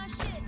my shit.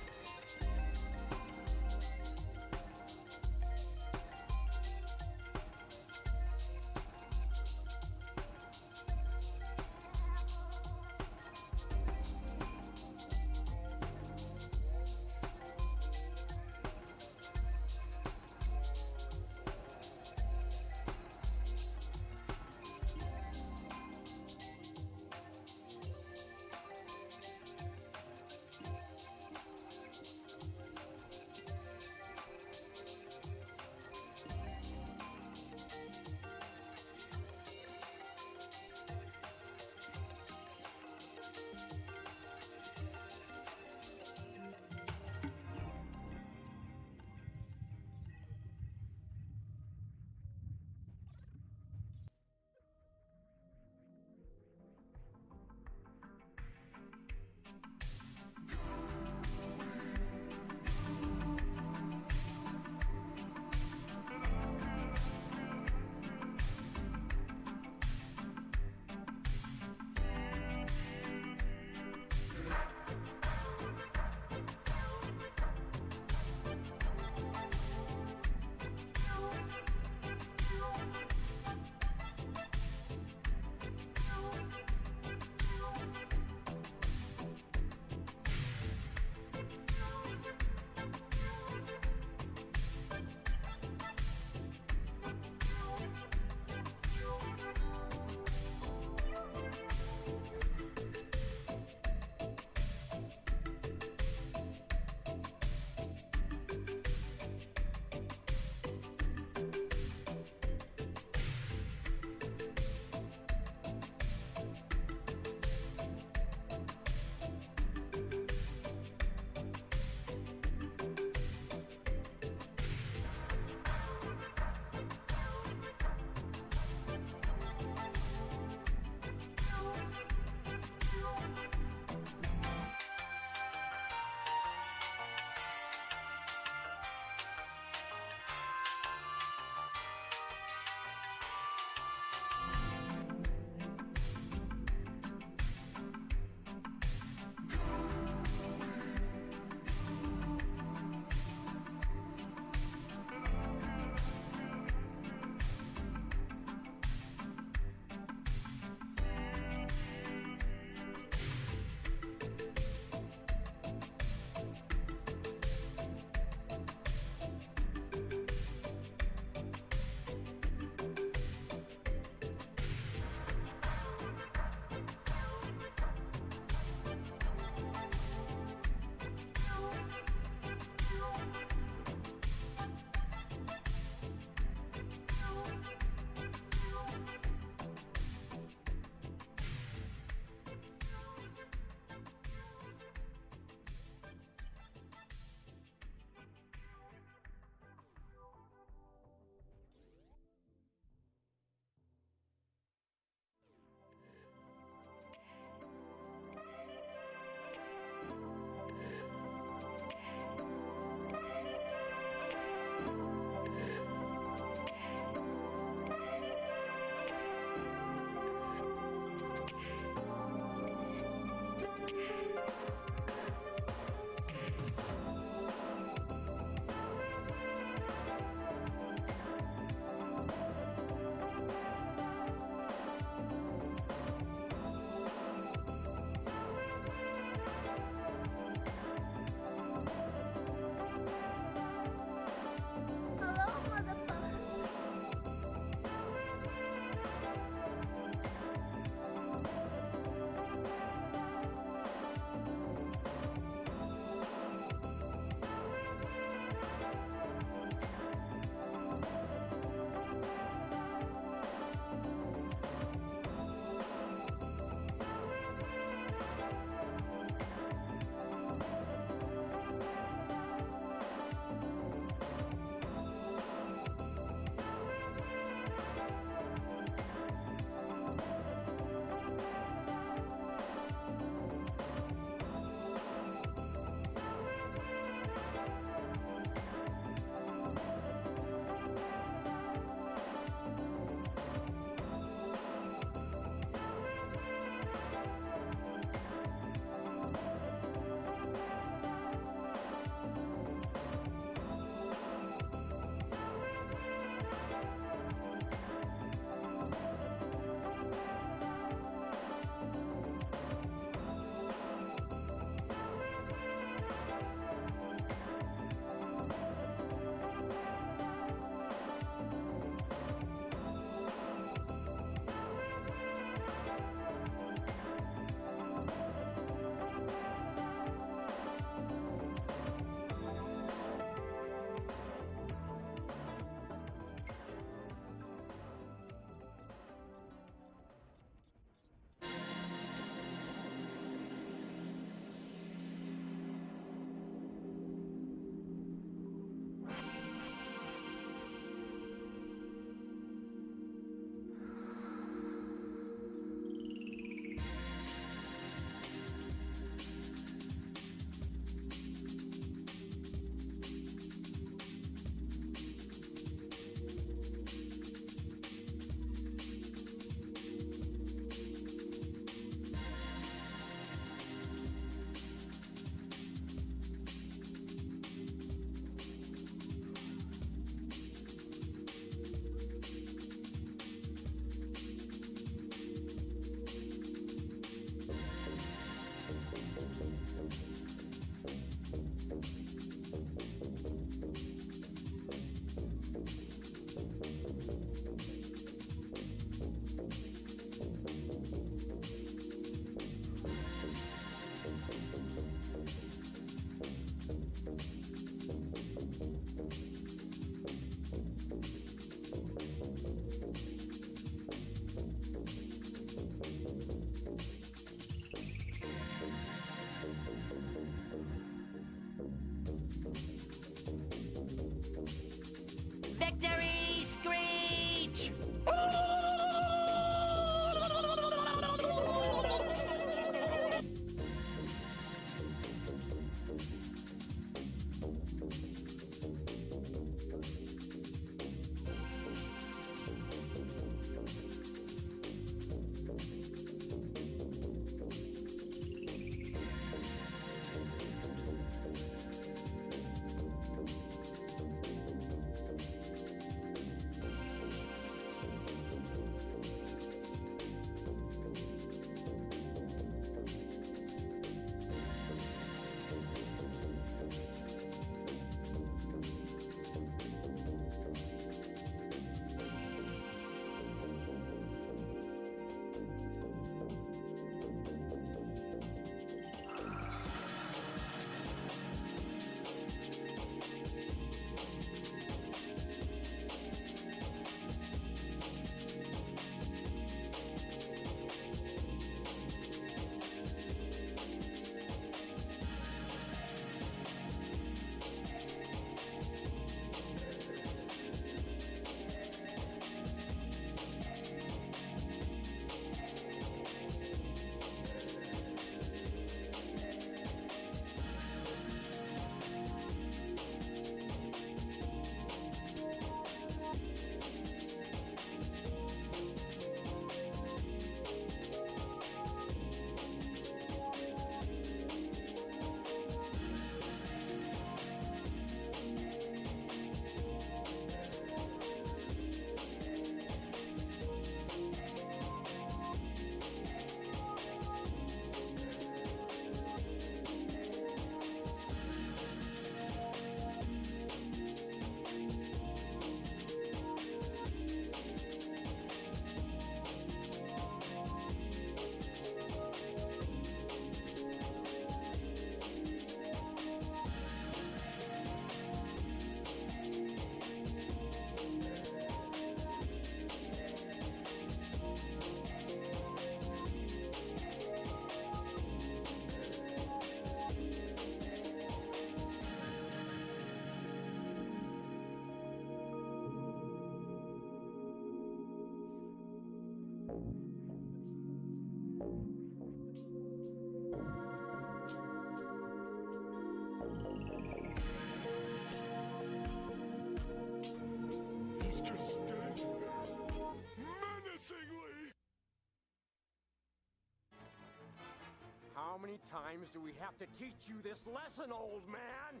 many times do we have to teach you this lesson, old man?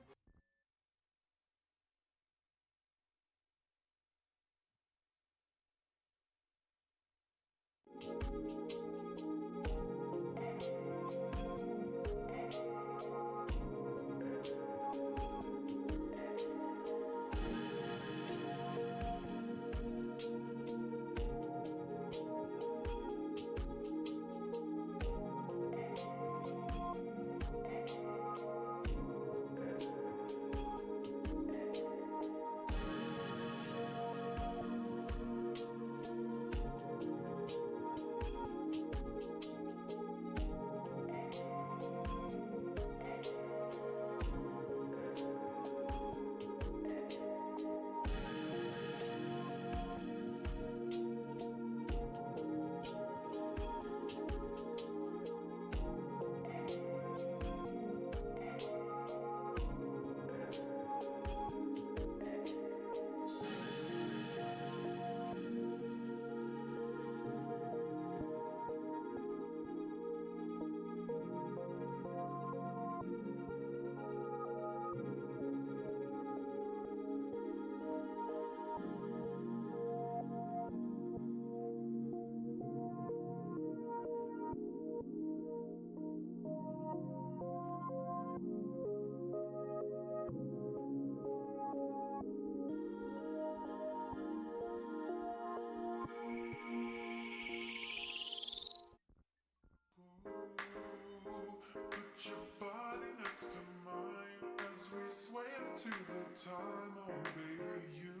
Put your body next to mine as we sway into the time. Oh baby, you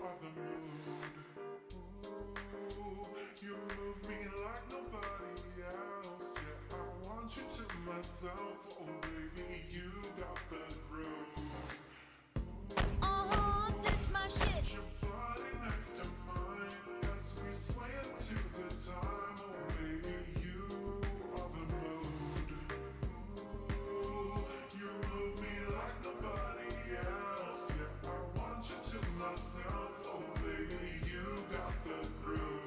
are the mood. Ooh, you move me like nobody else. Yeah, I want you to myself. Oh baby, you got the groove. This my shit. Put your body next to mine as we sway into the time. Oh baby, you are the mood. Ooh, you move me like nobody else. Yeah, I want you to myself. Oh baby, you got the groove.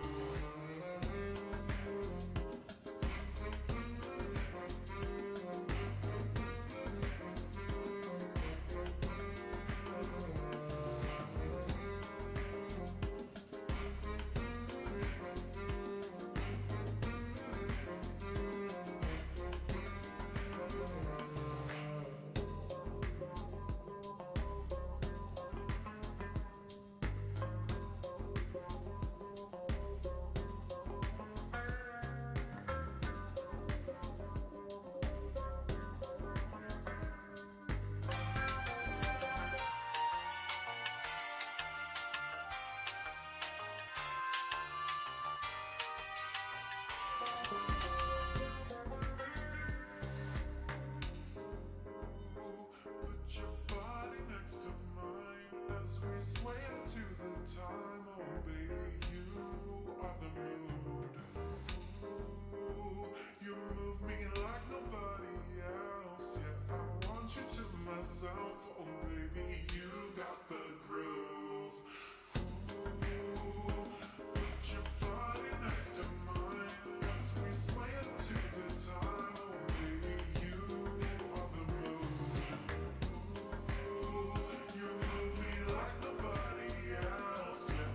Put your body next to mine as we sway into the time. Oh baby, you are the mood. Ooh, you move me like nobody else. Yeah, I want you to myself. Oh baby, you got the groove. Ooh, put your body next to mine as we sway into the time. Oh baby, you are the mood. You move me like nobody else. Yeah,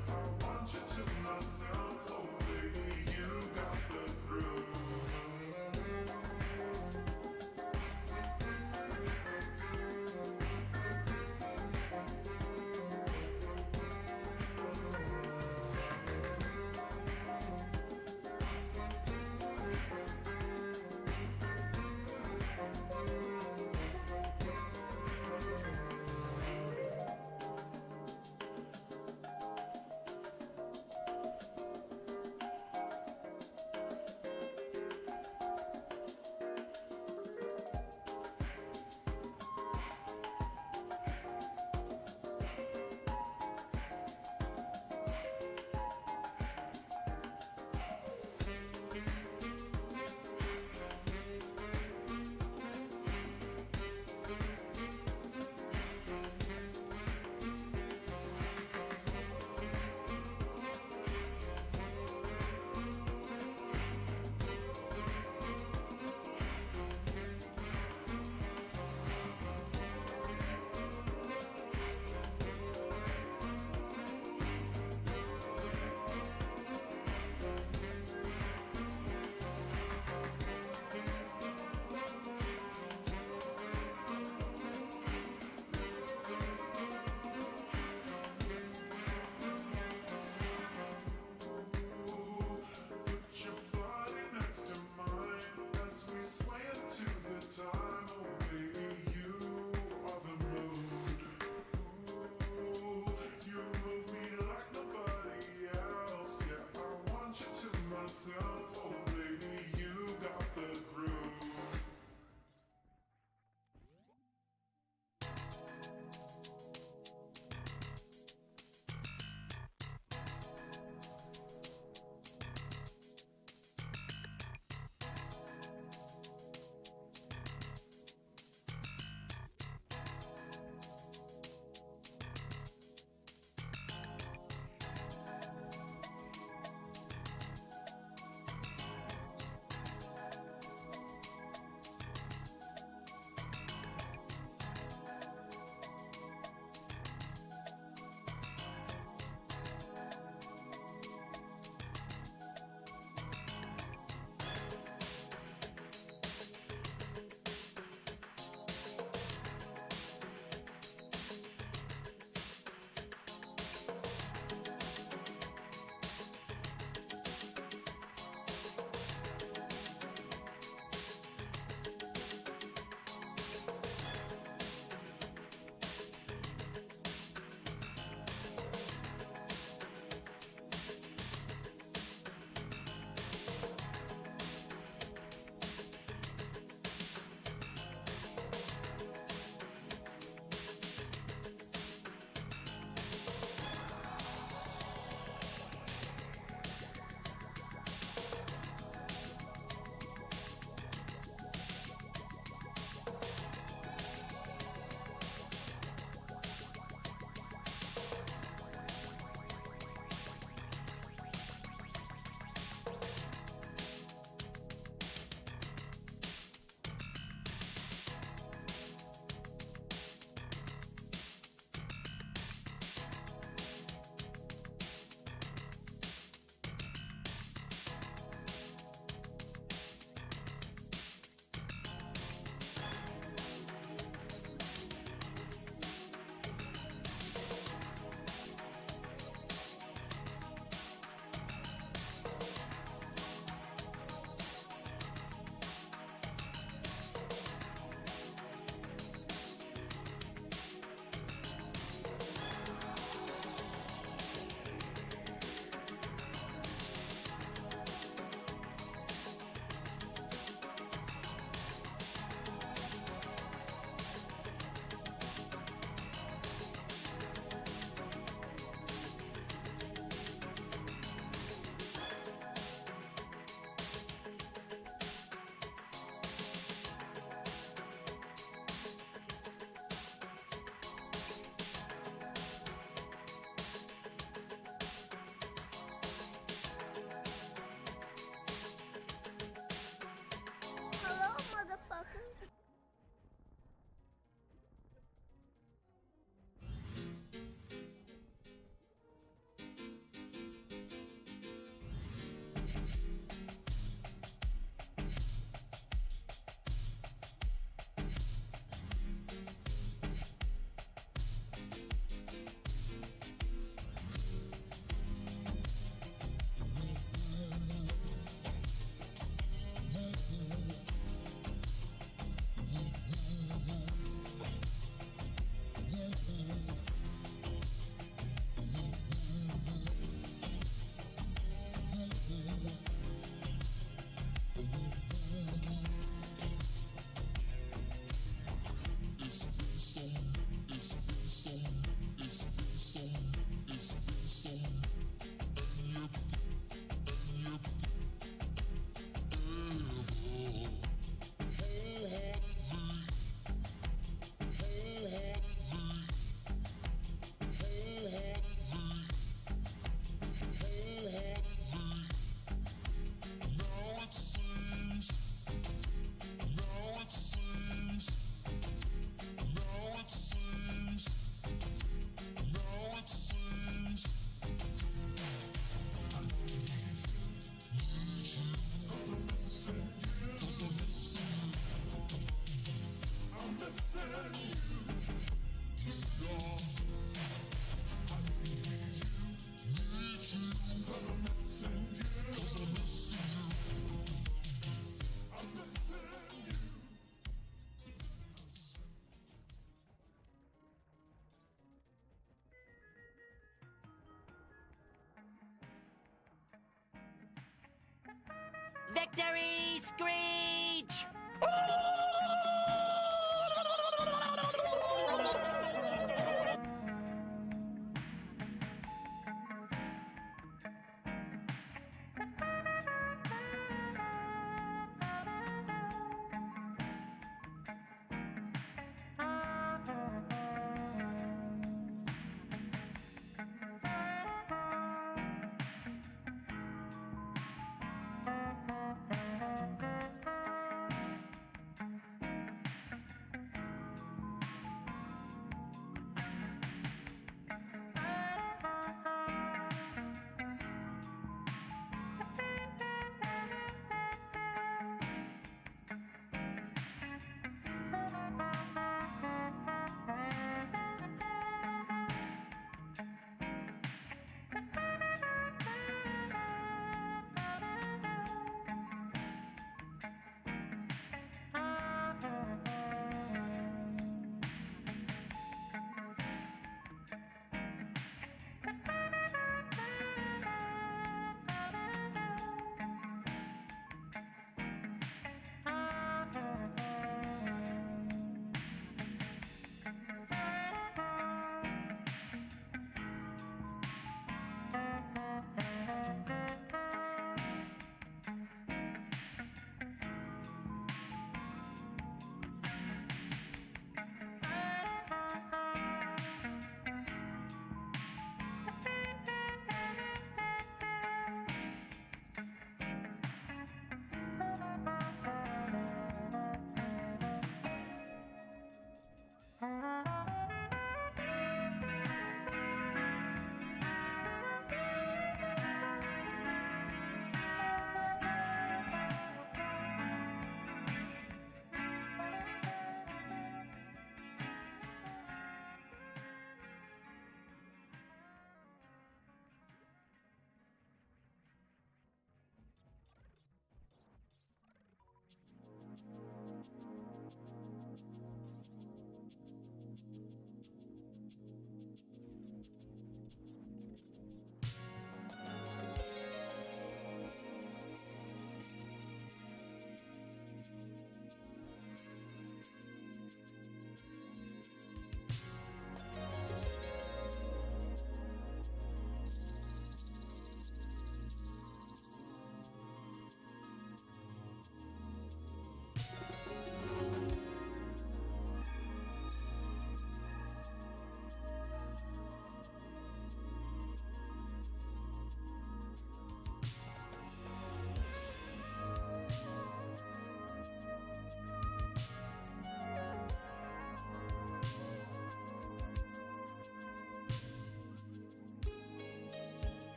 Victory Screech!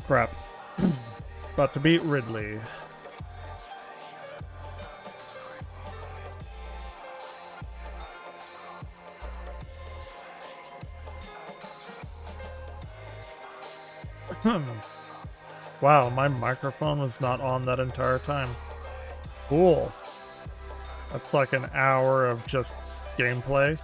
Crap. About to beat Ridley. Wow, my microphone was not on that entire time. Cool. That's like an hour of just gameplay.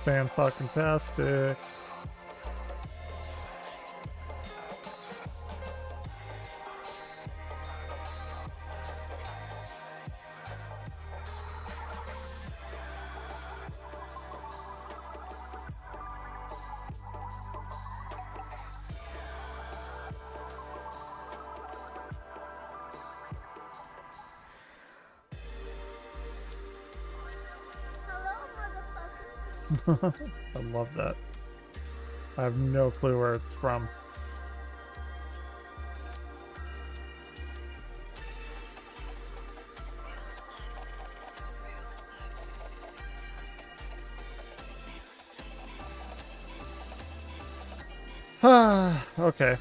Fan-fucking-tastic. I love that. I have no clue where it's from. Ah, okay.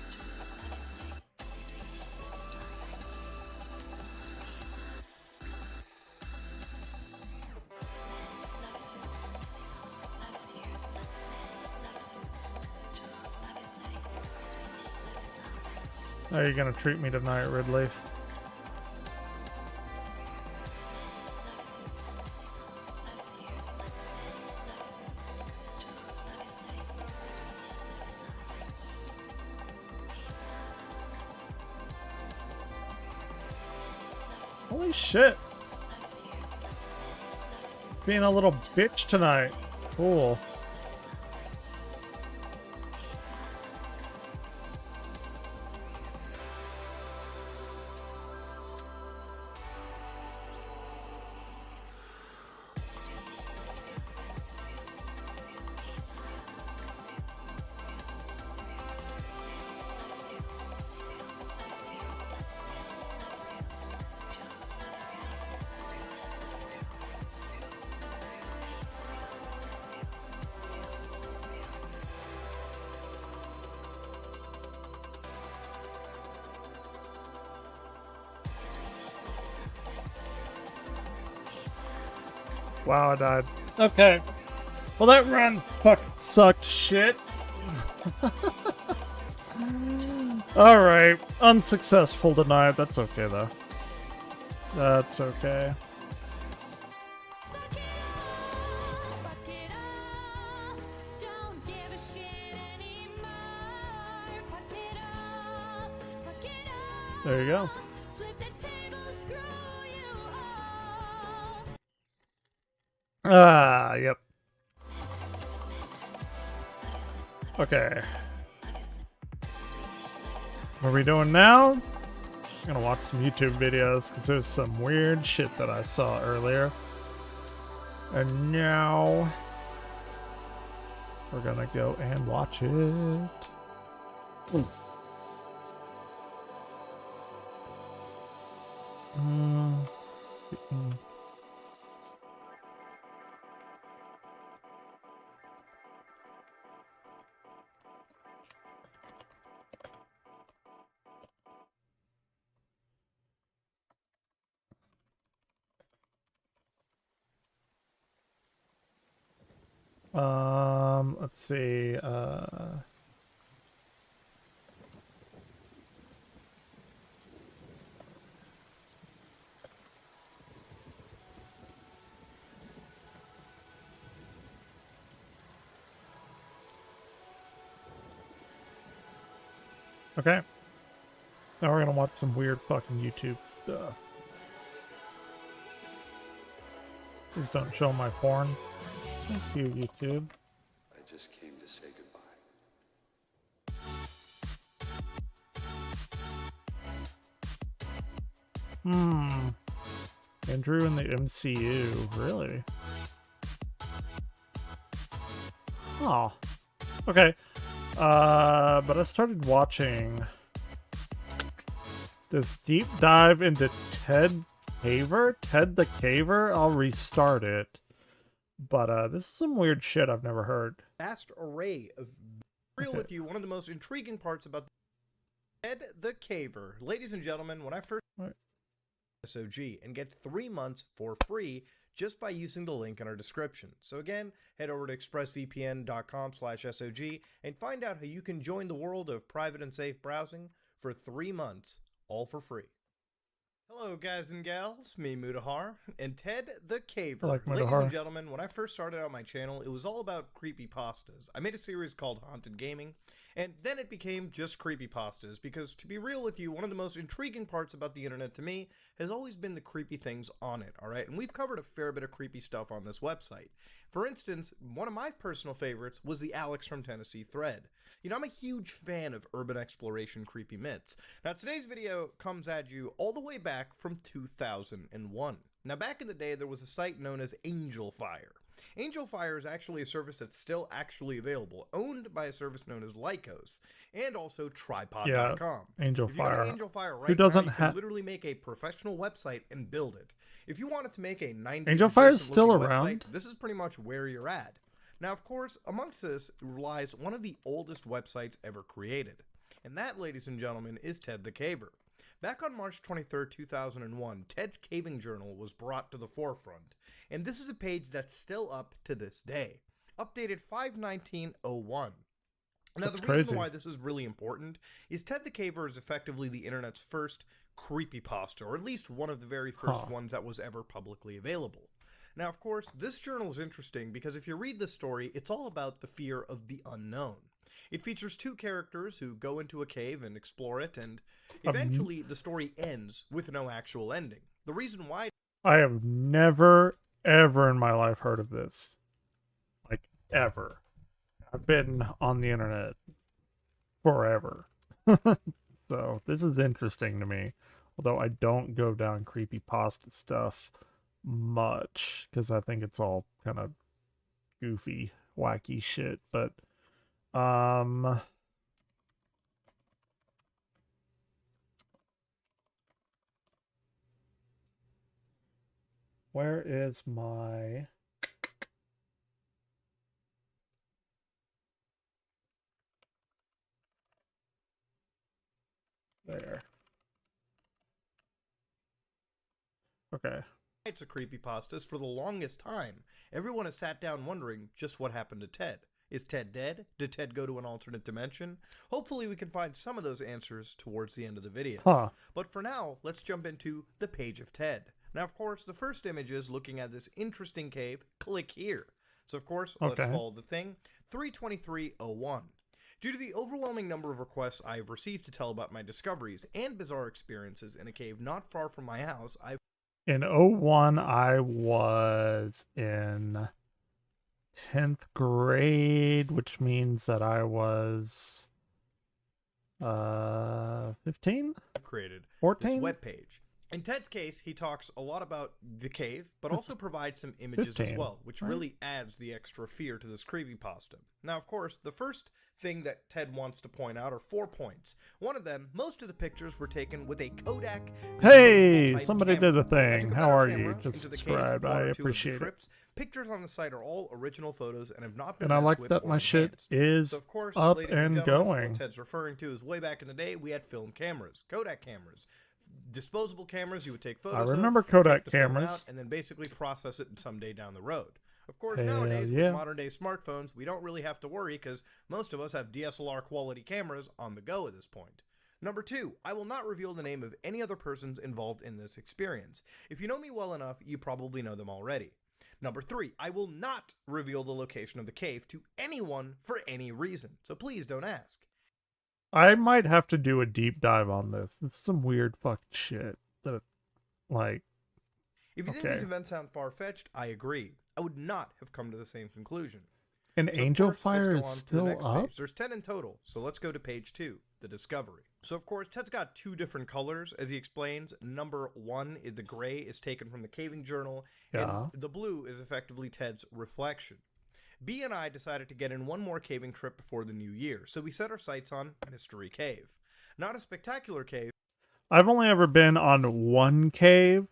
How are you gonna treat me tonight, Ridley? Holy shit! It's being a little bitch tonight. Cool. Wow, I died. Okay. Well, that run fucking sucked shit. Alright. Unsuccessful tonight. That's okay, though. That's okay. There you go. Ah, yep. Okay. What are we doing now? I'm gonna watch some YouTube videos because there's some weird shit that I saw earlier. And now we're gonna go and watch it. Let's see, okay. Now we're gonna watch some weird fucking YouTube stuff. Please don't show my porn. Thank you, YouTube. I just came to say goodbye. Andrew in the MCU, really? Oh. Okay. But I started watching this deep dive into Ted the Caver. I'll restart it. But this is some weird shit I've never heard. Vast array of real with you. One of the most intriguing parts about Ted the Caver. Ladies and gentlemen, when I first SOG and get 3 months for free just by using the link in our description. So again, head over to expressvpn.com/SOG and find out how you can join the world of private and safe browsing for 3 months, all for free. Hello guys and gals, me Mudahar, and Ted the Caver. Ladies and gentlemen, when I first started out my channel, it was all about creepypastas. I made a series called Haunted Gaming, and then it became just creepypastas, because to be real with you, one of the most intriguing parts about the internet to me has always been the creepy things on it, alright? And we've covered a fair bit of creepy stuff on this website. For instance, one of my personal favorites was the Alex from Tennessee thread. You know, I'm a huge fan of urban exploration creepy myths. Now, today's video comes at you all the way back from 2001. Now, back in the day, there was a site known as Angel Fire. Angel Fire is actually a service that's still actually available, owned by a service known as Lycos, and also Tripod.com. Yeah, Angel Fire. Angel Fire right Who doesn't now, you can literally make a professional website and build it. If you wanted to make a 90s Angel Fire is still website, around. this is pretty much where you're at. Now, of course, amongst this lies one of the oldest websites ever created. And that, ladies and gentlemen, is Ted the Caver. Back on March 23rd, 2001, Ted's Caving Journal was brought to the forefront. And this is a page that's still up to this day. Updated 5/19/01. Now, the reason why this is really important is Ted the Caver is effectively the internet's first creepypasta, or at least one of the very first ones that was ever publicly available. Now, of course, this journal is interesting because if you read this story, it's all about the fear of the unknown. It features two characters who go into a cave and explore it, and eventually the story ends with no actual ending. The reason why... I have never, ever in my life heard of this. Like, ever. I've been on the internet forever. So, this is interesting to me. Although I don't go down creepypasta stuff much, because I think it's all kind of goofy, wacky shit, but where is my there? Okay. It's a creepypastas for the longest time. Everyone has sat down wondering just what happened to Ted. Is Ted dead? Did Ted go to an alternate dimension? Hopefully we can find some of those answers towards the end of the video. But for now, let's jump into the page of Ted. Now, of course, the first image is looking at this interesting cave. Click here. So, of course, let's follow the thing. 3/23/01. Due to the overwhelming number of requests I have received to tell about my discoveries and bizarre experiences in a cave not far from my house, in 01, I was in 10th grade, which means that I was 15? I've created 14? this webpage. In Ted's case, he talks a lot about the cave, but also provides some images 15, as well, which really adds the extra fear to this creepypasta. Now, of course, the first thing that Ted wants to point out are 4 points. One of them, most of the pictures were taken with a Kodak. Hey, somebody did a thing. How are you? Just subscribe. I appreciate it. Pictures on the site are all original photos and have not been And I like that my shit is so of course, up and going. What Ted's referring to is way back in the day, we had film cameras, Kodak cameras. Disposable cameras you would take photos I remember Kodak cameras. out, and then basically process it someday down the road. Of course, nowadays with modern day smartphones, we don't really have to worry because most of us have DSLR quality cameras on the go at this point. Number 2, I will not reveal the name of any other persons involved in this experience. If you know me well enough, you probably know them already. Number 3, I will not reveal the location of the cave to anyone for any reason, so please don't ask. I might have to do a deep dive on this. It's some weird fucking shit that, like... If you think these events sound far-fetched, I agree. I would not have come to the same conclusion. And So Angel of course, Fire let's go is on to the still next up? page. There's 10 in total, so let's go to page 2, the discovery. So of course, Ted's got 2 different colors, as he explains. Number 1, the gray is taken from the Caving Journal, and the blue is effectively Ted's reflection. B and I decided to get in one more caving trip before the new year, so we set our sights on Mystery Cave. Not a spectacular cave. I've only ever been on one cave,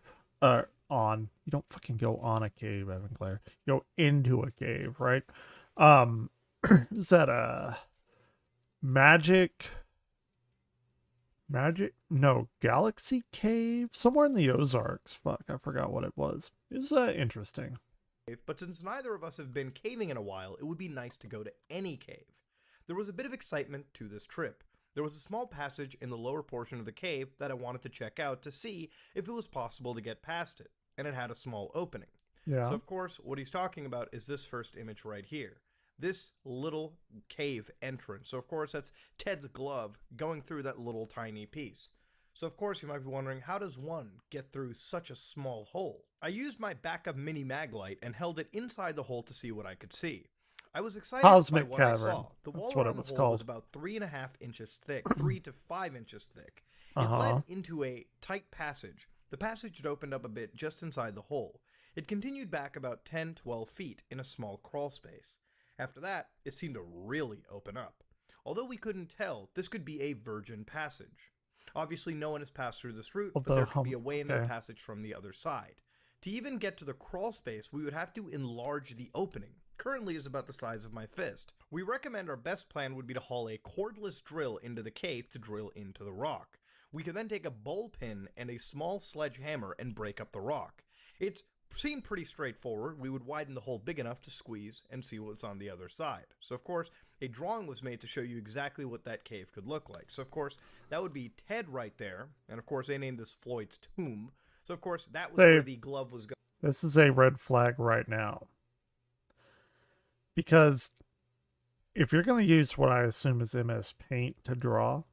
on. You don't fucking go on a cave, Evan Claire. You go into a cave, right? Is that a no, Galaxy Cave? Somewhere in the Ozarks. Fuck, I forgot what it was. It was interesting. But since neither of us have been caving in a while, it would be nice to go to any cave. There was a bit of excitement to this trip. There was a small passage in the lower portion of the cave that I wanted to check out to see if it was possible to get past it, and it had a small opening. Yeah. So of course, what he's talking about is this first image right here. This little cave entrance. So of course, that's Ted's glove going through that little tiny piece. So of course you might be wondering, how does one get through such a small hole? I used my backup mini mag light and held it inside the hole to see what I could see. I was excited by what I saw. The wall around the hole was about 3.5 inches thick, 3 to 5 inches thick. It led into a tight passage. The passage had opened up a bit just inside the hole. It continued back about 10-12 feet in a small crawl space. After that, it seemed to really open up. Although we couldn't tell, this could be a virgin passage. Obviously, no one has passed through this route, but there could be a way into the passage from the other side. To even get to the crawl space, we would have to enlarge the opening. Currently is about the size of my fist. We recommend our best plan would be to haul a cordless drill into the cave to drill into the rock. We could then take a ball pin and a small sledgehammer and break up the rock. It seemed pretty straightforward. We would widen the hole big enough to squeeze and see what's on the other side. So of course, a drawing was made to show you exactly what that cave could look like. So of course, that would be Ted right there. And of course, they named this Floyd's tomb. So of course, that was where the glove was going. This is a red flag right now. Because if you're going to use what I assume is MS Paint to draw,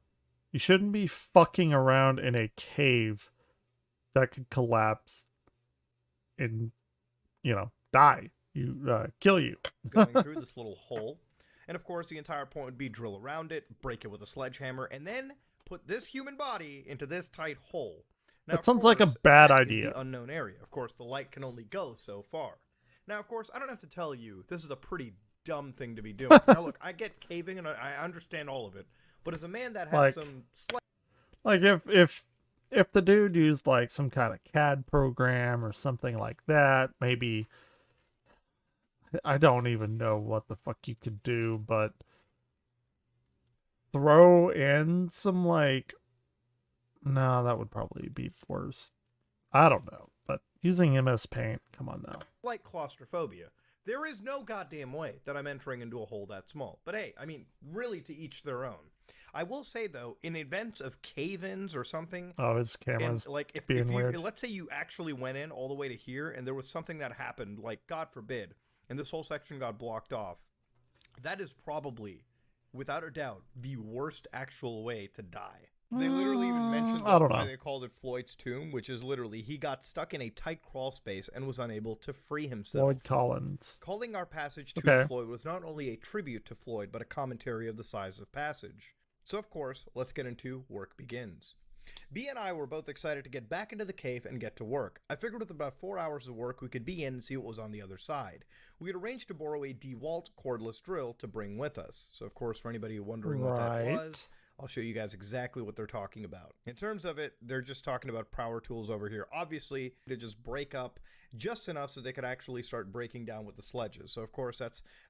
you shouldn't be fucking around in a cave that could collapse and, die. Kill you. Going through this little hole. And of course, the entire point would be drill around it, break it with a sledgehammer, and then put this human body into this tight hole. Now, that sounds like a bad idea. The unknown area. Of course, the light can only go so far. Now, of course, I don't have to tell you, this is a pretty dumb thing to be doing. Now, look, I get caving, and I understand all of it. But as a man that has some... Like, if the dude used, like, some kind of CAD program or something like that, maybe... I don't even know what the fuck you could do, but... throw in some, like... No, that would probably be worse. I don't know, but using MS Paint, come on now. Like claustrophobia. There is no goddamn way that I'm entering into a hole that small. But hey, I mean, really to each their own. I will say, though, in events of cave-ins or something... Oh, his camera's like, if weird. Let's say you actually went in all the way to here, and there was something that happened, like, God forbid, and this whole section got blocked off. That is probably, without a doubt, the worst actual way to die. They literally even mentioned why they called it Floyd's tomb, which is literally he got stuck in a tight crawl space and was unable to free himself. Floyd Collins. Calling our passage to Floyd was not only a tribute to Floyd, but a commentary of the size of passage. So of course, let's get into Work Begins. B and I were both excited to get back into the cave and get to work. I figured with about 4 hours of work we could be in and see what was on the other side. We had arranged to borrow a DeWalt cordless drill to bring with us. So of course, for anybody wondering what that was, I'll show you guys exactly what they're talking about. In terms of it, they're just talking about power tools over here. Obviously, to just break up just enough so they could actually start breaking down with the sledges. So of course,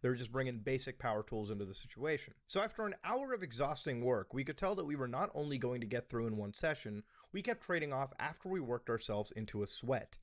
they're just bringing basic power tools into the situation. So after an hour of exhausting work, we could tell that we were not only going to get through in one session, we kept trading off after we worked ourselves into a sweat.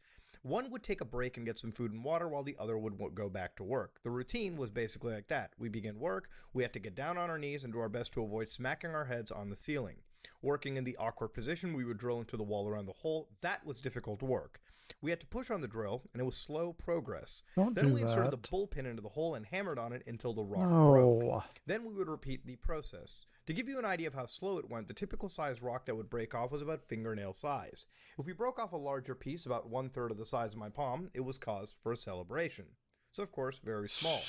One would take a break and get some food and water while the other would go back to work. The routine was basically like that. We begin work, we have to get down on our knees and do our best to avoid smacking our heads on the ceiling. Working in the awkward position, we would drill into the wall around the hole. That was difficult work. We had to push on the drill, and it was slow progress. Then we inserted the bullpen into the hole and hammered on it until the rock broke. Then we would repeat the process. To give you an idea of how slow it went, the typical size rock that would break off was about fingernail size. If we broke off a larger piece, about 1/3 of the size of my palm, it was cause for a celebration. So of course, very small.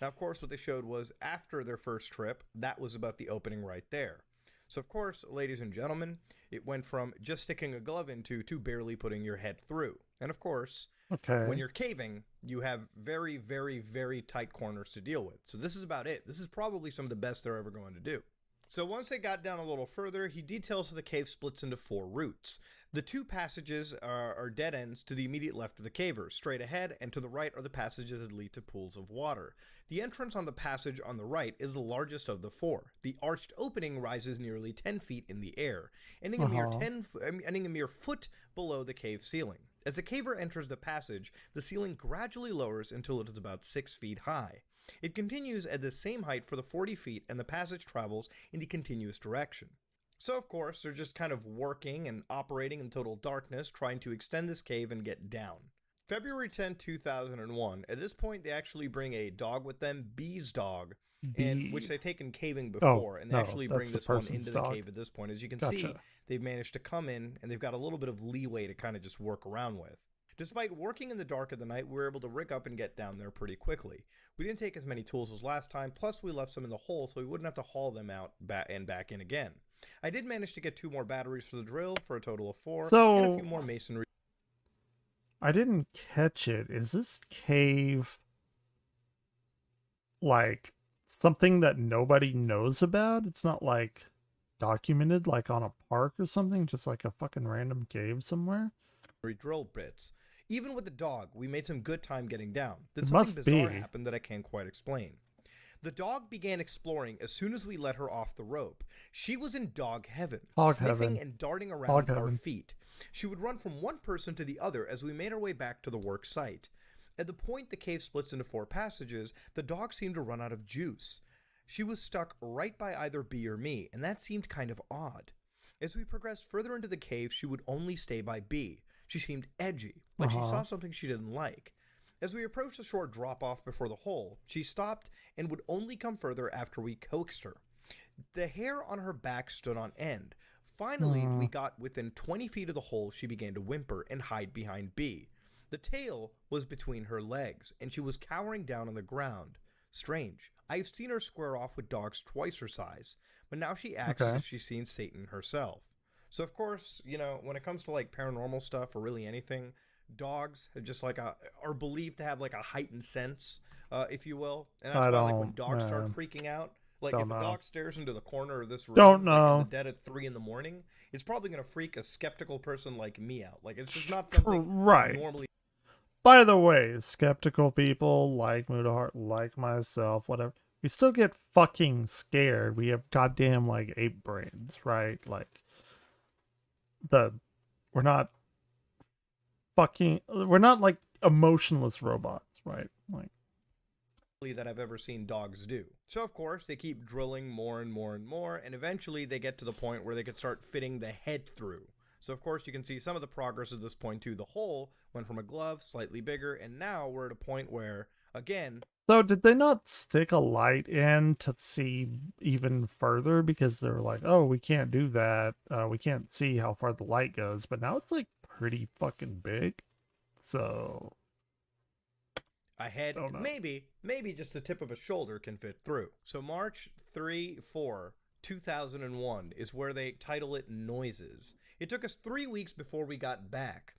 Now of course what they showed was after their first trip, that was about the opening right there. So of course, ladies and gentlemen, it went from just sticking a glove into to barely putting your head through. And of course, when you're caving, you have very, very, very tight corners to deal with. So this is about it. This is probably some of the best they're ever going to do. So once they got down a little further, he details that the cave splits into 4 routes. The 2 passages are dead ends to the immediate left of the caver. Straight ahead and to the right are the passages that lead to pools of water. The entrance on the passage on the right is the largest of the 4. The arched opening rises nearly 10 feet in the air, ending a mere foot below the cave ceiling. As the caver enters the passage, the ceiling gradually lowers until it is about 6 feet high. It continues at the same height for the 40 feet, and the passage travels in the continuous direction. So of course, they're just kind of working and operating in total darkness, trying to extend this cave and get down. February 10, 2001, at this point they actually bring a dog with them, B's dog, and which they've taken caving before, and they actually bring this one into the cave at this point. As you can see, they've managed to come in, and they've got a little bit of leeway to kind of just work around with. Despite working in the dark of the night, we were able to rig up and get down there pretty quickly. We didn't take as many tools as last time, plus we left some in the hole so we wouldn't have to haul them out and back in again. I did manage to get 2 more batteries for the drill for a total of 4, and a few more masonry. I didn't catch it. Is this cave like something that nobody knows about? It's not like documented like on a park or something, just like a fucking random cave somewhere? Drill bits. Even with the dog, we made some good time getting down. Then something bizarre happened that I can't quite explain. The dog began exploring as soon as we let her off the rope. She was in dog heaven, sniffing and darting around our feet. She would run from one person to the other as we made our way back to the work site. At the point the cave splits into 4 passages, the dog seemed to run out of juice. She was stuck right by either B or me, and that seemed kind of odd. As we progressed further into the cave, she would only stay by B. She seemed edgy, like she saw something she didn't like. As we approached the short drop-off before the hole, she stopped and would only come further after we coaxed her. The hair on her back stood on end. Finally, we got within 20 feet of the hole. She began to whimper and hide behind B. The tail was between her legs, and she was cowering down on the ground. Strange. I've seen her square off with dogs twice her size, but now she acts as if she's seen Satan herself. So of course, you know, when it comes to like paranormal stuff or really anything, dogs are just like are believed to have like a heightened sense, if you will. And that's why like when dogs start freaking out, like if a dog stares into the corner of this room like in the dead at 3 in the morning, it's probably gonna freak a skeptical person like me out. Like it's just not something normally. By the way, skeptical people like Mudahart, like myself, whatever, we still get fucking scared. We have goddamn like ape brains, right? Like we're not like emotionless robots, right? Like that I've ever seen dogs do. So of course they keep drilling more and more and more, and eventually they get to the point where they could start fitting the head through. So of course you can see some of the progress at this point too. The hole went from a glove, slightly bigger, and now we're at a point where, again... So did they not stick a light in to see even further? Because they're like, oh, we can't do that. We can't see how far the light goes. But now it's like pretty fucking big. So... a head, maybe just the tip of a shoulder can fit through. So March 3-4, 2001 is where they title it Noises. It took us 3 weeks before we got back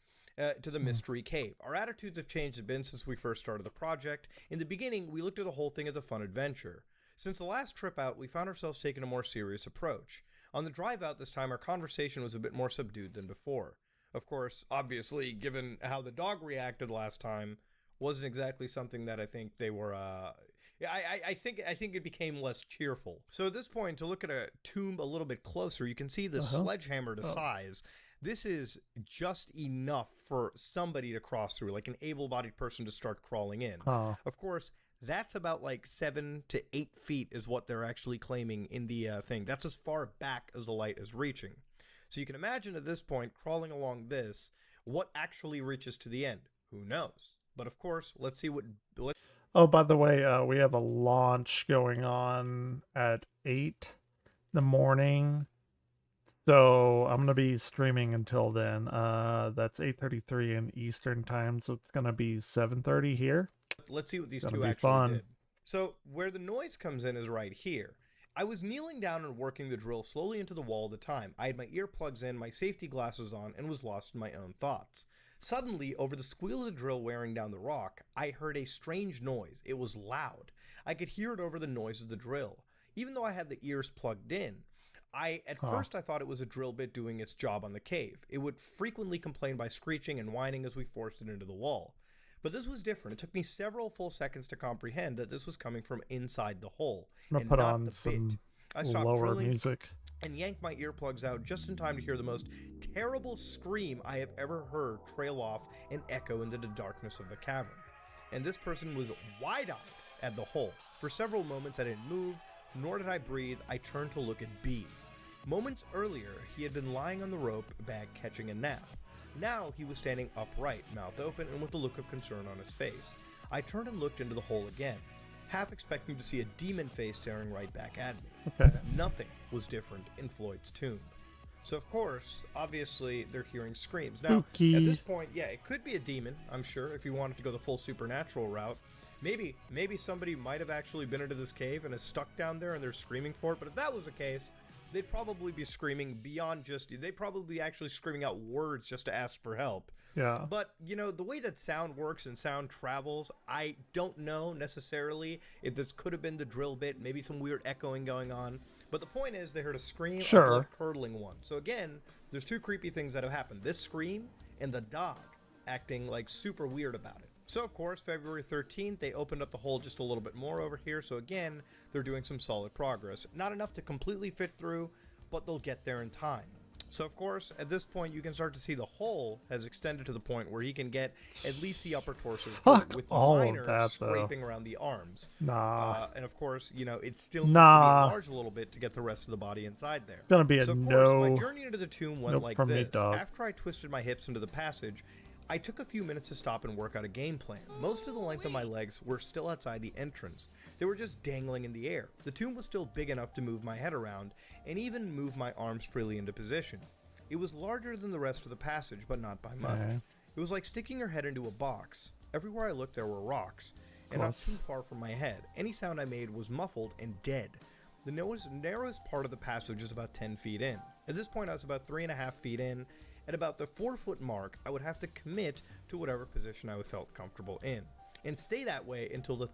to the mystery cave. Our attitudes have changed a bit since we first started the project. In the beginning, we looked at the whole thing as a fun adventure. Since the last trip out, we found ourselves taking a more serious approach. On the drive out this time, our conversation was a bit more subdued than before. Of course, obviously, given how the dog reacted last time, wasn't exactly something that I think they were, I think it became less cheerful. So at this point, to look at a tomb a little bit closer, you can see the sledgehammer to size. This is just enough for somebody to cross through, like an able-bodied person to start crawling in. Of course, that's about like 7 to 8 feet is what they're actually claiming in the thing. That's as far back as the light is reaching. So you can imagine at this point, crawling along this, what actually reaches to the end. Who knows? But of course, let's see what... Oh, by the way, we have a launch going on at 8 in the morning. So I'm going to be streaming until then. That's 8:33 in Eastern time, so it's going to be 7:30 here. Let's see what these two actually did. So where the noise comes in is right here. I was kneeling down and working the drill slowly into the wall at the time. I had my earplugs in, my safety glasses on, and was lost in my own thoughts. Suddenly, over the squeal of the drill wearing down the rock, I heard a strange noise. It was loud. I could hear it over the noise of the drill. even though I had the ears plugged in. At first I thought it was a drill bit doing its job on the cave. It would frequently complain by screeching and whining as we forced it into the wall. But this was different. It took me several full seconds to comprehend that this was coming from inside the hole and put not on the some bit. I stopped lower drilling music and yanked my earplugs out just in time to hear the most terrible scream I have ever heard trail off and echo into the darkness of the cavern. And this person was wide-eyed at the hole. For several moments I didn't move, nor did I breathe. I turned to look at B. Moments earlier, he had been lying on the rope bag catching a nap. Now he was standing upright, mouth open, and with a look of concern on his face. I turned and looked into the hole again, half expecting to see a demon face staring right back at me. Okay. Nothing was different in Floyd's tomb. So of course, obviously, they're hearing screams. Now, Spooky. at this point, yeah, it could be a demon, I'm sure, if you wanted to go the full supernatural route. Maybe somebody might have actually been into this cave and is stuck down there and they're screaming for it, but if that was the case, they'd probably be screaming beyond just, they'd probably be actually screaming out words just to ask for help. Yeah. But, you know, the way that sound works and sound travels, I don't know necessarily if this could have been the drill bit, maybe some weird echoing going on. But the point is, they heard a scream, Sure. a blood-curdling one. So again, there's two creepy things that have happened. This scream and the dog acting like super weird about it. So of course, February 13th, they opened up the hole just a little bit more over here. So again, they're doing some solid progress. Not enough to completely fit through, but they'll get there in time. So of course, at this point, you can start to see the hole has extended to the point where he can get at least the upper torso Fuck with all of minor that, scraping around the arms. Nah. And of course, you know, it still needs to Nah. be enlarged a little bit to get the rest of the body inside there. Gonna be a So of no. course, my journey into the tomb went Nope like from me, this. dog. After I twisted my hips into the passage, I took a few minutes to stop and work out a game plan. Most of the length of my legs were still outside the entrance. They were just dangling in the air. The tomb was still big enough to move my head around and even move my arms freely into position. It was larger than the rest of the passage, but not by much. Okay. It was like sticking your head into a box. Everywhere I looked there were rocks, and not too far from my head. Any sound I made was muffled and dead. The narrowest part of the passage is about 10 feet in. At this point I was about 3.5 feet in. At about the 4-foot mark, I would have to commit to whatever position I felt comfortable in, and stay that way until the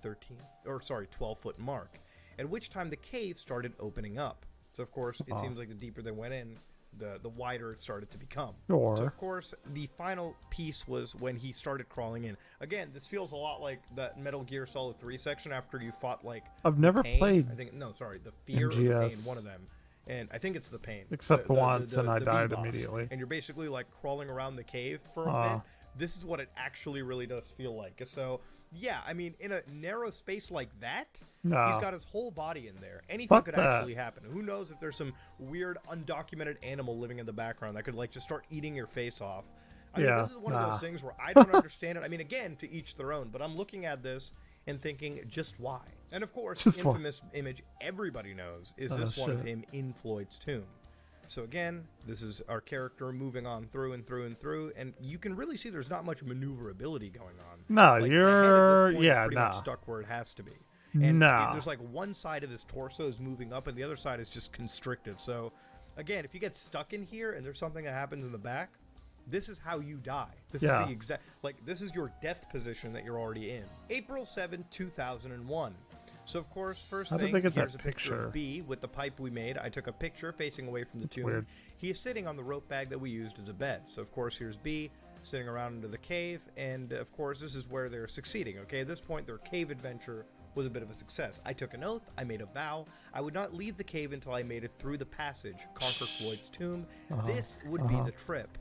12-foot mark, at which time the cave started opening up. So of course, it seems like the deeper they went in, the wider it started to become. Sure. So of course, the final piece was when he started crawling in. Again, this feels a lot like that Metal Gear Solid 3 section after you fought like I've never pain. played I think the fear or the pain, MGS. one of them. And I think it's the pain. Except once, and I the died V-boss. immediately. And you're basically like crawling around the cave for a bit. This is what it actually really does feel like. So, yeah, I mean, in a narrow space like that, No. he's got his whole body in there. Anything Fuck could that. actually happen. Who knows if there's some weird, undocumented animal living in the background that could, like, just start eating your face off. I mean, this is one of those things where I don't understand it. I mean, again, to each their own, but I'm looking at this and thinking, just why? And of course, Just the why? infamous image everybody knows is this one of him in Floyd's tomb. So again, this is our character moving on through and through and through, and you can really see there's not much maneuverability going on. No, Like, the head at you're this point is yeah, pretty no. much stuck where it has to be. And No. there's like one side of his torso is moving up, and the other side is just constricted. So again, if you get stuck in here and there's something that happens in the back, this is how you die. This is the exact, like, this is your death position that you're already in. April 7th, 2001. So, of course, first How did thing, they get that here's a picture picture? of B with the pipe we made. I took a picture facing away from the tomb. weird. He is sitting on the rope bag that we used as a bed. So, of course, here's B sitting around into the cave. And, of course, this is where they're succeeding, okay? At this point, their cave adventure was a bit of a success. I took an oath. I made a vow. I would not leave the cave until I made it through the passage, conquer Floyd's tomb. This would be the trip.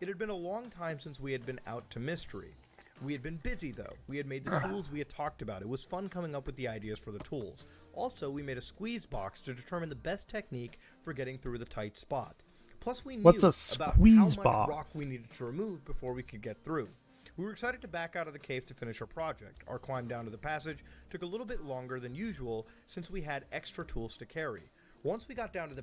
It had been a long time since we had been out to mystery. We had been busy, though. We had made the tools we had talked about. It was fun coming up with the ideas for the tools. Also, we made a squeeze box to determine the best technique for getting through the tight spot. Plus, we knew What's a about how squeeze much box? rock we needed to remove before we could get through. We were excited to back out of the cave to finish our project. Our climb down to the passage took a little bit longer than usual since we had extra tools to carry. Once we got down to the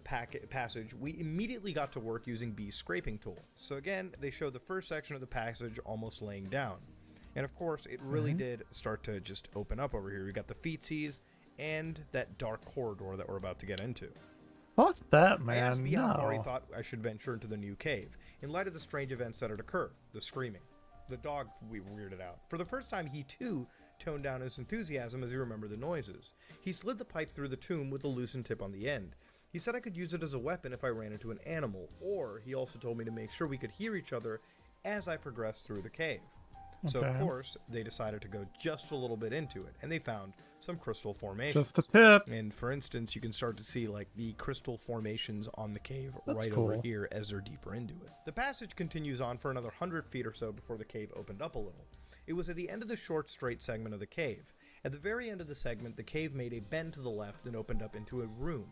passage, we immediately got to work using B's scraping tool. So again, they showed the first section of the passage almost laying down. And of course, it really did start to just open up over here. We got the feetsies and that dark corridor that we're about to get into. Fuck that, I asked man. B how far he No. thought I should venture into the new cave, in light of the strange events that had occurred. The screaming. The dog we weirded out. For the first time, he too toned down his enthusiasm as he remembered the noises. He slid the pipe through the tomb with a loosened tip on the end. He said I could use it as a weapon if I ran into an animal, or he also told me to make sure we could hear each other as I progressed through the cave. So, of course, they decided to go just a little bit into it, and they found some crystal formations. Just a tip. And, for instance, you can start to see, like, the crystal formations on the cave That's right cool. over here as they're deeper into it. The passage continues on for another 100 feet or so before the cave opened up a little. It was at the end of the short, straight segment of the cave. At the very end of the segment, the cave made a bend to the left and opened up into a room.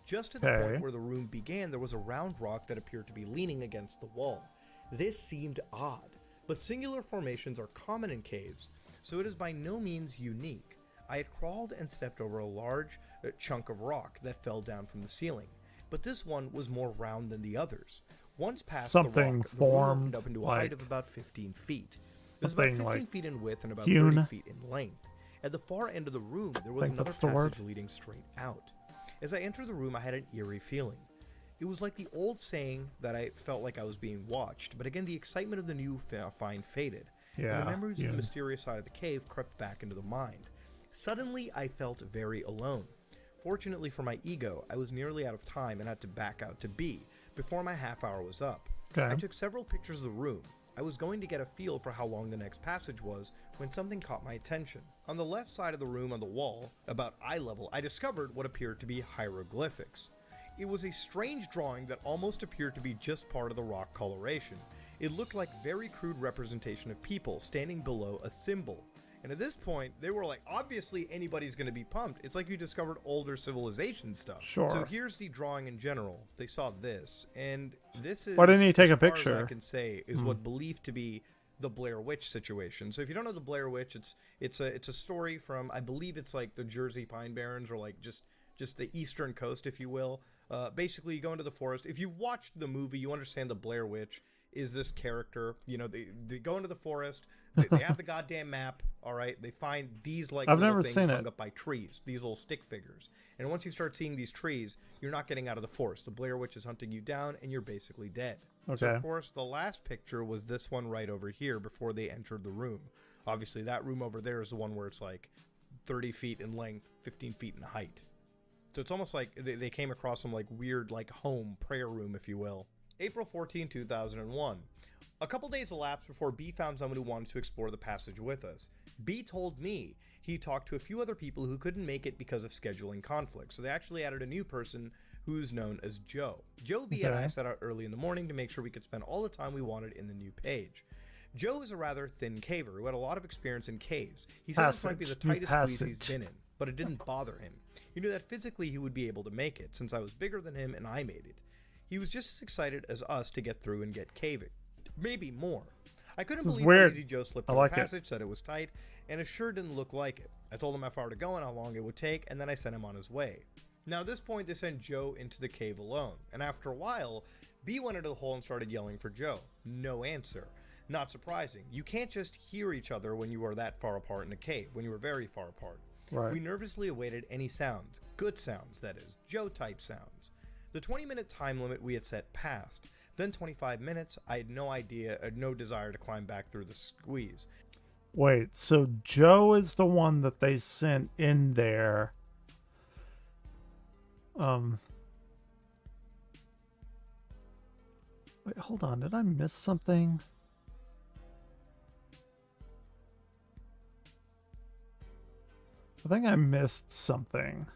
Just at the point where the room began, there was a round rock that appeared to be leaning against the wall. This seemed odd, but singular formations are common in caves, so it is by no means unique. I had crawled and stepped over a large chunk of rock that fell down from the ceiling, but this one was more round than the others. Once past the rock, the room opened up into a height of about 15 feet. It was about 15 feet in width and about 30 feet in length. At the far end of the room, there was another passage leading straight out. As I entered the room, I had an eerie feeling. It was like the old saying that I felt like I was being watched, but again, the excitement of the new find faded, and the memories of the mysterious side of the cave crept back into the mind. Suddenly, I felt very alone. Fortunately for my ego, I was nearly out of time and had to back out to B before my half hour was up. I took several pictures of the room. I was going to get a feel for how long the next passage was when something caught my attention. On the left side of the room on the wall, about eye level, I discovered what appeared to be hieroglyphics. It was a strange drawing that almost appeared to be just part of the rock coloration. It looked like very crude representation of people standing below a symbol. And at this point, they were like, obviously anybody's going to be pumped. It's like you discovered older civilization stuff. So here's the drawing in general. They saw this, and this is, why didn't he take a as picture? I can say, is what believed to be the Blair Witch situation. So if you don't know the Blair Witch, it's a story from, I believe it's like the Jersey Pine Barrens, or like just the eastern coast, if you will. Basically, you go into the forest. If you've watched the movie, you understand the Blair Witch is this character. You know, they go into the forest. They have the goddamn map. All right, they find these like little things hung up by trees, these little stick figures. And once you start seeing these trees, you're not getting out of the forest. The Blair Witch is hunting you down, and you're basically dead. So of course, the last picture was this one right over here before they entered the room. Obviously, that room over there is the one where it's like 30 feet in length, 15 feet in height. So it's almost like they came across some like weird like home prayer room, if you will. April 14, 2001. A couple days elapsed before B found someone who wanted to explore the passage with us. B told me he talked to a few other people who couldn't make it because of scheduling conflicts, so they actually added a new person who's known as Joe. Joe, B, and I set out early in the morning to make sure we could spend all the time we wanted in the new page. Joe is a rather thin caver who had a lot of experience in caves. He said this might be the tightest squeeze he's been in, but it didn't bother him. He knew that physically he would be able to make it, since I was bigger than him and I made it. He was just as excited as us to get through and get caving. Maybe more. I couldn't believe how easy Joe slipped through the passage, said it was tight, and it sure didn't look like it. I told him how far to go and how long it would take, and then I sent him on his way. Now at this point, they sent Joe into the cave alone, and after a while, B went into the hole and started yelling for Joe. No answer. Not surprising. You can't just hear each other when you are that far apart in a cave, when you are very far apart. We nervously awaited any sounds, good sounds that is, Joe-type sounds. The 20-minute time limit we had set passed. Then 25 minutes, I had no desire to climb back through the squeeze. Wait, so Joe is the one that they sent in there. Wait, hold on, did I miss something? I think I missed something.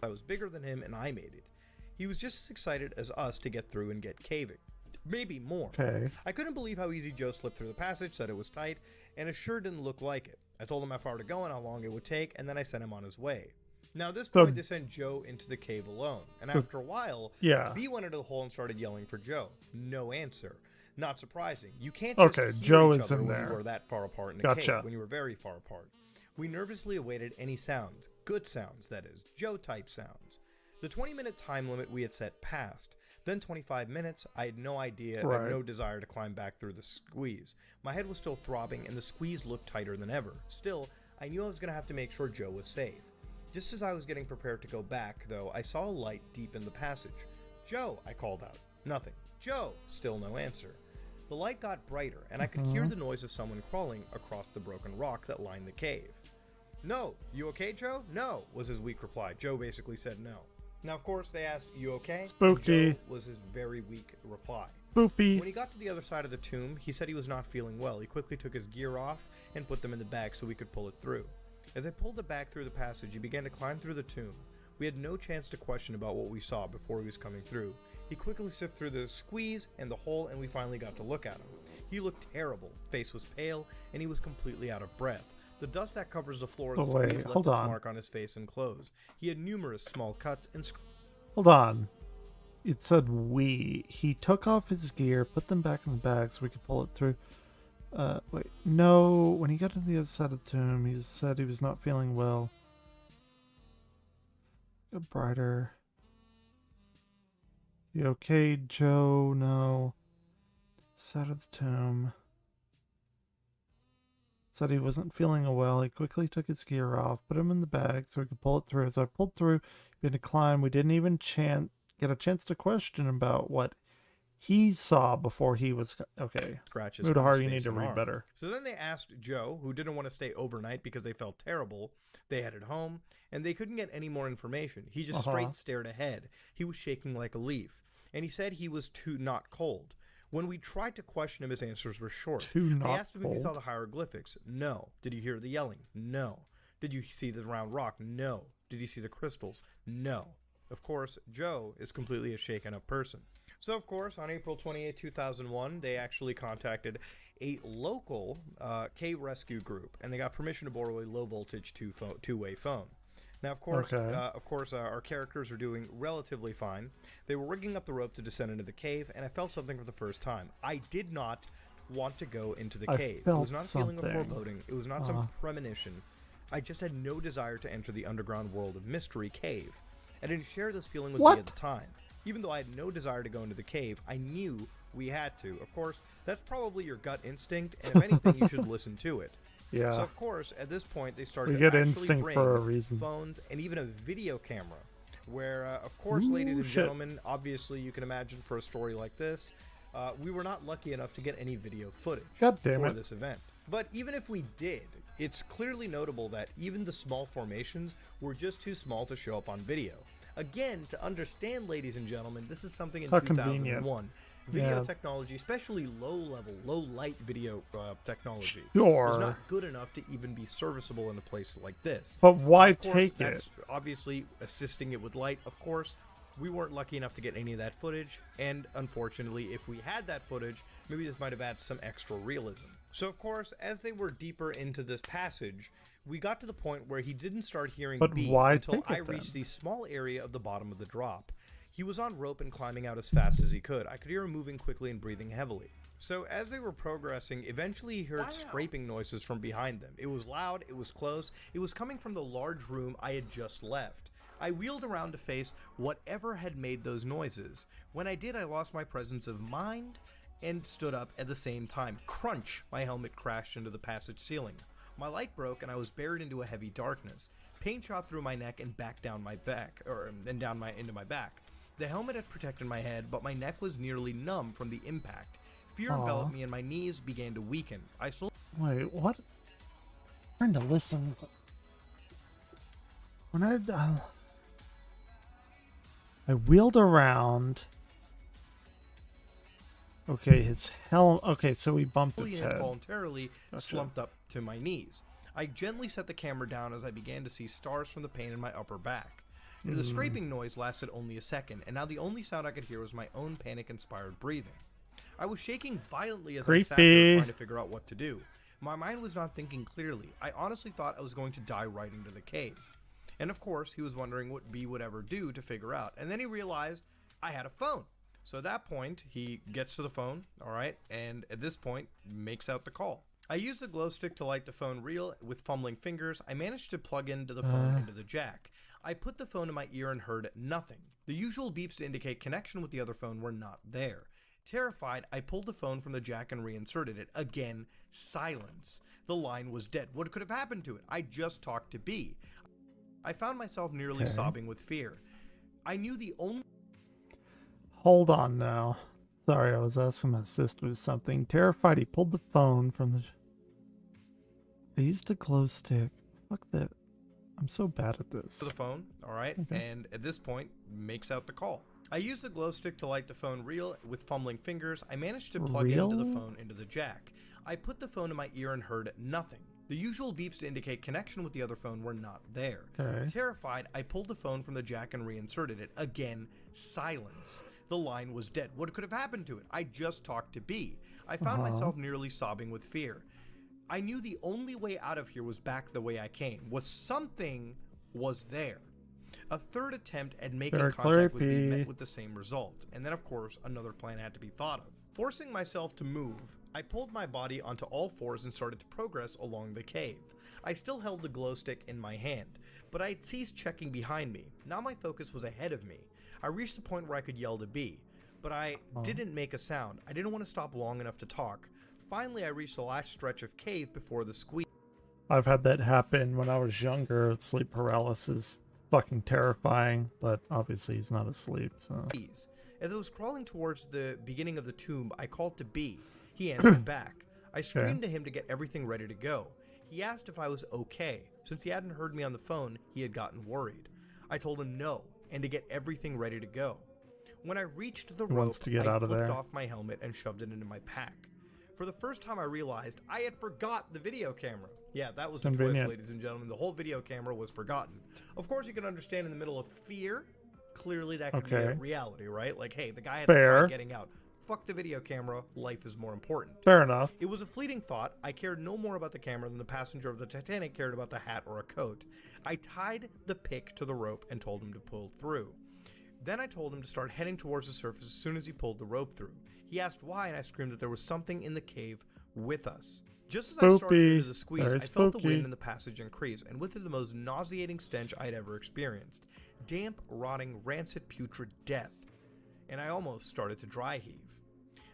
I was bigger than him and I made it. He was just as excited as us to get through and get caving. Maybe more. I couldn't believe how easy Joe slipped through the passage, said it was tight, and it sure didn't look like it. I told him how far to go and how long it would take, and then I sent him on his way. Now at this point, they sent Joe into the cave alone, and after a while, B went into the hole and started yelling for Joe. No answer. Not surprising. You can't just hear Joe each is other in when there. you were that far apart in a cave, when you were very far apart. We nervously awaited any sounds, good sounds that is, Joe-type sounds. The 20-minute time limit we had set passed. Then 25 minutes, I had no desire to climb back through the squeeze. My head was still throbbing and the squeeze looked tighter than ever. Still, I knew I was going to have to make sure Joe was safe. Just as I was getting prepared to go back, though, I saw a light deep in the passage. Joe, I called out. Nothing. Joe, still no answer. The light got brighter, and I could hear the noise of someone crawling across the broken rock that lined the cave. "No, you okay, Joe?" "No," was his weak reply. Joe basically said no. Now, of course, they asked, "You okay?" Spooky. And Joe was his very weak reply. Boopy. When he got to the other side of the tomb, he said he was not feeling well. He quickly took his gear off and put them in the bag so we could pull it through. As I pulled the bag through the passage, he began to climb through the tomb. We had no chance to question about what we saw before he was coming through. He quickly slipped through the squeeze and the hole, and we finally got to look at him. He looked terrible, face was pale, and he was completely out of breath. The dust that covers the floor of the squeeze left its mark on his face and clothes. He had numerous small cuts and Hold on. It said we. He took off his gear, put them back in the bag so we could pull it through. Wait. No. When he got to the other side of the tomb, he said he was not feeling well. Get brighter. You okay, Joe? No. Side of the tomb. Said he wasn't feeling well. He quickly took his gear off, put him in the bag so we could pull it through. As I pulled through, we had to climb. We didn't even get a chance to question about what he saw before he was okay. Scratches. Mudahar, you need to read better. So then they asked Joe, who didn't want to stay overnight because they felt terrible. They headed home, and they couldn't get any more information. He just straight stared ahead. He was shaking like a leaf, and he said he was too not cold. When we tried to question him, his answers were short. They asked him if he saw the hieroglyphics. No. Did you hear the yelling? No. Did you see the round rock? No. Did you see the crystals? No. Of course, Joe is completely a shaken up person. So, of course, on April 28, 2001, they actually contacted a local cave rescue group, and they got permission to borrow a low-voltage two-way phone. Now, of course, our characters are doing relatively fine. They were rigging up the rope to descend into the cave, and I felt something for the first time. I did not want to go into the cave. It was not a feeling of foreboding. It was not some premonition. I just had no desire to enter the underground world of Mystery Cave. I didn't share this feeling with me at the time. Even though I had no desire to go into the cave, I knew we had to. Of course, that's probably your gut instinct, and if anything, you should listen to it. Yeah. So, of course, at this point, they started to actually instinct bring for a reason. phones and even a video camera, where, of course, ladies and gentlemen, obviously, you can imagine for a story like this, we were not lucky enough to get any video footage for this event. But even if we did, it's clearly notable that even the small formations were just too small to show up on video. Again, to understand, ladies and gentlemen, this is something in 2001. Video technology, especially low-level, low-light video technology, was not good enough to even be serviceable in a place like this. But why take it? That's obviously assisting it with light. Of course, we weren't lucky enough to get any of that footage, and unfortunately, if we had that footage, maybe this might have added some extra realism. So, of course, as they were deeper into this passage, we got to the point where he didn't start hearing beat until I reached the small area of the bottom of the drop. He was on rope and climbing out as fast as he could. I could hear him moving quickly and breathing heavily. So as they were progressing, eventually he heard scraping noises from behind them. It was loud, it was close, it was coming from the large room I had just left. I wheeled around to face whatever had made those noises. When I did, I lost my presence of mind and stood up at the same time. Crunch! My helmet crashed into the passage ceiling. My light broke and I was buried into a heavy darkness. Pain shot through my neck and back down my back, into my back. The helmet had protected my head, but my neck was nearly numb from the impact. Fear enveloped me and my knees began to weaken. Wait, what? I'm trying to listen. When I wheeled around. Okay, his helmet. Okay, so he bumped his head. Involuntarily slumped up to my knees. I gently set the camera down as I began to see stars from the pain in my upper back. The scraping noise lasted only a second, and now the only sound I could hear was my own panic-inspired breathing. I was shaking violently as I sat there trying to figure out what to do. My mind was not thinking clearly. I honestly thought I was going to die right into the cave. And of course, he was wondering what B would ever do to figure out. And then he realized I had a phone. So at that point, he gets to the phone, alright, and at this point, makes out the call. I used the glow stick to light the phone reel. With fumbling fingers, I managed to plug into the phone into the jack. I put the phone in my ear and heard nothing. The usual beeps to indicate connection with the other phone were not there. Terrified, I pulled the phone from the jack and reinserted it. Again, silence. The line was dead. What could have happened to it? I just talked to B. I found myself nearly sobbing with fear. I knew the only... Hold on now. Sorry, I was asking my sister something. Terrified, he pulled the phone from the... I used a glow stick. Fuck that. I'm so bad at this. To the phone, all right, and at this point, makes out the call. I used the glow stick to light the phone reel. With fumbling fingers, I managed to plug into the phone into the jack. I put the phone in my ear and heard nothing. The usual beeps to indicate connection with the other phone were not there. Okay. Terrified, I pulled the phone from the jack and reinserted it. Again, silence. The line was dead. What could have happened to it? I just talked to B. I found myself nearly sobbing with fear. I knew the only way out of here was back the way I came. Something was there. A third attempt at making contact with B met with the same result. And then, of course, another plan had to be thought of. Forcing myself to move, I pulled my body onto all fours and started to progress along the cave. I still held the glow stick in my hand, but I had ceased checking behind me. Now my focus was ahead of me. I reached the point where I could yell to B, but I didn't make a sound. I didn't want to stop long enough to talk. Finally, I reached the last stretch of cave before the squeeze. I've had that happen when I was younger. Sleep paralysis. Fucking terrifying, but obviously he's not asleep, so... As I was crawling towards the beginning of the tomb, I called to B. He answered back. I screamed to him to get everything ready to go. He asked if I was okay. Since he hadn't heard me on the phone, he had gotten worried. I told him no, and to get everything ready to go. When I reached the rope, I flipped off my helmet and shoved it into my pack. For the first time, I realized I had forgot the video camera. Yeah, that was the twist, ladies and gentlemen. The whole video camera was forgotten. Of course, you can understand in the middle of fear, clearly that could be a reality, right? Like, hey, the guy had to try getting out. Fuck the video camera. Life is more important. Fair enough. It was a fleeting thought. I cared no more about the camera than the passenger of the Titanic cared about the hat or a coat. I tied the pick to the rope and told him to pull through. Then I told him to start heading towards the surface as soon as he pulled the rope through. He asked why, and I screamed that there was something in the cave with us. Just as I started into the squeeze, I felt the wind in the passage increase, and with it the most nauseating stench I'd ever experienced. Damp, rotting, rancid, putrid death. And I almost started to dry heave.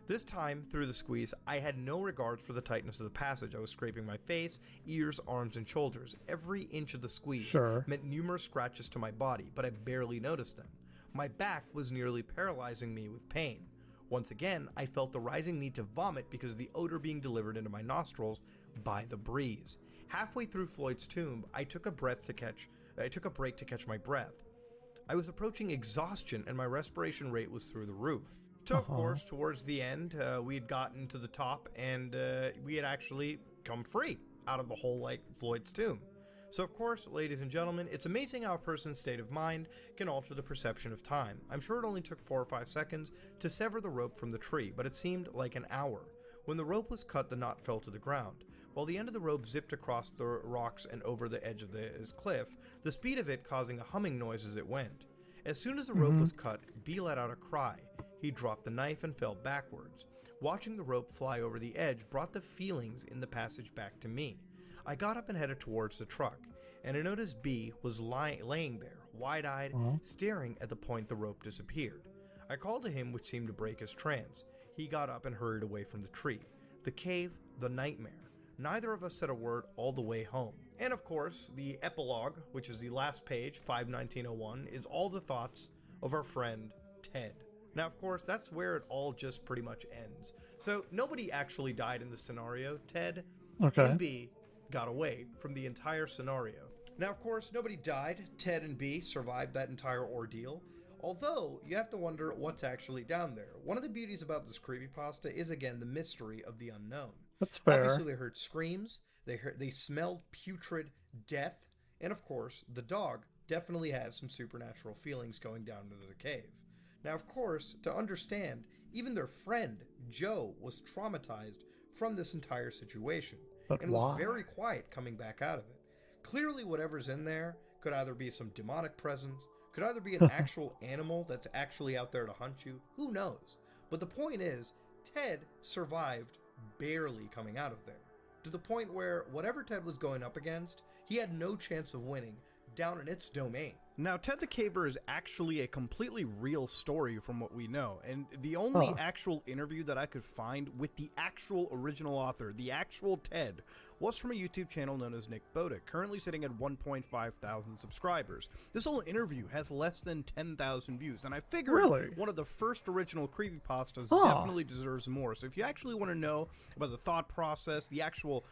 This time, through the squeeze, I had no regard for the tightness of the passage. I was scraping my face, ears, arms, and shoulders. Every inch of the squeeze meant numerous scratches to my body, but I barely noticed them. My back was nearly paralyzing me with pain. Once again, I felt the rising need to vomit because of the odor being delivered into my nostrils by the breeze. Halfway through Floyd's tomb, I took a break to catch my breath. I was approaching exhaustion and my respiration rate was through the roof. So, of course, towards the end, we had gotten to the top and we had actually come free out of the whole, Floyd's tomb. So, of course, ladies and gentlemen, it's amazing how a person's state of mind can alter the perception of time. I'm sure it only took 4 or 5 seconds to sever the rope from the tree, but it seemed like an hour. When the rope was cut, the knot fell to the ground. While the end of the rope zipped across the rocks and over the edge of the cliff, the speed of it causing a humming noise as it went. As soon as the rope was cut, B let out a cry. He dropped the knife and fell backwards. Watching the rope fly over the edge brought the feelings in the passage back to me. I got up and headed towards the truck, and I noticed B was laying there, wide-eyed, staring at the point the rope disappeared. I called to him, which seemed to break his trance. He got up and hurried away from the tree. The cave, the nightmare. Neither of us said a word all the way home. And of course, the epilogue, which is the last page, 5/1901, is all the thoughts of our friend Ted. Now, of course, that's where it all just pretty much ends. So nobody actually died in the scenario. Ted and B got away from the entire scenario. Now, of course, nobody died. Ted and B survived that entire ordeal. Although, you have to wonder what's actually down there. One of the beauties about this creepypasta is, again, the mystery of the unknown. That's fair. Obviously, they heard screams. They smelled putrid death. And, of course, the dog definitely had some supernatural feelings going down into the cave. Now, of course, to understand, even their friend, Joe, was traumatized from this entire situation. And was very quiet coming back out of it. Clearly, whatever's in there could either be some demonic presence, could either be an actual animal that's actually out there to hunt you. Who knows? But the point is, Ted survived barely coming out of there. To the point where whatever Ted was going up against, he had no chance of winning down in its domain. Now, Ted the Caver is actually a completely real story from what we know, and the only actual interview that I could find with the actual original author, the actual Ted, was from a YouTube channel known as Nick Boda, currently sitting at 1.5 thousand subscribers. This whole interview has less than 10,000 views, and I figured one of the first original creepypastas definitely deserves more. So if you actually want to know about the thought process, the actual,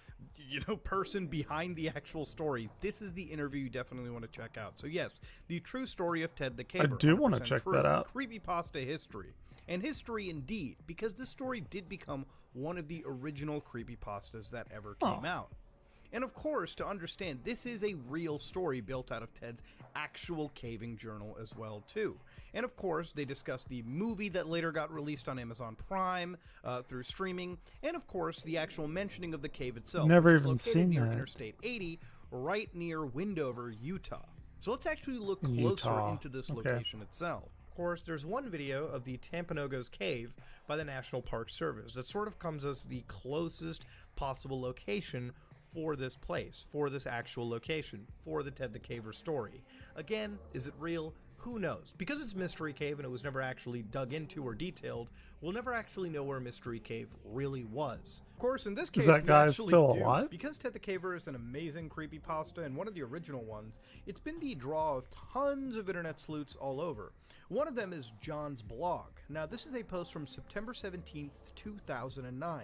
person behind the actual story, this is the interview you definitely want to check out. So yes, the true story of Ted the Caver. I do want to check that out. Creepypasta history. And history indeed, because this story did become one of the original creepypastas that ever came out. And of course, to understand, this is a real story built out of Ted's actual caving journal as well, too. And of course, they discuss the movie that later got released on Amazon Prime through streaming, and of course, the actual mentioning of the cave itself, Never which is even located seen near that. Interstate 80, right near Windover, Utah. So let's actually look closer into this location itself. Of course, there's one video of the Tampanogos Cave by the National Park Service that sort of comes as the closest possible location for this place, for this actual location, for the Ted the Caver story. Again, is it real? Who knows? Because it's Mystery Cave and it was never actually dug into or detailed, we'll never actually know where Mystery Cave really was. Of course, in this case, Is that guy still alive? Because Ted the Caver is an amazing creepypasta and one of the original ones, it's been the draw of tons of internet sleuths all over. One of them is John's blog. Now, this is a post from September 17th, 2009.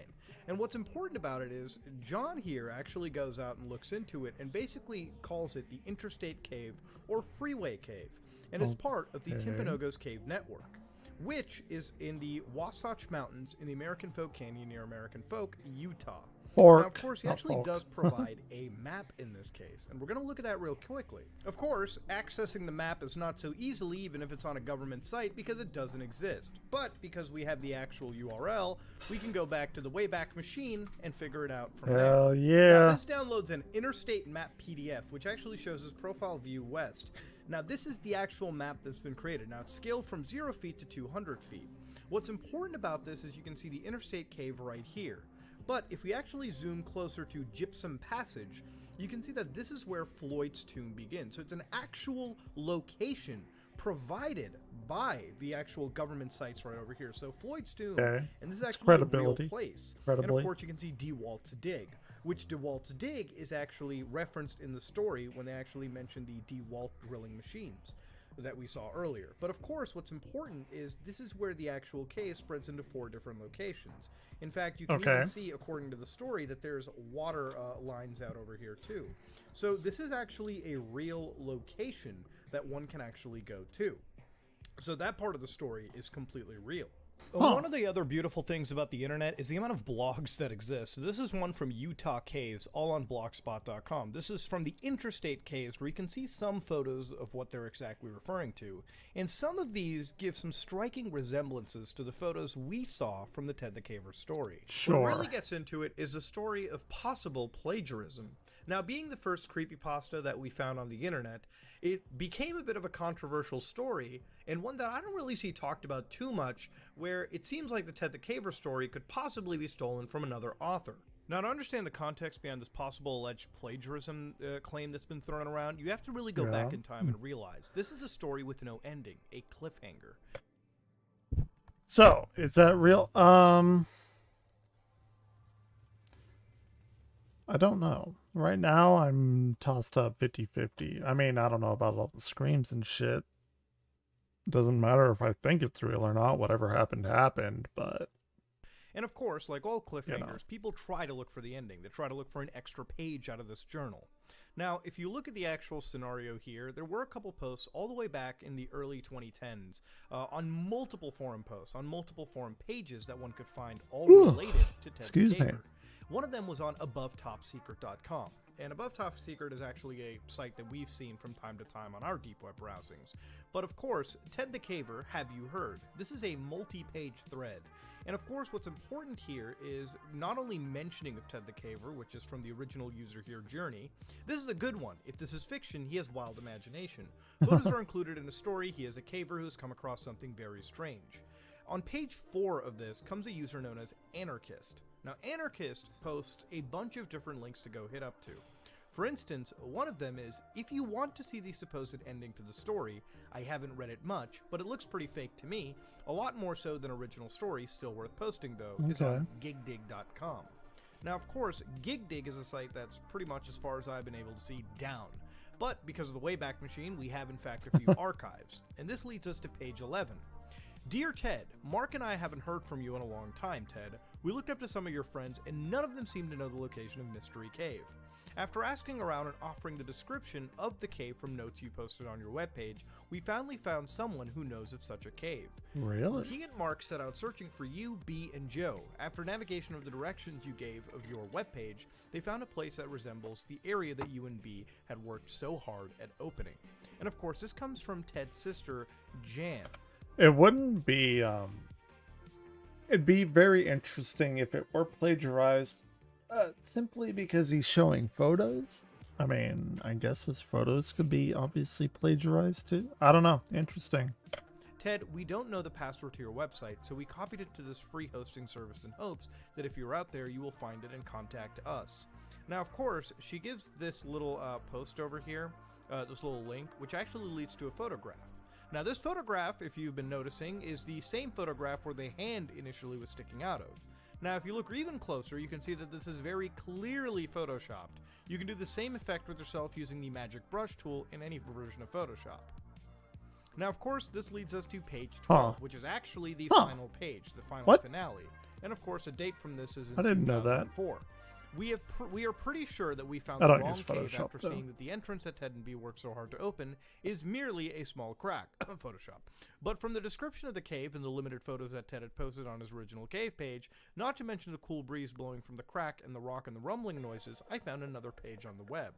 And what's important about it is John here actually goes out and looks into it and basically calls it the Interstate Cave or Freeway Cave. And it's part of the Timpanogos Cave Network, which is in the Wasatch Mountains in the American Folk Canyon near American Folk, Utah. Now, of course, he actually does provide a map in this case, and we're going to look at that real quickly. Of course, accessing the map is not so easily, even if it's on a government site, because it doesn't exist. But because we have the actual URL, we can go back to the Wayback Machine and figure it out from there. Hell yeah. Now, this downloads an Interstate Map PDF, which actually shows us profile view west. Now, this is the actual map that's been created. Now, it's scaled from 0 feet to 200 feet. What's important about this is you can see the Interstate Cave right here. But if we actually zoom closer to Gypsum Passage, you can see that this is where Floyd's tomb begins. So it's an actual location provided by the actual government sites right over here. So Floyd's tomb, and this is actually a real place. And of course you can see DeWalt's Dig, which DeWalt's Dig is actually referenced in the story when they actually mentioned the DeWalt drilling machines that we saw earlier. But of course, what's important is this is where the actual cave spreads into 4 different locations. In fact, you can even see, according to the story, that there's water lines out over here too. So this is actually a real location that one can actually go to. So that part of the story is completely real. One of the other beautiful things about the internet is the amount of blogs that exist. So this is one from Utah Caves, all on blogspot.com. This is from the Interstate Caves, where you can see some photos of what they're exactly referring to. And some of these give some striking resemblances to the photos we saw from the Ted the Caver story. What really gets into it is the story of possible plagiarism. Now, being the first creepypasta that we found on the internet, it became a bit of a controversial story, and one that I don't really see talked about too much, where it seems like the Ted the Caver story could possibly be stolen from another author. Now, to understand the context behind this possible alleged plagiarism claim that's been thrown around, you have to really go back in time and realize this is a story with no ending, a cliffhanger. So, is that real? I don't know. Right now, I'm tossed up 50-50. I mean, I don't know about all the screams and shit. Doesn't matter if I think it's real or not. Whatever happened, happened, but... And of course, like all cliffhangers, people try to look for the ending. They try to look for an extra page out of this journal. Now, if you look at the actual scenario here, there were a couple posts all the way back in the early 2010s on multiple forum posts, on multiple forum pages that one could find all related to Ted the Caver. One of them was on AboveTopSecret.com, and Above Top Secret is actually a site that we've seen from time to time on our deep web browsings. But of course, Ted the Caver, Have You Heard? This is a multi-page thread. And of course, what's important here is not only mentioning of Ted the Caver, which is from the original user here, Journey. This is a good one. If this is fiction, he has wild imagination. Photos are included in the story. He is a caver who's come across something very strange. On page 4 of this comes a user known as Anarchist. Now, Anarchist posts a bunch of different links to go hit up to. For instance, one of them is, if you want to see the supposed ending to the story, I haven't read it much, but it looks pretty fake to me, a lot more so than original story, still worth posting though, is on gigdig.com. Now, of course, GigDig is a site that's pretty much, as far as I've been able to see, down. But because of the Wayback Machine, we have in fact a few archives. And this leads us to page 11. Dear Ted, Mark and I haven't heard from you in a long time, Ted. We looked up to some of your friends and none of them seemed to know the location of Mystery Cave. After asking around and offering the description of the cave from notes you posted on your webpage, we finally found someone who knows of such a cave. Really? He and Mark set out searching for you, B, and Joe. After navigation of the directions you gave of your webpage, they found a place that resembles the area that you and B had worked so hard at opening. And of course, this comes from Ted's sister, Jan. It wouldn't be, it'd be very interesting if it were plagiarized, simply because he's showing photos. I mean, I guess his photos could be obviously plagiarized too. I don't know. Interesting. Ted, we don't know the password to your website, so we copied it to this free hosting service in hopes that if you're out there, you will find it and contact us. Now, of course, she gives this little post over here, this little link, which actually leads to a photograph. Now, this photograph, if you've been noticing, is the same photograph where the hand initially was sticking out of. Now, if you look even closer, you can see that this is very clearly photoshopped. You can do the same effect with yourself using the magic brush tool in any version of Photoshop. Now, of course, this leads us to page 12, which is actually the final page, the final finale. And of course, a date from this is in 2004. I didn't know that. We are pretty sure that we found the wrong cave after seeing that the entrance that Ted and B worked so hard to open is merely a small crack. Photoshop. But from the description of the cave and the limited photos that Ted had posted on his original cave page, not to mention the cool breeze blowing from the crack and the rock and the rumbling noises, I found another page on the web.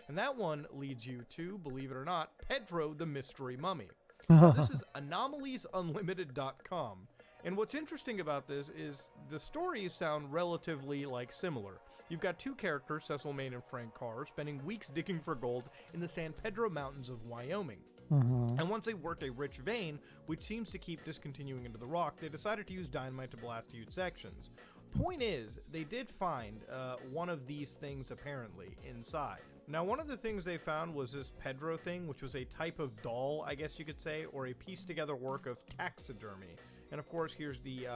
And that one leads you to, believe it or not, Pedro the Mystery Mummy. Now, this is anomaliesunlimited.com. And what's interesting about this is the stories sound relatively similar. You've got two characters, Cecil Maine and Frank Carr, spending weeks digging for gold in the San Pedro Mountains of Wyoming. And once they worked a rich vein, which seems to keep discontinuing into the rock, they decided to use dynamite to blast huge sections. Point is, they did find one of these things apparently inside. Now, one of the things they found was this Pedro thing, which was a type of doll, I guess you could say, or a pieced together work of taxidermy. And of course, here's the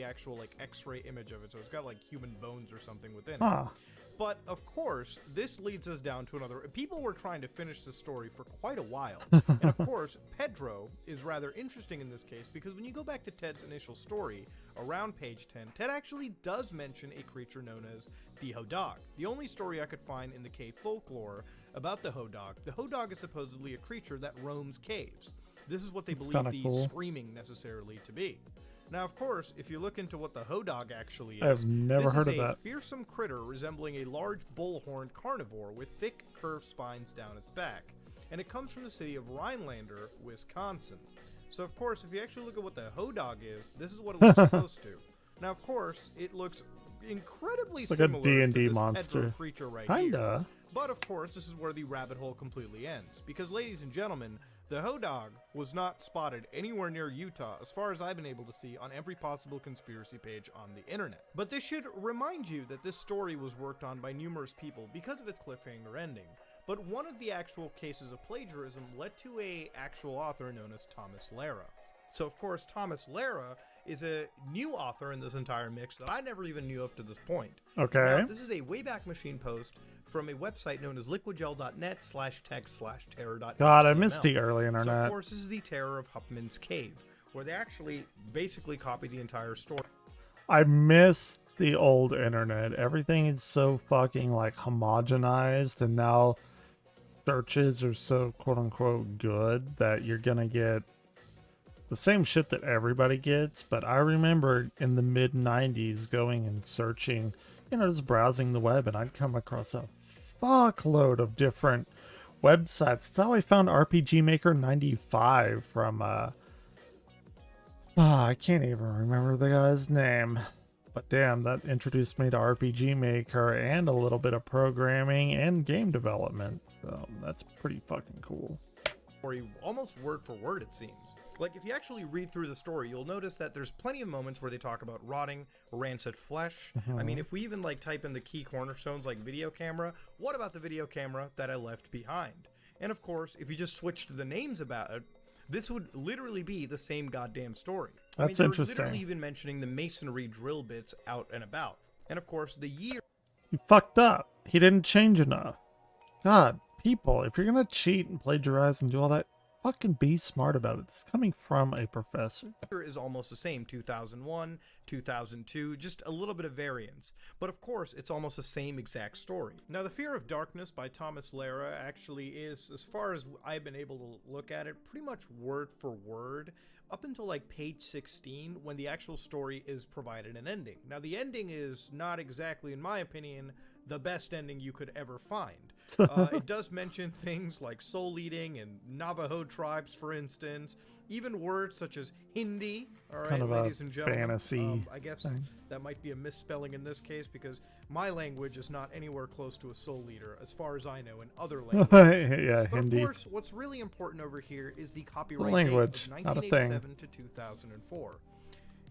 actual X-ray image of it. So it's got human bones or something within it. But of course, this leads us down to another. People were trying to finish the story for quite a while. And of course, Pedro is rather interesting in this case because when you go back to Ted's initial story around page 10, Ted actually does mention a creature known as the Hodog. The only story I could find in the cave folklore about the Hodog is supposedly a creature that roams caves. This is what they believe the screaming necessarily to be. Now, of course, if you look into what the Hodog actually is, I've never heard of that. This is a fearsome critter resembling a large bull-horned carnivore with thick, curved spines down its back. And it comes from the city of Rhinelander, Wisconsin. So, of course, if you actually look at what the Hodog is, this is what it looks supposed to. Now, of course, it looks incredibly similar like a D&D to this monster. Pedro creature right Kinda. here. But, of course, this is where the rabbit hole completely ends. Because, ladies and gentlemen, the Hodog was not spotted anywhere near Utah, as far as I've been able to see on every possible conspiracy page on the internet. But this should remind you that this story was worked on by numerous people because of its cliffhanger ending. But one of the actual cases of plagiarism led to an actual author known as Thomas Lara. So, of course, Thomas Lara is a new author in this entire mix that I never even knew up to this point. Okay. Now, this is a Wayback Machine post from a website known as liquidgel.net/text/terror.html. God, I missed the early internet. So, of course, this is the Terror of Huffman's Cave, where they actually basically copy the entire story. I miss the old internet. Everything is so fucking homogenized, and now searches are so quote-unquote good that you're gonna get the same shit that everybody gets. But I remember in the mid-90s going and searching, just browsing the web, and I'd come across a fuckload of different websites. That's how I found RPG Maker 95 from I can't even remember the guy's name, but damn, that introduced me to RPG Maker and a little bit of programming and game development, so that's pretty fucking cool. Almost word for word, it seems. If you actually read through the story, you'll notice that there's plenty of moments where they talk about rotting, rancid flesh. I mean, if we even type in the key cornerstones like video camera, what about the video camera that I left behind? And of course, if you just switched the names about it, this would literally be the same goddamn story. That's they're interesting. Literally even mentioning the masonry drill bits out and about. And of course, the year He fucked up. He didn't change enough. God, people, if you're gonna cheat and plagiarize and do all that, fucking be smart about it. This is coming from a professor. is almost the same, 2001, 2002, just a little bit of variance. But of course, it's almost the same exact story. Now, The Fear of Darkness by Thomas Lara actually is, as far as I've been able to look at it, pretty much word for word, up until like page 16, when the actual story is provided an ending. Now, the ending is not exactly, in my opinion, the best ending you could ever find. It does mention things like soul eating and Navajo tribes, for instance, even words such as Hindi. All right, Kind of ladies a and gentlemen. fantasy I guess thing. that might be a misspelling in this case, because my language is not anywhere close to a soul eater, as far as I know, in other languages. Yeah, But Hindi. of course, what's really important over here is the copyright language, date of not a thing. 1987 to 2004.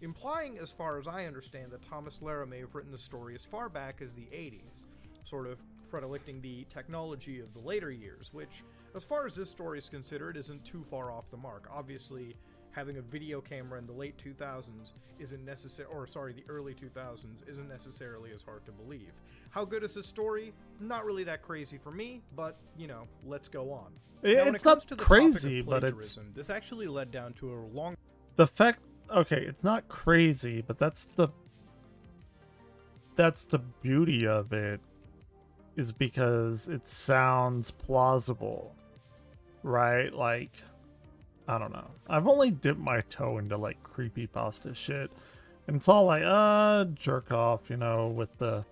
Implying, as far as I understand, that Thomas Lara may have written the story as far back as the 80s, sort of predilecting the technology of the later years, which, as far as this story is considered, isn't too far off the mark. Obviously, having a video camera in the late 2000s isn't necessary, or sorry, the early 2000s isn't necessarily as hard to believe. How good is this story? Not really that crazy for me, but, you know, let's go on. Now, when It's it comes not to the crazy, topic of but it's plagiarism, this actually led down to a long the fact. Okay, it's not crazy, but that's the beauty of it, is because it sounds plausible, right? Like, I don't know. I've only dipped my toe into like creepypasta shit, and it's all like, jerk off, you know, with the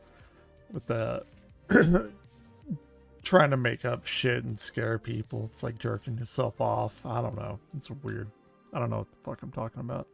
trying to make up shit and scare people. It's like jerking yourself off. I don't know. It's weird. I don't know what the fuck I'm talking about.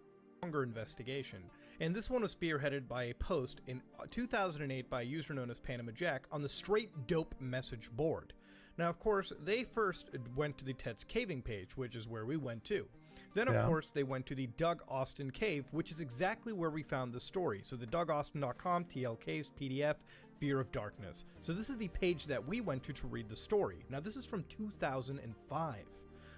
longer investigation, and this one was spearheaded by a post in 2008 by a user known as Panama Jack on the Straight Dope message board. Now, of course, they first went to the Ted's Caving page, which is where we went to. Then, of course, they went to the Doug Austin Cave, which is exactly where we found the story. So the DougAustin.com, TL Caves, PDF, Fear of Darkness. So this is the page that we went to read the story. Now, this is from 2005.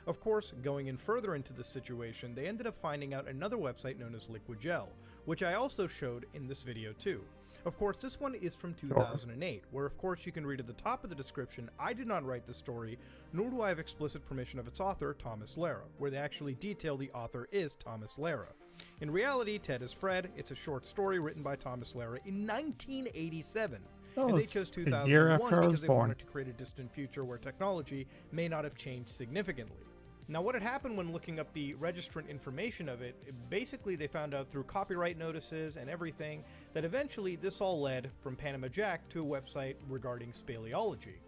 Of course, going in further into this situation, they ended up finding out another website known as Liquid Gel, which I also showed in this video too. Of course, this one is from 2008, where of course you can read at the top of the description, I did not write the story, nor do I have explicit permission of its author, Thomas Lara, where they actually detail the author is Thomas Lara. In reality, Ted is Fred. It's a short story written by Thomas Lara in 1987. And they chose 2001 because they wanted to create a distant future where technology may not have changed significantly. Now, what had happened when looking up the registrant information of it, basically they found out through copyright notices and everything that eventually this all led from Panama Jack to a website regarding speleology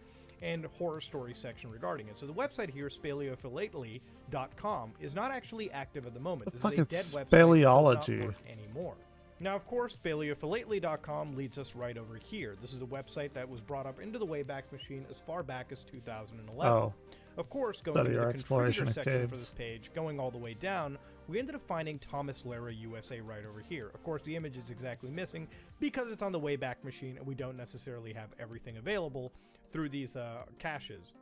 and horror story section regarding it. So the website here, speleophilately.com, is not actually active at the moment. This is a dead website that does not work anymore. Now, of course, speleophilately.com leads us right over here. This is a website that was brought up into the Wayback Machine as far back as 2011. Oh. Of course, going into the contributor section for this page, going all the way down, we ended up finding Thomas Lara USA right over here. Of course, the image is exactly missing because it's on the Wayback Machine and we don't necessarily have everything available through these caches.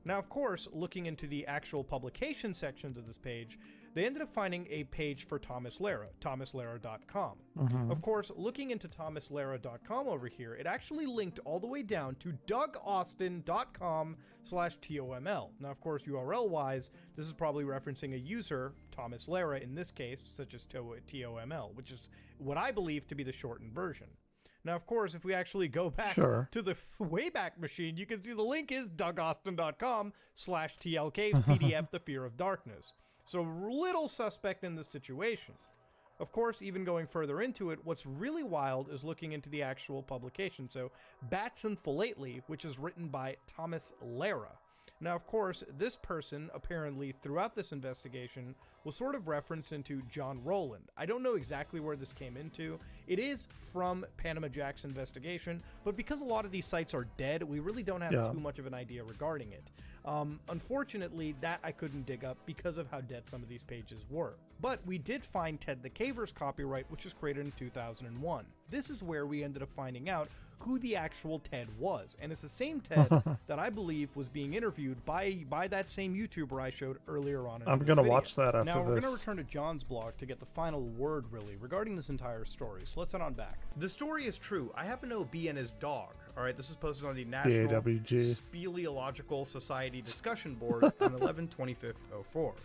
Now, of course, looking into the actual publication sections of this page, they ended up finding a page for Thomas Lara, thomaslara.com. Of course, looking into thomaslara.com over here, it actually linked all the way down to dougaustin.com/TOML. Now, of course, URL-wise, this is probably referencing a user, Thomas Lara in this case, such as TOML, which is what I believe to be the shortened version. Now, of course, if we actually go back to the Wayback Machine, you can see the link is dougaustin.com/TLCaves PDF The Fear of Darkness. So little suspect in this situation. Of course, even going further into it, what's really wild is looking into the actual publication. So Bats and Philately, which is written by Thomas Lara. Now, of course, this person, apparently, throughout this investigation, was sort of referenced into John Rowland. I don't know exactly where this came into. It is from Panama Jack's investigation, but because a lot of these sites are dead, we really don't have too much of an idea regarding it. Unfortunately, that I couldn't dig up because of how dead some of these pages were. But we did find Ted the Caver's copyright, which was created in 2001. This is where we ended up finding out who the actual Ted was, and it's the same Ted that I believe was being interviewed by that same YouTuber I showed earlier on in I'm this gonna video. watch that after Now we're this. gonna return to John's blog to get the final word, really, regarding this entire story, so let's head on back. The story is true. I happen to know B and his dog. Alright, this is posted on the National BAWG. Speleological Society discussion board on 11/25/04.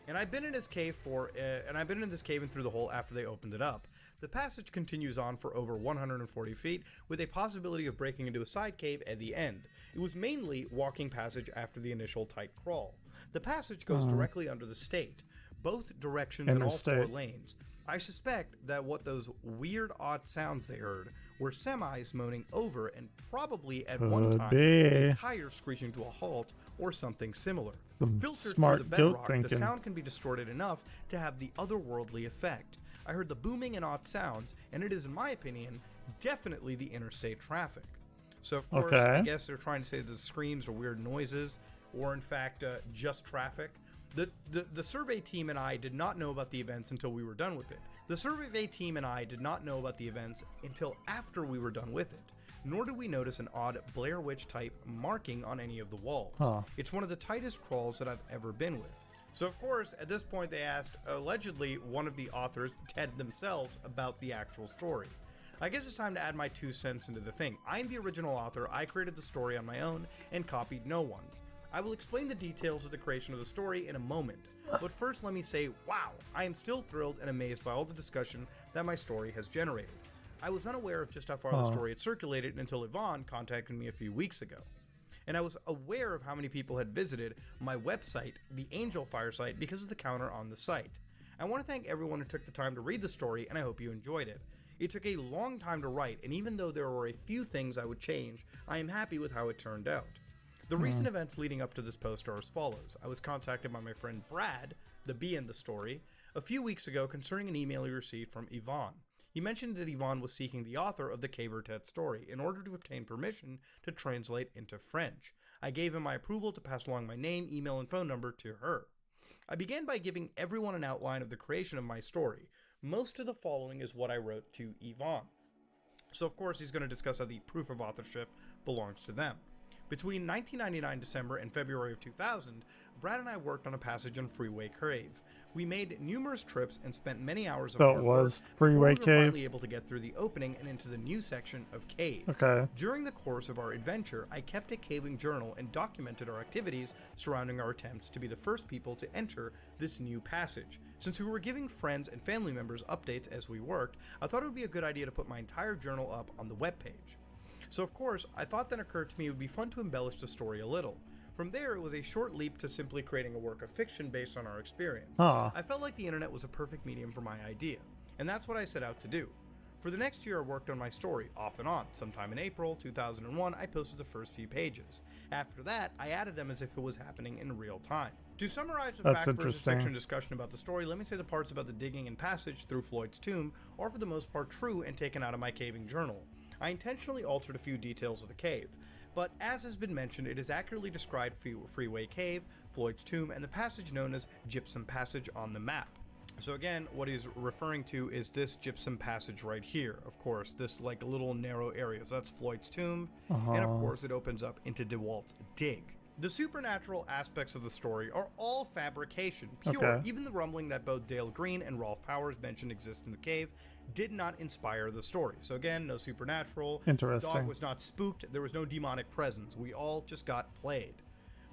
And I've been in his cave this cave and through the hole after they opened it up. The passage continues on for over 140 feet, with a possibility of breaking into a side cave at the end. It was mainly walking passage after the initial tight crawl. The passage goes directly under the state, both directions in all four Interstate. lanes. I suspect that what those weird, odd sounds they heard were semis moaning over and probably at one Could time be. a tire screeching to a halt or something similar. Some Filtered smart through the goat bedrock, the thinking. sound can be distorted enough to have the otherworldly effect. I heard the booming and odd sounds, and it is, in my opinion, definitely the interstate traffic. So, of course, Okay. I guess they're trying to say the screams are weird noises, or in fact, just traffic. The survey team and I did not know about the events until we were done with it. The survey team and I did not know about the events until after we were done with it. Nor did we notice an odd Blair Witch type marking on any of the walls. Huh. It's one of the tightest crawls that I've ever been with. So of course, at this point they asked, allegedly, one of the authors, Ted themselves, about the actual story. I guess it's time to add my 2 cents into the thing. I'm the original author, I created the story on my own, and copied no one. I will explain the details of the creation of the story in a moment, but first let me say, wow, I am still thrilled and amazed by all the discussion that my story has generated. I was unaware of just how far the story had circulated until Yvonne contacted me a few weeks ago. And I was aware of how many people had visited my website, the Angel Fire site, because of the counter on the site. I want to thank everyone who took the time to read the story, and I hope you enjoyed it. It took a long time to write, and even though there were a few things I would change, I am happy with how it turned out. The recent events leading up to this post are as follows. I was contacted by my friend Brad, the B in the story, a few weeks ago concerning an email he received from Yvonne. He mentioned that Yvonne was seeking the author of the Caver Ted story in order to obtain permission to translate into French. I gave him my approval to pass along my name, email, and phone number to her. I began by giving everyone an outline of the creation of my story. Most of the following is what I wrote to Yvonne. So of course he's going to discuss how the proof of authorship belongs to them. Between 1999 December and February of 2000, Brad and I worked on a passage on Freeway Cave. We made numerous trips and spent many hours of So it hard work was before Freeway we were Cave? finally able to get through the opening and into the new section of Cave. Okay. During the course of our adventure, I kept a caving journal and documented our activities surrounding our attempts to be the first people to enter this new passage. Since we were giving friends and family members updates as we worked, I thought it would be a good idea to put my entire journal up on the webpage. So of course, I thought then occurred to me it would be fun to embellish the story a little. From there, it was a short leap to simply creating a work of fiction based on our experience. I felt like the internet was a perfect medium for my idea, and that's what I set out to do. For the next year, I worked on my story, off and on. Sometime in April 2001, I posted the first few pages. After that, I added them as if it was happening in real time. To summarize the That's fact versus interesting. fiction discussion about the story, let me say the parts about the digging and passage through Floyd's tomb are for the most part true and taken out of my caving journal. I intentionally altered a few details of the cave, but as has been mentioned, it is accurately described Freeway Cave, Floyd's tomb, and the passage known as Gypsum Passage on the map. So again, what he's referring to is this gypsum passage right here. Of course, this like little narrow area. So that's Floyd's tomb, and of course it opens up into DeWalt's dig. The supernatural aspects of the story are all fabrication, pure. Okay. Even the rumbling that both Dale Green and Rolf Powers mentioned exists in the cave did not inspire the story. So again, no supernatural. Interesting. Dog was not spooked. There was no demonic presence. We all just got played.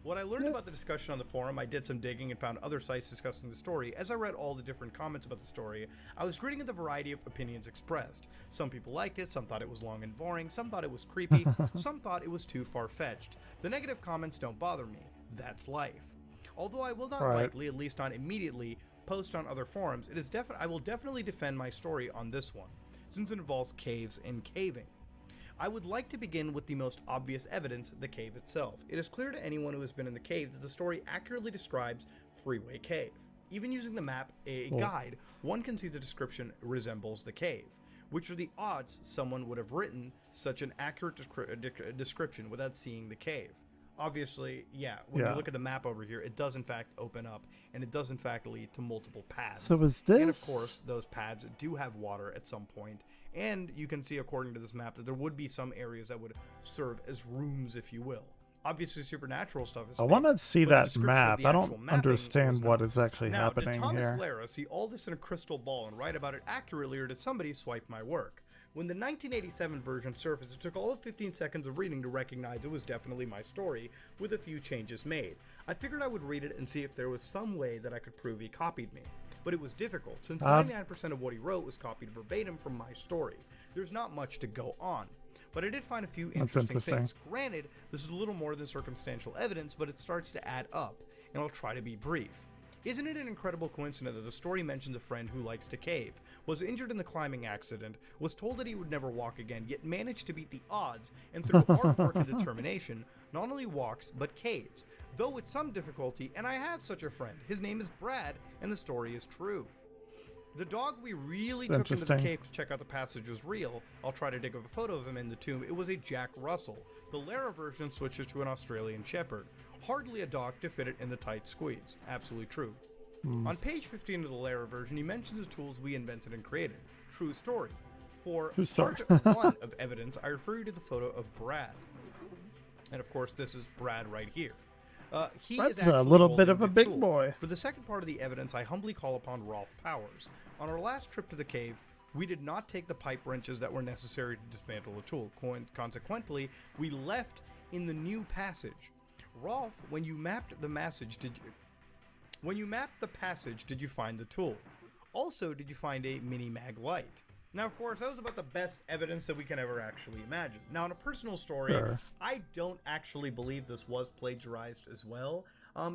What I learned about the discussion on the forum, I did some digging and found other sites discussing the story. As I read all the different comments about the story, I was greeting at the variety of opinions expressed. Some people liked it, some thought it was long and boring, some thought it was creepy, some thought it was too far-fetched. The negative comments don't bother me. That's life. Although I will not likely, at least not immediately, post on other forums, I will definitely defend my story on this one, since it involves caves and caving. I would like to begin with the most obvious evidence, the cave itself. It is clear to anyone who has been in the cave that the story accurately describes Freeway Cave. Even using the map, a guide, one can see the description resembles the cave. Which are the odds someone would have written such an accurate description without seeing the cave? obviously, yeah, when you look at the map over here, it does in fact open up, and it does in fact lead to multiple paths. So is this... And of course, those paths do have water at some point, and you can see according to this map that there would be some areas that would serve as rooms, if you will. Obviously, supernatural stuff is I want to see but the that description of map. the I actual don't mapping understand was what not. is actually Now, happening did Thomas here. Lara see all this in a crystal ball and write about it accurately, or did somebody swipe my work? When the 1987 version surfaced, it took all of 15 seconds of reading to recognize it was definitely my story, with a few changes made. I figured I would read it and see if there was some way that I could prove he copied me. But it was difficult, since 99% of what he wrote was copied verbatim from my story. There's not much to go on. But I did find a few interesting things. Granted, this is a little more than circumstantial evidence, but it starts to add up, and I'll try to be brief. Isn't it an incredible coincidence that the story mentions a friend who likes to cave, was injured in the climbing accident, was told that he would never walk again, yet managed to beat the odds, and through hard work and determination, not only walks, but caves, though with some difficulty, and I have such a friend. His name is Brad, and the story is true. The dog we really took into the cave to check out the passage was real. I'll try to dig up a photo of him in the tomb. It was a Jack Russell. The Lara version switches to an Australian Shepherd. Hardly a dog to fit it in the tight squeeze. Absolutely true. On page 15 of the Lara version, he mentions the tools we invented and created. True story. For part 1 of evidence, I refer you to the photo of Brad. And of course, this is Brad right here. That's a little bit of a big boy. For the second part of the evidence, I humbly call upon Rolf Powers. On our last trip to the cave, we did not take the pipe wrenches that were necessary to dismantle the tool. Consequently, we left in the new passage. Rolf, when you mapped the passage, did you find the tool? Also, did you find a mini mag light? Now, of course, that was about the best evidence that we can ever actually imagine. Now, in a personal story, I don't actually believe this was plagiarized as well.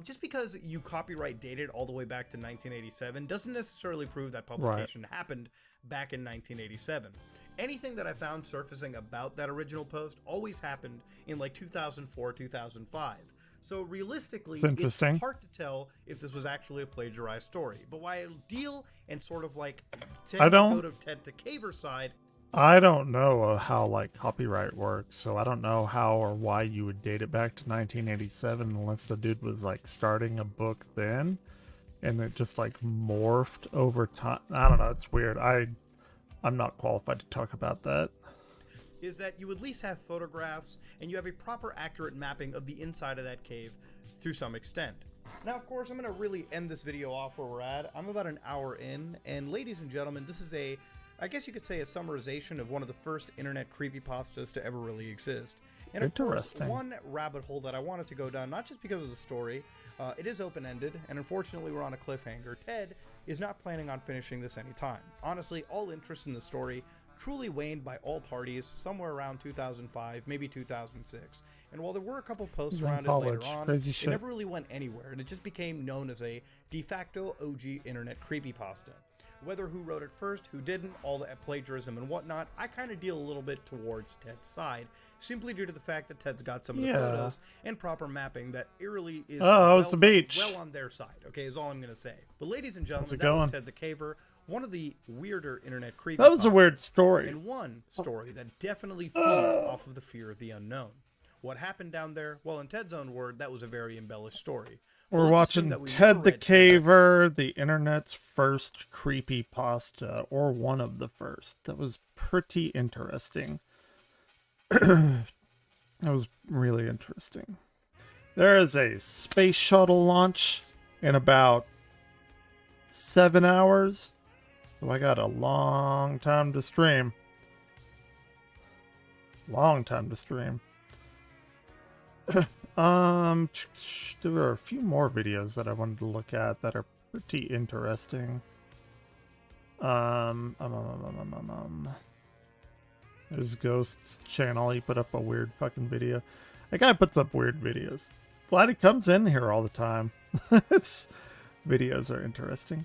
Just because you copyright dated all the way back to 1987 doesn't necessarily prove that publication happened back in 1987. Anything that I found surfacing about that original post always happened in like 2004, 2005. So realistically, it's hard to tell if this was actually a plagiarized story. But while I deal and sort of like go to Ted the Caver's side, I don't know how like copyright works, so I don't know how or why you would date it back to 1987 unless the dude was like starting a book then, and it just like morphed over time. I don't know. It's weird. I'm not qualified to talk about that. Is that you at least have photographs and you have a proper accurate mapping of the inside of that cave through some extent. Now, of course, I'm going to really end this video off where we're at. I'm about an hour in, and ladies and gentlemen, this is I guess you could say a summarization of one of the first internet creepypastas to ever really exist. And of course, one rabbit hole that I wanted to go down, not just because of the story, it is open-ended, and unfortunately we're on a cliffhanger. Ted is not planning on finishing this anytime. Honestly, all interest in the story truly waned by all parties somewhere around 2005, maybe 2006. And while there were a couple posts around it later on, it never really went anywhere, and it just became known as a de facto OG internet creepypasta. Whether who wrote it first, who didn't, all the plagiarism and whatnot, I kind of deal a little bit towards Ted's side, simply due to the fact that Ted's got some of the photos and proper mapping that eerily is it's a beach. Well on their side, okay, is all I'm going to say. But ladies and gentlemen, that was Ted the Caver, one of the weirder internet creepypastas. That was a weird story. And one story that definitely feeds off of the fear of the unknown. What happened down there? Well, in Ted's own word, that was a very embellished story. We're watching Ted the Caver, the internet's first creepypasta, or one of the first. That was pretty interesting. That was really interesting. There is a space shuttle launch in about 7 hours. So I got a long time to stream. Long time to stream. There were a few more videos that I wanted to look at that are pretty interesting. There's Ghost's channel. He put up a weird fucking video. That guy puts up weird videos. Glad he comes in here all the time. His videos are interesting.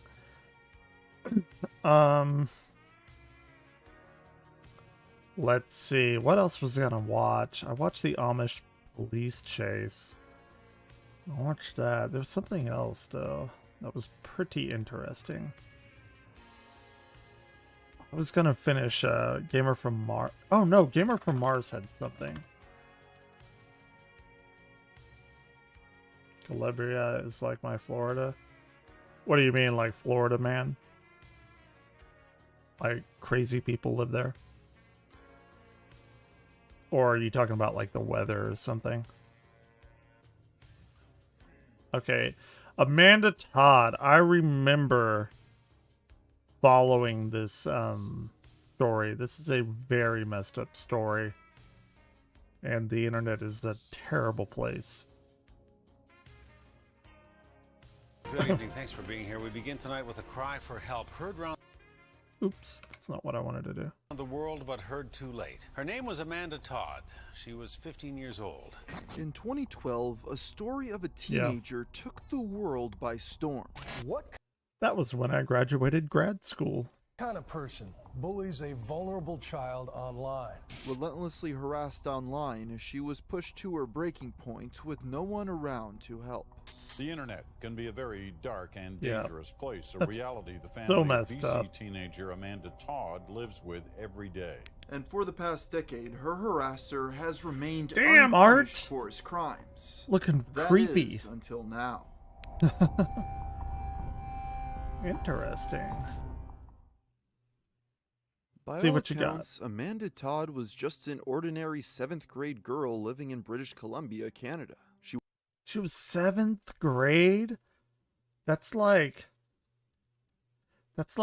Let's see. What else was I gonna watch? I watched the Amish police chase. I watched that. There's something else though that was pretty interesting. I was gonna finish Gamer from Mars. Oh no, Gamer from Mars had something. Calabria is like my Florida. What do you mean, like Florida, man? Like crazy people live there? Or are you talking about like the weather or something? Okay. Amanda Todd, I remember following this story. This is a very messed up story. And the internet is a terrible place. Good evening. Thanks for being here. We begin tonight with a cry for help heard around Oops, that's not what I wanted to do. the world, but heard too late. Her name was Amanda Todd. She was 15 years old. In 2012, a story of a teenager took the world by storm. What That was when I graduated grad school. kind of person bullies a vulnerable child online? Relentlessly harassed online, she was pushed to her breaking point with no one around to help. The internet can be a very dark and Yeah. dangerous place, a That's reality the so family of messed BC up. teenager Amanda Todd lives with every day. And for the past decade, her harasser has remained Damn, unpunished Art! for his crimes. Looking That creepy. is until now. Interesting. By See all what you got. accounts, Amanda Todd was just an ordinary 7th grade girl living in British Columbia, Canada. She was 7th grade? That's like, let's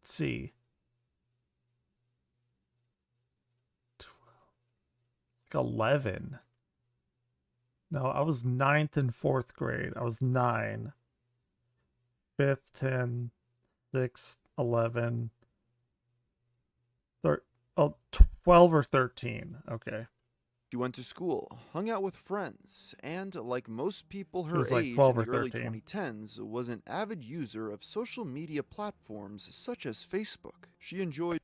see. 11. No, I was 9th and 4th grade. I was 9. 5th, 10, 6th, 11, 12 or 13. Okay. She went to school, hung out with friends, and like most people her was like age in 12 the or early 13. 2010s, was an avid user of social media platforms such as Facebook. She enjoyed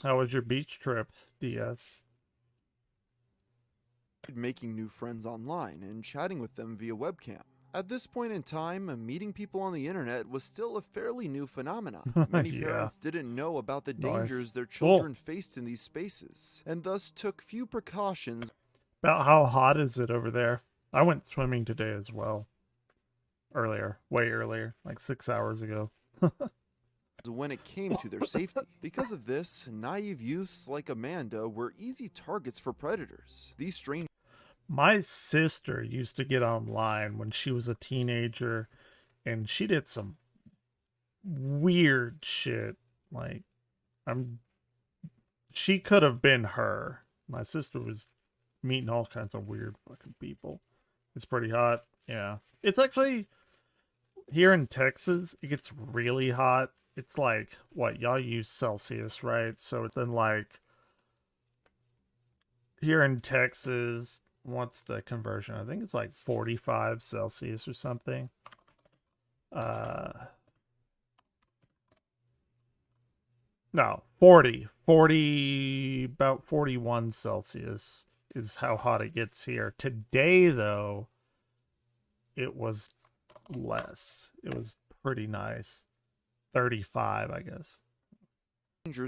How was your beach trip, DS? making new friends online and chatting with them via webcam. At this point in time, meeting people on the internet was still a fairly new phenomenon. Many Yeah. parents didn't know about the Nice. dangers their Cool. children faced in these spaces, and thus took few precautions About how hot is it over there? I went swimming today as well. Earlier. Way earlier. Like 6 hours ago. when it came to their safety. Because of this, naive youths like Amanda were easy targets for predators. These strangers My sister used to get online when she was a teenager, and she did some weird shit. Like, she could have been her. My sister was meeting all kinds of weird fucking people. It's pretty hot. Yeah. It's actually, here in Texas, it gets really hot. It's like, what, y'all use Celsius, right? So then, like, here in Texas, what's the conversion? I think it's like 45 Celsius or something. No, 40, about 41 Celsius is how hot it gets here. Today, though, it was less. It was pretty nice. 35, I guess.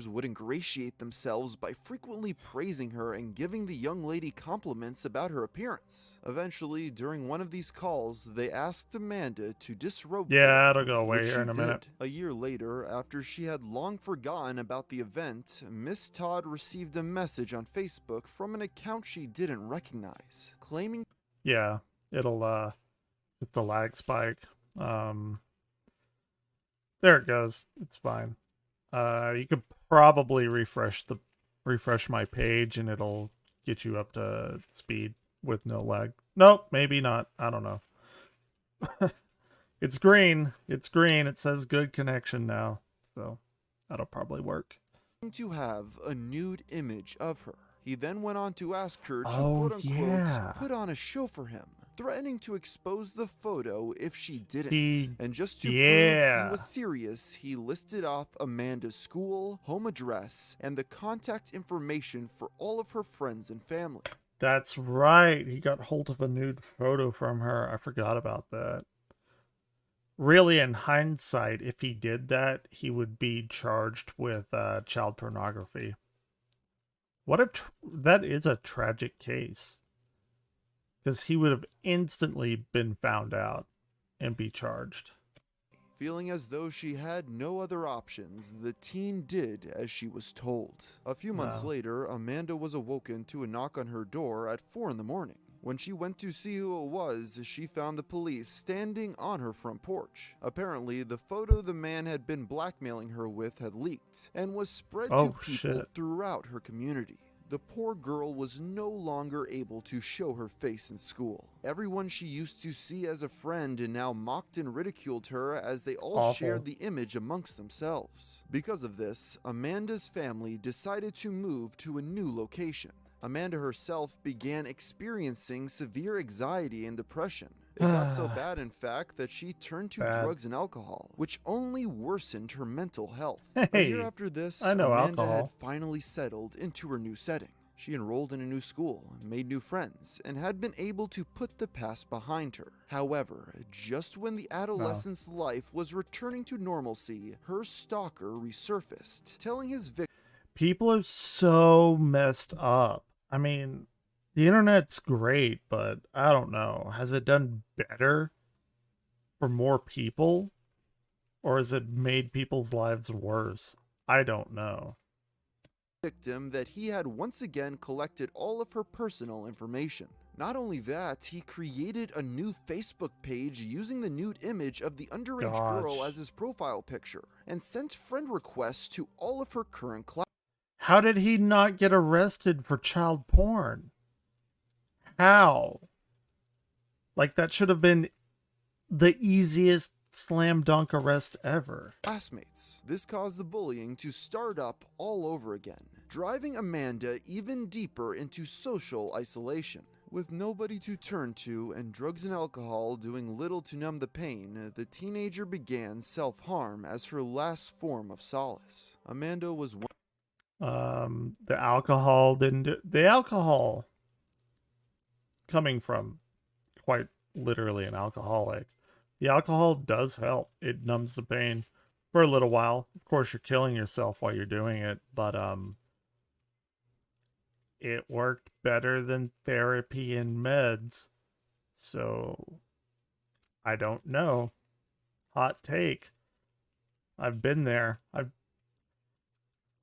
would ingratiate themselves by frequently praising her and giving the young lady compliments about her appearance. Eventually, during one of these calls, they asked Amanda to disrobe for Yeah, them, it'll go away which here she in a did. minute. A year later, after she had long forgotten about the event, Miss Todd received a message on Facebook from an account she didn't recognize, claiming Yeah, it'll, it's the lag spike. There it goes. It's fine. You could probably refresh my page and it'll get you up to speed with no lag. Nope, maybe not. I don't know. It's green. It's green. It says good connection now. So that'll probably work. to have a nude image of her. He then went on to ask her to Oh, quote-unquote yeah. put on a show for him, threatening to expose the photo if she didn't. And just to prove Yeah. he was serious, he listed off Amanda's school, home address, and the contact information for all of her friends and family. That's right. He got hold of a nude photo from her. I forgot about that. Really, in hindsight, if he did that, he would be charged with child pornography. What a that is a tragic case. because he would have instantly been found out and be charged. Feeling as though she had no other options, the teen did as she was told. A few months Wow. later, Amanda was awoken to a knock on her door at 4 in the morning. When she went to see who it was, she found the police standing on her front porch. Apparently, the photo the man had been blackmailing her with had leaked and was spread to people throughout her community. The poor girl was no longer able to show her face in school. Everyone she used to see as a friend now mocked and ridiculed her as they all shared the image amongst themselves. Because of this, Amanda's family decided to move to a new location. Amanda herself began experiencing severe anxiety and depression. It got so bad, in fact, that she turned to drugs and alcohol, which only worsened her mental health. A year after this, Amanda had finally settled into her new setting. She enrolled in a new school, made new friends, and had been able to put the past behind her. However, just when the adolescent's life was returning to normalcy, her stalker resurfaced, telling his victim, people are so messed up. I mean, the internet's great, but I don't know. Has it done better for more people? Or has it made people's lives worse? I don't know. That he had once again collected all of her personal information. Not only that, he created a new Facebook page using the nude image of the underage girl as his profile picture and sent friend requests to all of her current classmates. How did he not get arrested for child porn? How? Like, that should have been the easiest slam dunk arrest ever. This caused the bullying to start up all over again, driving Amanda even deeper into social isolation. With nobody to turn to and drugs and alcohol doing little to numb the pain, the teenager began self-harm as her last form of solace. Amanda was The alcohol didn't do... The alcohol, coming from quite literally an alcoholic, the alcohol does help. It numbs the pain for a little while. Of course, you're killing yourself while you're doing it, but it worked better than therapy and meds. So, I don't know. Hot take. I've been there. I'm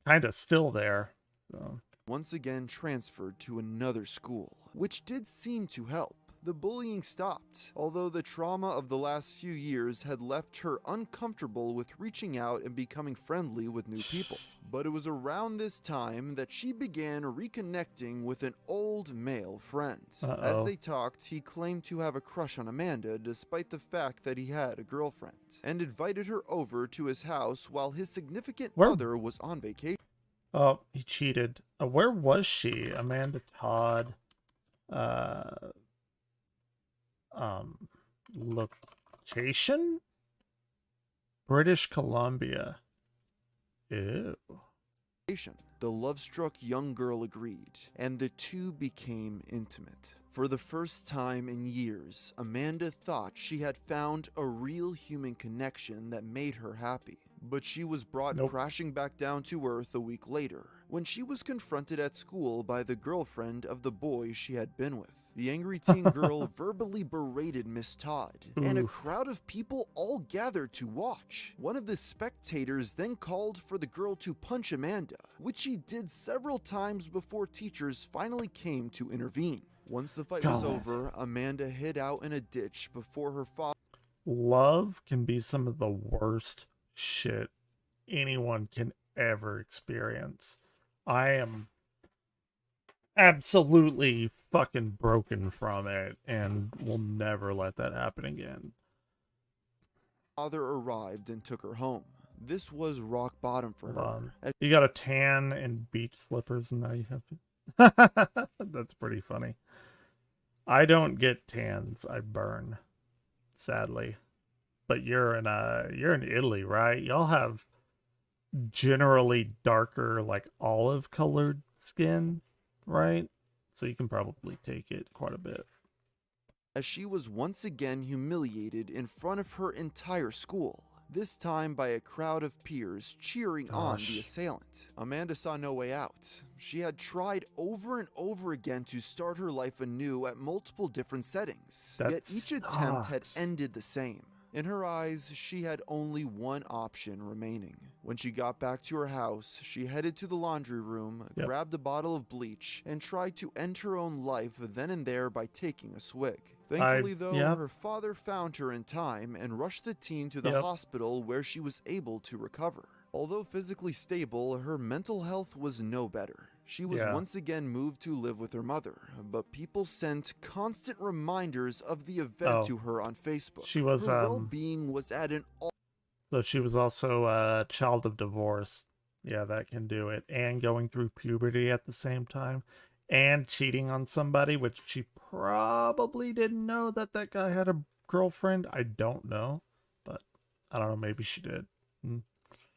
kind of still there. So. Once again transferred to another school, which did seem to help. The bullying stopped, although the trauma of the last few years had left her uncomfortable with reaching out and becoming friendly with new people. But it was around this time that she began reconnecting with an old male friend. As they talked, he claimed to have a crush on Amanda despite the fact that he had a girlfriend, and invited her over to his house while his significant other was on vacation. Oh, he cheated. Where was she? Amanda Todd. Location? British Columbia. Ew. The love-struck young girl agreed, and the two became intimate. For the first time in years, Amanda thought she had found a real human connection that made her happy. But she was brought crashing back down to earth a week later, when she was confronted at school by the girlfriend of the boy she had been with. The angry teen girl verbally berated Miss Todd, and a crowd of people all gathered to watch. One of the spectators then called for the girl to punch Amanda, which she did several times before teachers finally came to intervene. Once the fight was over, Amanda hid out in a ditch before her father. Love can be some of the worst shit anyone can ever experience. I am absolutely fucking broken from it and will never let that happen again. Father arrived and took her home. This was rock bottom for her. You got a tan and beach slippers and now you have to... That's pretty funny. I don't get tans. I burn, sadly. But you're in Italy, right? Y'all have generally darker, like olive colored skin, right? So you can probably take it quite a bit. As she was once again humiliated in front of her entire school. this time by a crowd of peers cheering on the Gosh. assailant. Amanda saw no way out. She had tried over and over again to start her life anew at multiple different settings, That yet each attempt had sucks. ended the same. In her eyes, she had only one option remaining. When she got back to her house, she headed to the laundry room, Yep. grabbed a bottle of bleach, and tried to end her own life then and there by taking a swig. Thankfully, though, yep. her father found her in time and rushed the teen to the Yep. hospital where she was able to recover. Although physically stable, her mental health was no better. She was Yeah. once again moved to live with her mother, but people sent constant reminders of the event Oh. to her on Facebook. She was, her well-being was at an So she was also a child of divorce. Yeah, that can do it. And going through puberty at the same time. And cheating on somebody, which she probably didn't know that that guy had a girlfriend. I don't know. But I don't know. Maybe she did.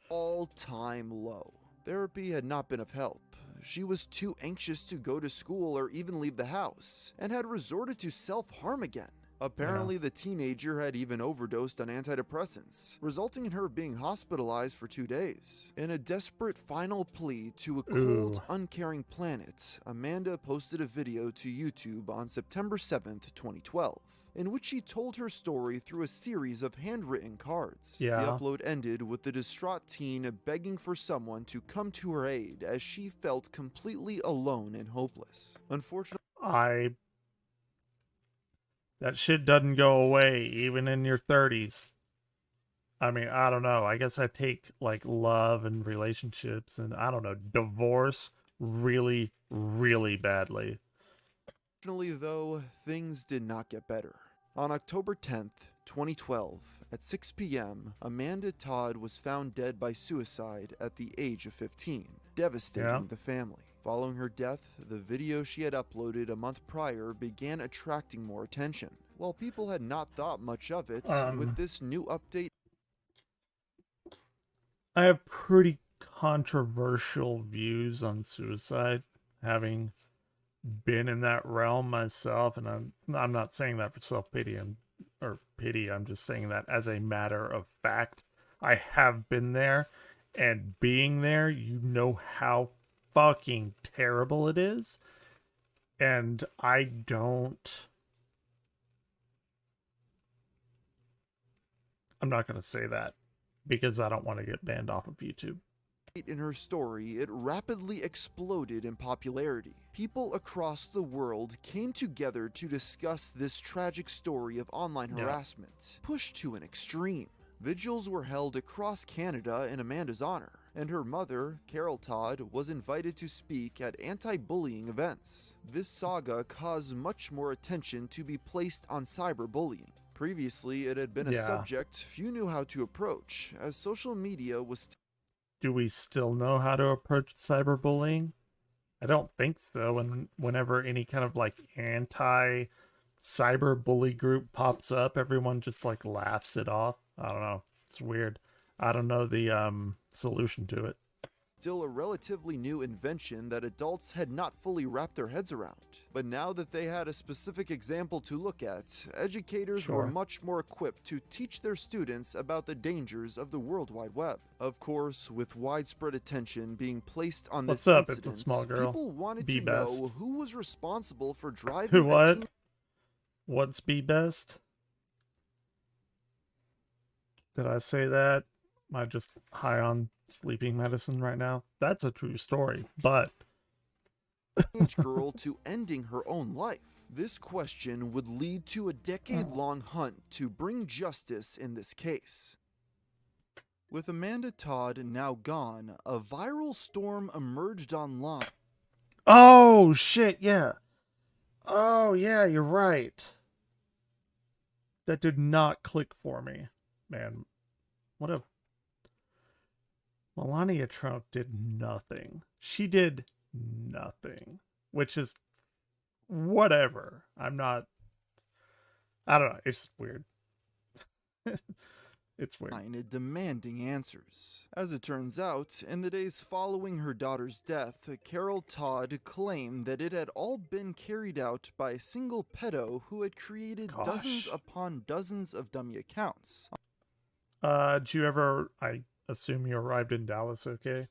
all-time low. Therapy had not been of help. She was too anxious to go to school or even leave the house, and had resorted to self-harm again. Apparently, the teenager had even overdosed on antidepressants, resulting in her being hospitalized for 2 days. In a desperate final plea to a cold, uncaring planet, Amanda posted a video to YouTube on September 7th, 2012, in which she told her story through a series of handwritten cards. Yeah. The upload ended with the distraught teen begging for someone to come to her aid as she felt completely alone and hopeless. Unfortunately, That shit doesn't go away, even in your 30s. I mean, I don't know. I guess I take, like, love and relationships and, I don't know, divorce really, really badly. Unfortunately, though, things did not get better. On October 10th, 2012, at 6 p.m., Amanda Todd was found dead by suicide at the age of 15, devastating the family. Following her death, the video she had uploaded a month prior began attracting more attention. While people had not thought much of it, with this new update, I have pretty controversial views on suicide, having been in that realm myself, and I'm not saying that for self-pity or pity. I'm just saying that as a matter of fact. I have been there, and being there, you know how fucking terrible it is. And I'm not going to say that because I don't want to get banned off of YouTube. in her story, it rapidly exploded in popularity. People across the world came together to discuss this tragic story of online harassment, pushed to an extreme. Vigils were held across Canada in Amanda's honor, and her mother, Carol Todd, was invited to speak at anti-bullying events. This saga caused much more attention to be placed on cyberbullying. Previously, it had been a subject few knew how to approach, as social media was Do we still know how to approach cyberbullying? I don't think so. And whenever any kind of like anti-cyberbully group pops up, everyone just like laughs it off. I don't know. It's weird. I don't know the solution to it. still a relatively new invention that adults had not fully wrapped their heads around. But now that they had a specific example to look at, educators were much more equipped to teach their students about the dangers of the World Wide Web. Of course, with widespread attention being placed on this incident, It's a small girl. people wanted Be to best. know who was responsible for driving Who a what? teen- What's be best? Did I say that? Am I just high on sleeping medicine right now? That's a true story, but teenage girl to ending her own life. This question would lead to a decade-long hunt to bring justice in this case. With Amanda Todd now gone, a viral storm emerged online. oh shit, yeah. Oh yeah, you're right. That did not click for me. Man, what a... Melania Trump did nothing. She did nothing. Which is whatever. I don't know. It's weird. It's weird. Demanding answers. As it turns out, in the days following her daughter's death, Carol Todd claimed that it had all been carried out by a single pedo who had created dozens upon dozens of dummy accounts. Did you ever, I assume you arrived in Dallas, okay?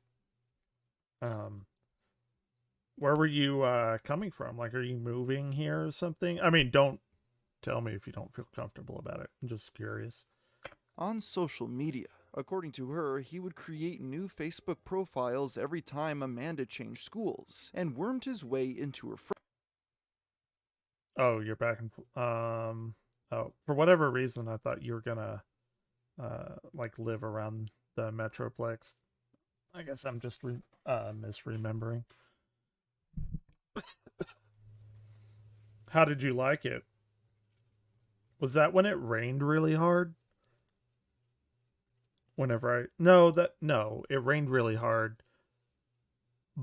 Where were you coming from? Like, are you moving here or something? I mean, don't tell me if you don't feel comfortable about it. I'm just curious. On social media. According to her, he would create new Facebook profiles every time Amanda changed schools, and wormed his way into her friends. Oh, you're back in, oh, for whatever reason, I thought you were gonna, like, live around the Metroplex. I guess I'm just misremembering. How did you like it? Was that when it rained really hard? No, it rained really hard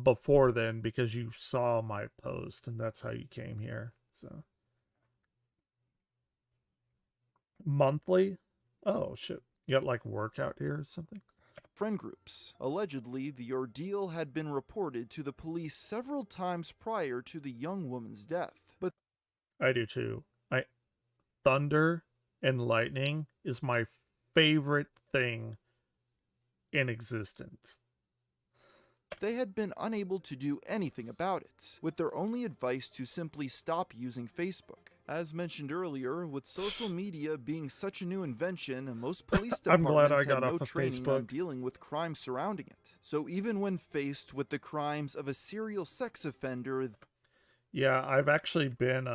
before then because you saw my post and that's how you came here. So monthly? Oh shit. You got like workout here or something? Friend groups. Allegedly, the ordeal had been reported to the police several times prior to the young woman's death. But I do too. Thunder and lightning is my favorite thing in existence. They had been unable to do anything about it, with their only advice to simply stop using Facebook. As mentioned earlier, with social media being such a new invention, most police I'm glad departments I got had no off of training on Facebook. dealing with crime surrounding it. So even when faced with the crimes of a serial sex offender, Yeah, I've actually been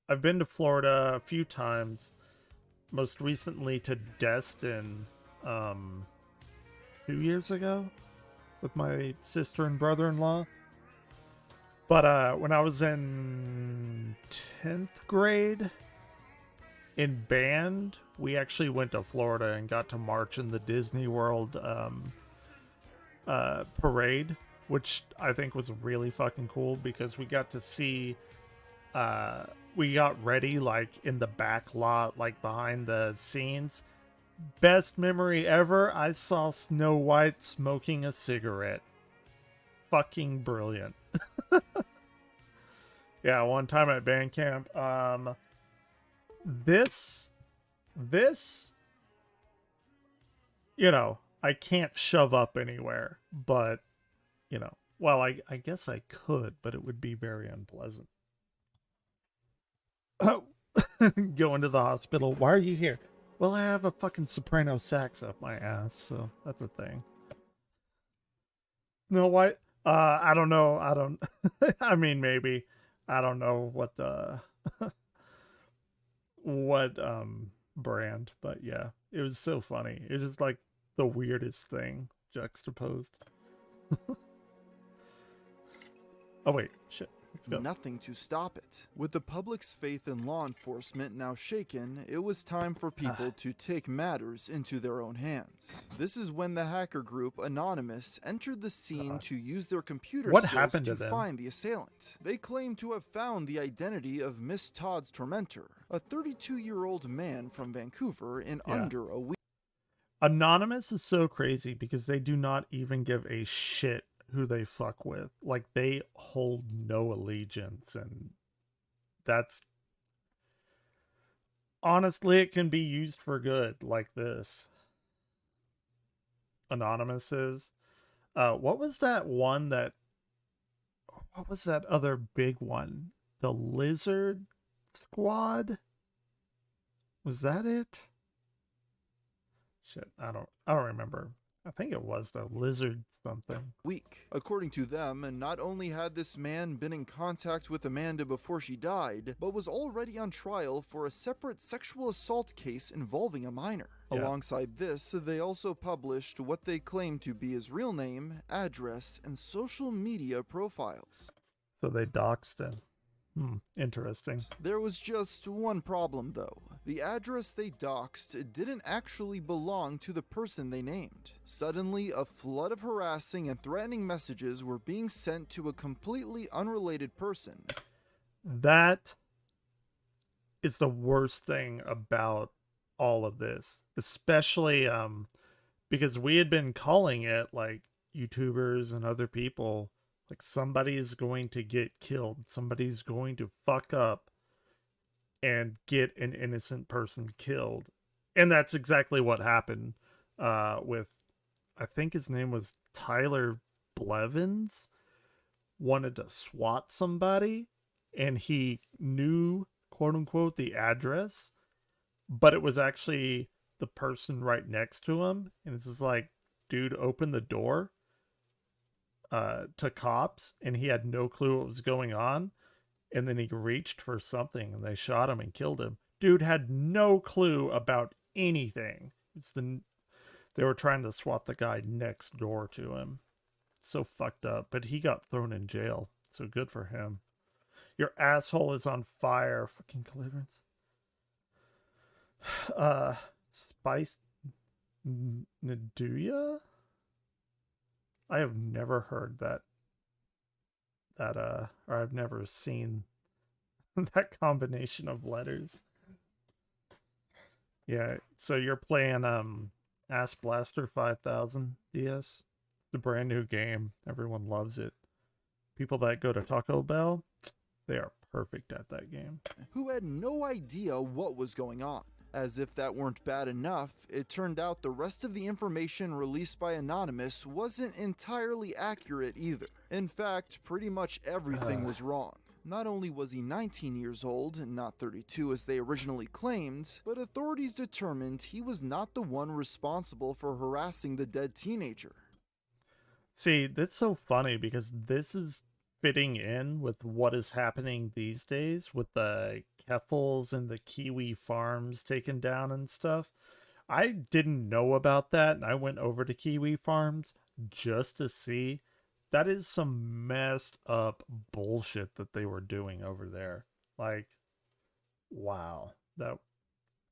I've been to Florida a few times. Most recently to Destin 2 years ago with my sister and brother-in-law. But when I was in 10th grade in band, we actually went to Florida and got to march in the Disney World parade, which I think was really fucking cool because we got to see we got ready like in the back lot, like behind the scenes. Best memory ever, I saw Snow White smoking a cigarette. Fucking brilliant. Yeah, one time at band camp, this, you know, I can't shove up anywhere, but, you know, well, I guess I could, but it would be very unpleasant. Oh, going to the hospital. Why are you here? Well, I have a fucking soprano sax up my ass, so that's a thing. No, what? I don't know. I don't. I mean, maybe. I don't know what the what brand, but yeah, it was so funny. It was like the weirdest thing juxtaposed. Oh wait, shit. Let's go. Nothing to stop it. With the public's faith in law enforcement now shaken, it was time for people to take matters into their own hands. This is when the hacker group Anonymous entered the scene to use their computer skills to find the assailant. They claim to have found the identity of Miss Todd's tormentor, a 32-year-old man from Vancouver, in under a week. Anonymous is so crazy because they do not even give a shit who they fuck with. Like, they hold no allegiance, and that's honestly, it can be used for good, like this. Anonymous is what was that other big one? The Lizard Squad? Was that it? Shit, I don't remember. I think it was the Lizard something. According to them, not only had this man been in contact with Amanda before she died, but was already on trial for a separate sexual assault case involving a minor. Yeah. Alongside this, they also published what they claimed to be his real name, address, and social media profiles. So they doxed him. Interesting. There was just one problem, though. The address they doxed didn't actually belong to the person they named. Suddenly, a flood of harassing and threatening messages were being sent to a completely unrelated person. That is the worst thing about all of this, especially because we had been calling it, like, YouTubers and other people, like, somebody's going to get killed, somebody's going to fuck up and get an innocent person killed. And that's exactly what happened with, I think his name was Tyler Blevins, wanted to swat somebody, and he knew, quote unquote, the address, but it was actually the person right next to him. And it's just like, dude, open the door to cops, and he had no clue what was going on. And then he reached for something, and they shot him and killed him. Dude had no clue about anything. They were trying to swat the guy next door to him. So fucked up. But he got thrown in jail. So good for him. Your asshole is on fire. Fucking Deliverance. Spice Naduya? I have never heard that or I've never seen that combination of letters. Yeah, so you're playing Ass Blaster 5000 DS. It's a brand new game. Everyone loves it. People that go to Taco Bell, they are perfect at that game. Who had no idea what was going on. As if that weren't bad enough, it turned out the rest of the information released by Anonymous wasn't entirely accurate either. In fact, pretty much everything was wrong. Not only was he 19 years old, not 32 as they originally claimed, but authorities determined he was not the one responsible for harassing the dead teenager. See, that's so funny because this is fitting in with what is happening these days with the Keffels and the Kiwi farms taken down and stuff. I didn't know about that, and I went over to Kiwi Farms just to see. That is some messed up bullshit that they were doing over there. Like, wow. That,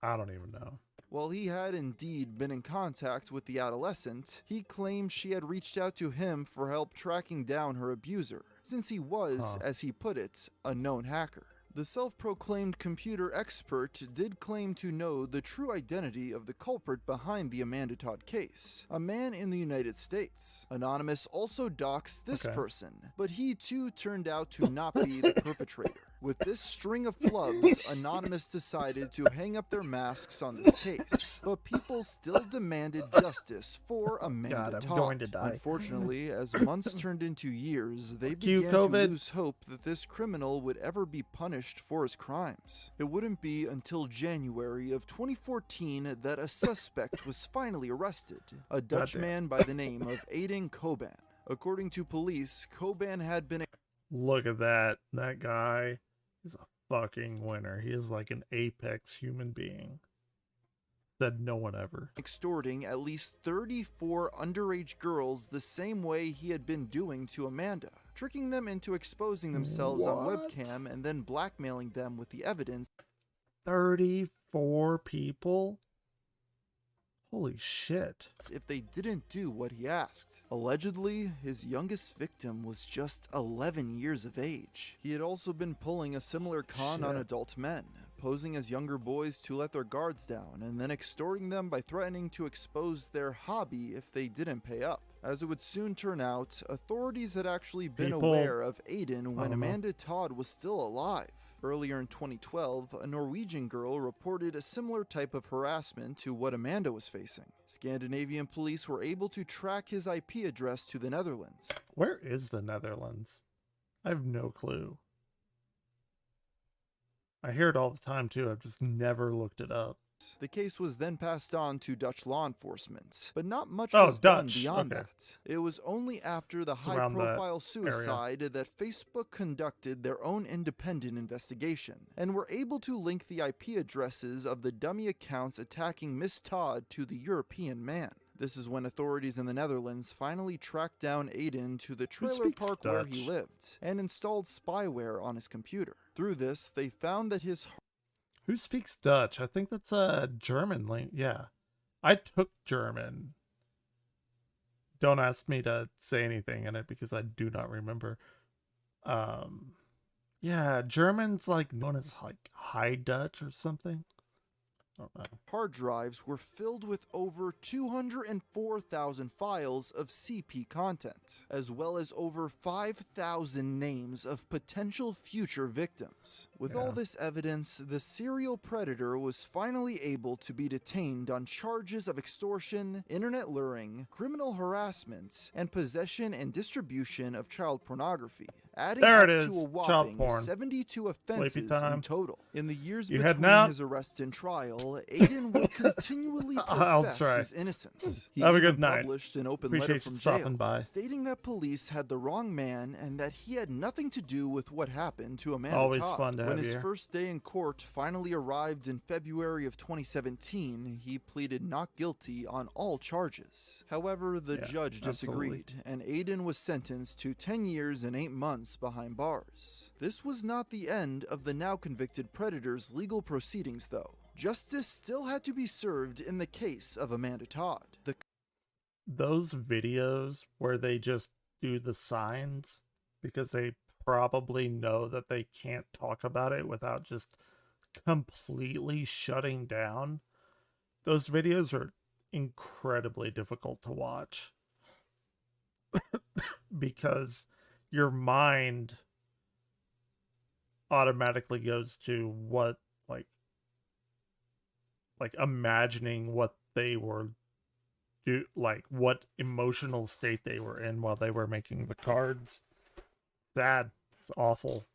I don't even know. While he had indeed been in contact with the adolescent, he claimed she had reached out to him for help tracking down her abuser, since he was, as he put it, a known hacker. The self-proclaimed computer expert did claim to know the true identity of the culprit behind the Amanda Todd case, a man in the United States. Anonymous also doxed this person, but he too turned out to not be the perpetrator. With this string of flubs, Anonymous decided to hang up their masks on this case, but people still demanded justice for Amanda Todd. Going to die. Unfortunately, as months turned into years, they began to lose hope that this criminal would ever be punished for his crimes. It wouldn't be until January of 2014 that a suspect was finally arrested, a Dutch man by the name of Aiden Coban. According to police, Coban had been... Look at that. That guy is a fucking winner. He is like an apex human being. Said no one ever. Extorting at least 34 underage girls the same way he had been doing to Amanda, tricking them into exposing themselves on webcam and then blackmailing them with the evidence. 34 people? Holy shit. If they didn't do what he asked. Allegedly, his youngest victim was just 11 years of age. He had also been pulling a similar con on adult men, posing as younger boys to let their guards down, and then extorting them by threatening to expose their hobby if they didn't pay up. As it would soon turn out, authorities had actually been aware of Aiden when Amanda Todd was still alive. Earlier in 2012, a Norwegian girl reported a similar type of harassment to what Amanda was facing. Scandinavian police were able to track his IP address to the Netherlands. Where is the Netherlands? I have no clue. I hear it all the time too, I've just never looked it up. The case was then passed on to Dutch law enforcement, but not much was done beyond that. It was only after the high-profile suicide that Facebook conducted their own independent investigation, and were able to link the IP addresses of the dummy accounts attacking Miss Todd to the European man. This is when authorities in the Netherlands finally tracked down Aiden to the trailer park where he lived, and installed spyware on his computer. Through this, they found that his... Who speaks Dutch? I think that's a German language. Yeah. I took German. Don't ask me to say anything in it because I do not remember. Yeah, German's like known as like High Dutch or something. Hard drives were filled with over 204,000 files of CP content, as well as over 5,000 names of potential future victims. With all this evidence, the serial predator was finally able to be detained on charges of extortion, internet luring, criminal harassment, and possession and distribution of child pornography, adding There up it is. to a Child whopping porn. 72 offenses Sleepy time. in total. In the years You heading between out? his arrest and trial, Aiden would continually I'll profess try. his innocence. He Have a even good night. published an open Appreciate letter you from stopping jail, by. stating that police had the wrong man and that he had nothing to do with what happened to Amanda Always Todd. fun to When have his you. first day in court finally arrived in February of 2017, he pleaded not guilty on all charges. However, the judge disagreed, and Aiden was sentenced to 10 years and 8 months behind bars. This was not the end of the now convicted predator's legal proceedings, though. Justice still had to be served in the case of Amanda Todd. Those videos where they just do the signs because they probably know that they can't talk about it without just completely shutting down. Those videos are incredibly difficult to watch because your mind automatically goes to what like imagining what they were what emotional state they were in while they were making the cards. Sad. It's awful.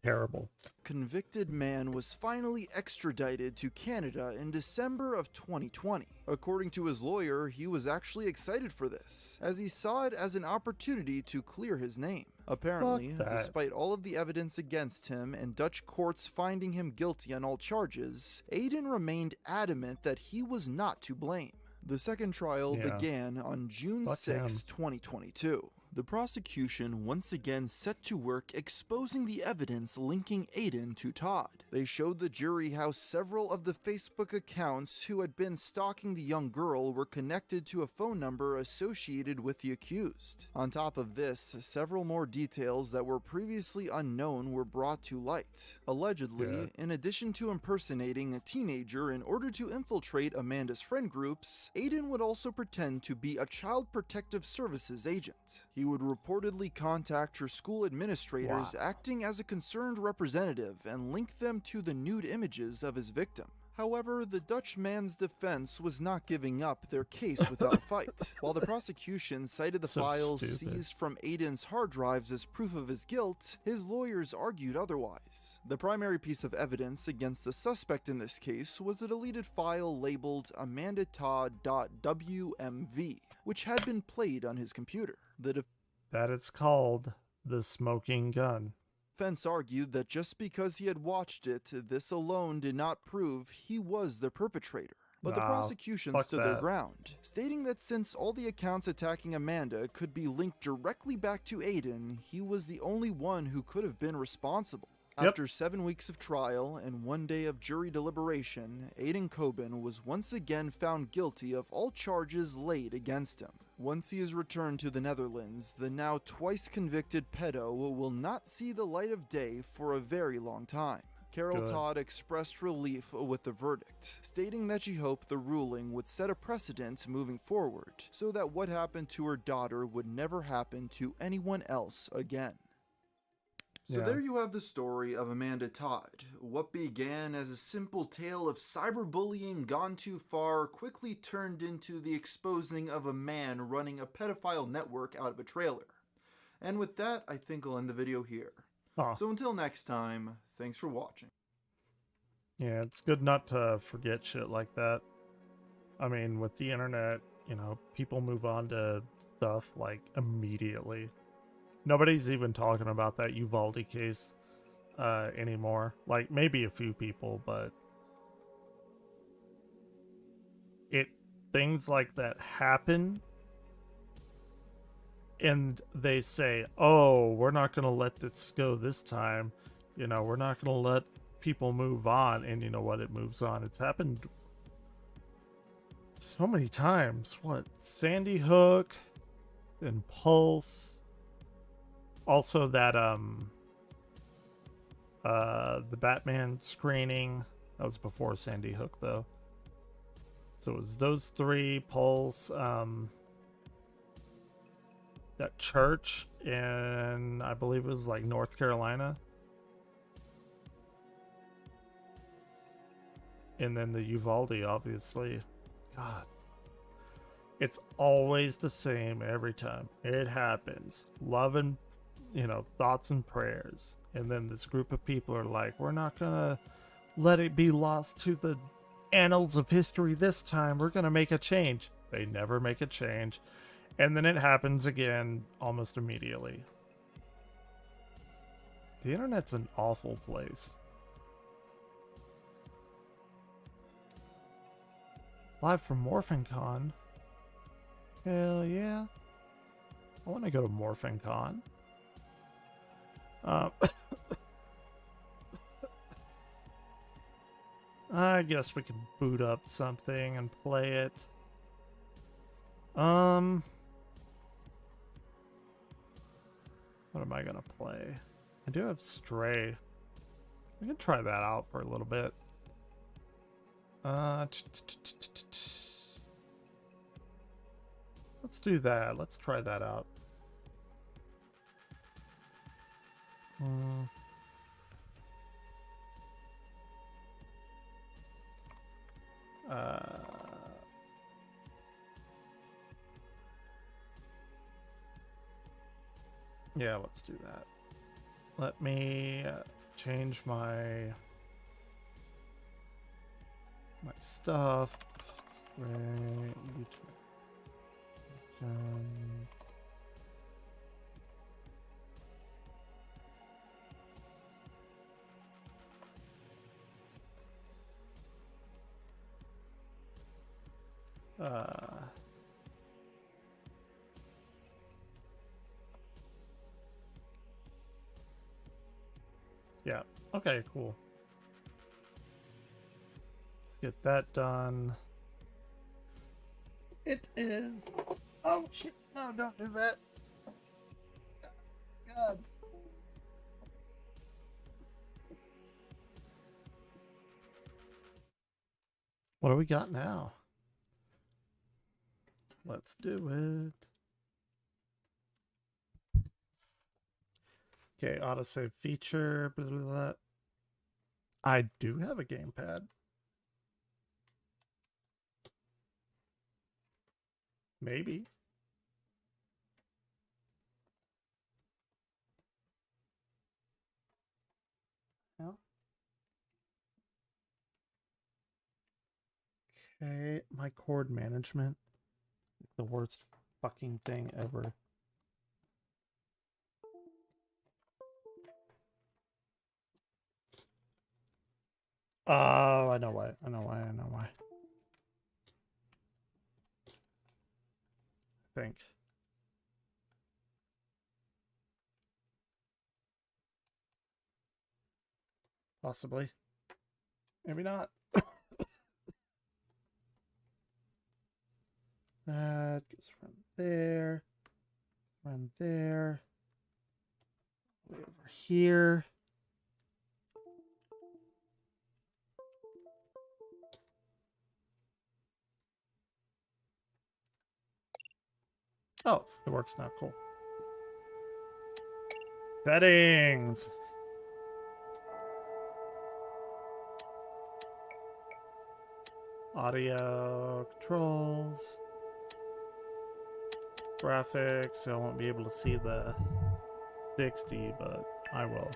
Terrible. Convicted man was finally extradited to Canada in December of 2020. According to his lawyer, he was actually excited for this, as he saw it as an opportunity to clear his name. Apparently, despite all of the evidence against him and Dutch courts finding him guilty on all charges, Aiden remained adamant that he was not to blame. The second trial began on June 6, 2022. The prosecution once again set to work exposing the evidence linking Aiden to Todd. They showed the jury how several of the Facebook accounts who had been stalking the young girl were connected to a phone number associated with the accused. On top of this, several more details that were previously unknown were brought to light. Allegedly, in addition to impersonating a teenager in order to infiltrate Amanda's friend groups, Aiden would also pretend to be a Child Protective Services agent. He would reportedly contact her school administrators acting as a concerned representative and link them to the nude images of his victim. However, the Dutch man's defense was not giving up their case without a fight. While the prosecution cited the files seized from Aiden's hard drives as proof of his guilt, his lawyers argued otherwise. The primary piece of evidence against the suspect in this case was a deleted file labeled amandatodd.wmv, which had been played on his computer. That it's called the smoking gun. Defense argued that just because he had watched it, this alone did not prove he was the perpetrator. But the prosecution stood their ground, stating that since all the accounts attacking Amanda could be linked directly back to Aiden, he was the only one who could have been responsible. After 7 weeks of trial and 1 day of jury deliberation, Aiden Coben was once again found guilty of all charges laid against him. Once he is returned to the Netherlands, the now twice convicted pedo will not see the light of day for a very long time. Carol Todd expressed relief with the verdict, stating that she hoped the ruling would set a precedent moving forward, so that what happened to her daughter would never happen to anyone else again. So there you have the story of Amanda Todd. What began as a simple tale of cyberbullying gone too far quickly turned into the exposing of a man running a pedophile network out of a trailer. And with that, I think I'll end the video here. So until next time, thanks for watching. Yeah, it's good not to forget shit like that. I mean, with the internet, you know, people move on to stuff like immediately. Nobody's even talking about that Uvalde case anymore. Like, maybe a few people, but things like that happen, and they say, oh, we're not going to let this go this time. You know, we're not going to let people move on. And you know what? It moves on. It's happened so many times. What? Sandy Hook, then Pulse. Also that the Batman screening, that was before Sandy Hook though. So it was those three, Pulse, that church in, I believe it was like North Carolina. And then the Uvalde, obviously. God. It's always the same every time. It happens. Love and, thoughts and prayers. And then this group of people are like, we're not gonna let it be lost to the annals of history this time. We're gonna make a change. They never make a change. And then it happens again almost immediately. The internet's an awful place. Live from MorphinCon. Hell yeah. I want to go to MorphinCon. I guess we can boot up something and play it. What am I gonna play? I do have Stray. We can try that out for a little bit. Let's do that. Let's try that out. Yeah, let's do that. Let me change my stuff. Yeah. Okay, cool. Get that done. It is. Oh shit! No, don't do that. God. What do we got now? Let's do it. Okay, autosave feature. Blah, blah, blah. I do have a gamepad. Maybe. No. Okay, my cord management. The worst fucking thing ever. Oh, I know why. I know why. I think. Possibly. Maybe not. That goes from there. Run there. Way over here. Oh, it works now. Cool. Settings. Audio controls. Graphics. I won't be able to see the 60, but I will.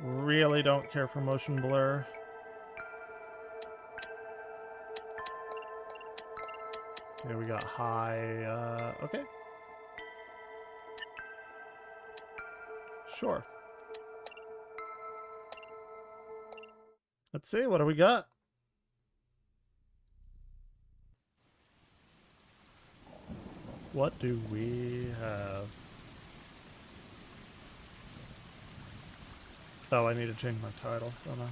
Really don't care for motion blur. Okay, we got high, okay. Sure. Let's see, what do we got? What do we have? Oh, I need to change my title, don't I?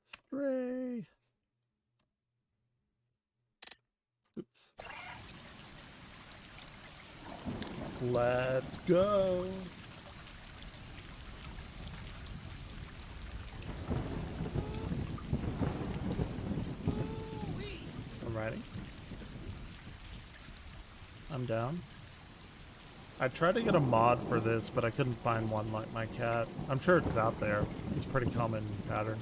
Stray. Oops. Let's go. Alrighty. I'm down. I tried to get a mod for this, but I couldn't find one like my cat. I'm sure it's out there. It's a pretty common pattern.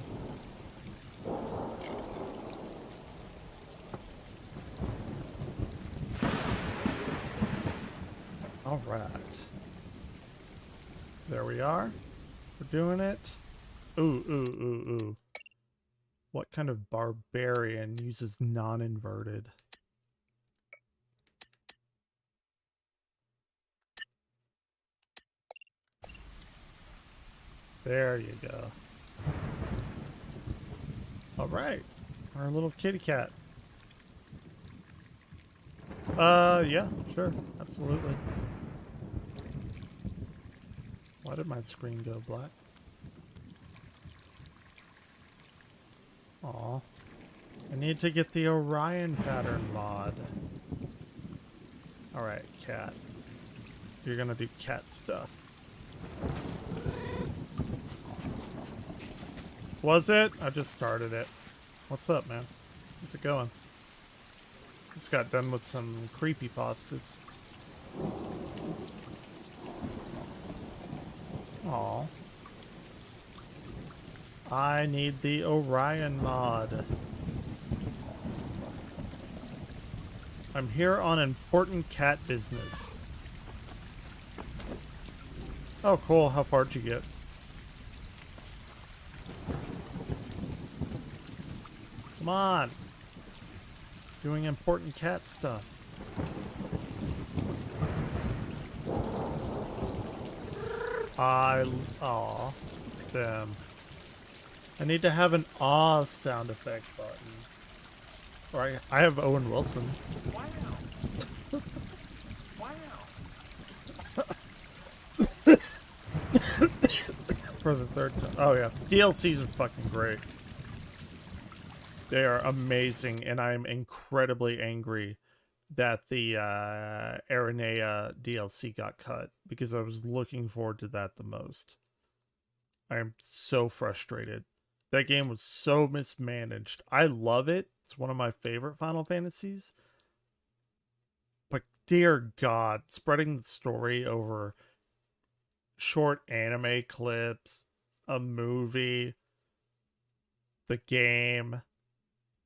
Alright. There we are. We're doing it. Ooh, ooh, ooh, ooh. What kind of barbarian uses non-inverted? There you go. Alright. Our little kitty cat. Yeah, sure. Absolutely. Why did my screen go black? Aw. I need to get the Orion pattern mod. Alright, cat. You're gonna do cat stuff. Was it? I just started it. What's up, man? How's it going? Just got done with some creepypastas. Aw. I need the Orion mod. I'm here on important cat business. Oh, cool. How far'd you get? Come on. Doing important cat stuff. Aw. Damn. I need to have an aw sound effect button. Or I have Owen Wilson. Wow. For the third time. Oh yeah. DLCs are fucking great. They are amazing, and I'm incredibly angry that the Aranea DLC got cut, because I was looking forward to that the most. I am so frustrated. That game was so mismanaged. I love it. It's one of my favorite Final Fantasies. But dear God, spreading the story over short anime clips, a movie, the game,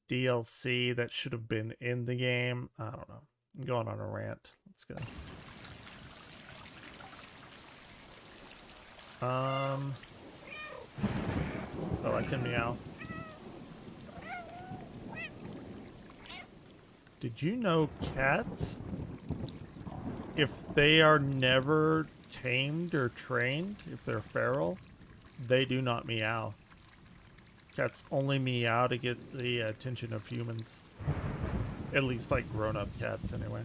DLC that should have been in the game. I don't know. I'm going on a rant. Let's go. Oh, I can meow. Did you know cats, if they are never tamed or trained, if they're feral, they do not meow. Cats only meow to get the attention of humans. At least like grown-up cats anyway.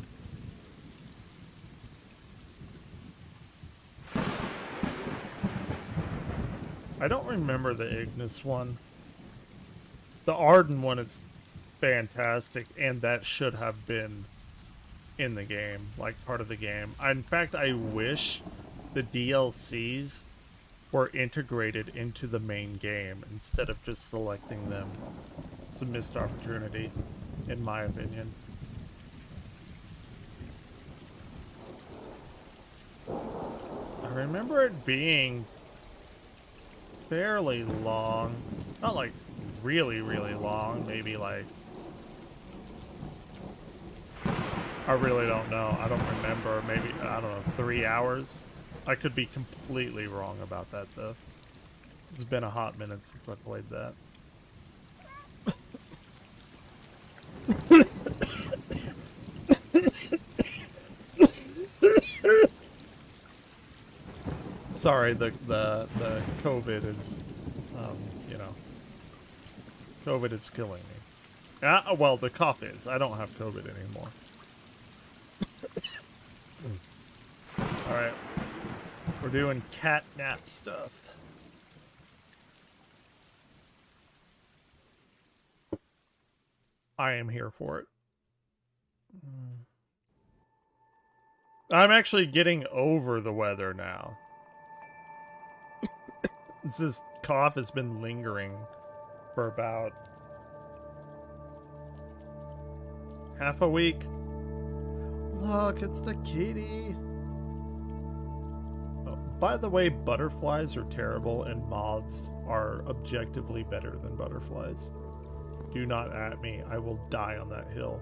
I don't remember the Ignis one. The Arden one is fantastic, and that should have been in the game, like part of the game. In fact, I wish the DLCs were integrated into the main game instead of just selecting them. It's a missed opportunity, in my opinion. I remember it being fairly long. Not like really, really long. Maybe like... I really don't know. I don't remember. Maybe, I don't know, 3 hours? I could be completely wrong about that, though. It's been a hot minute since I played that. Sorry, the COVID is, you know, COVID is killing me. Well, the cough is. I don't have COVID anymore. Alright. We're doing catnap stuff. I am here for it. I'm actually getting over the weather now. This cough has been lingering for about Half a week. Look, it's the kitty. Oh, by the way, butterflies are terrible and moths are objectively better than butterflies. Do not at me. I will die on that hill.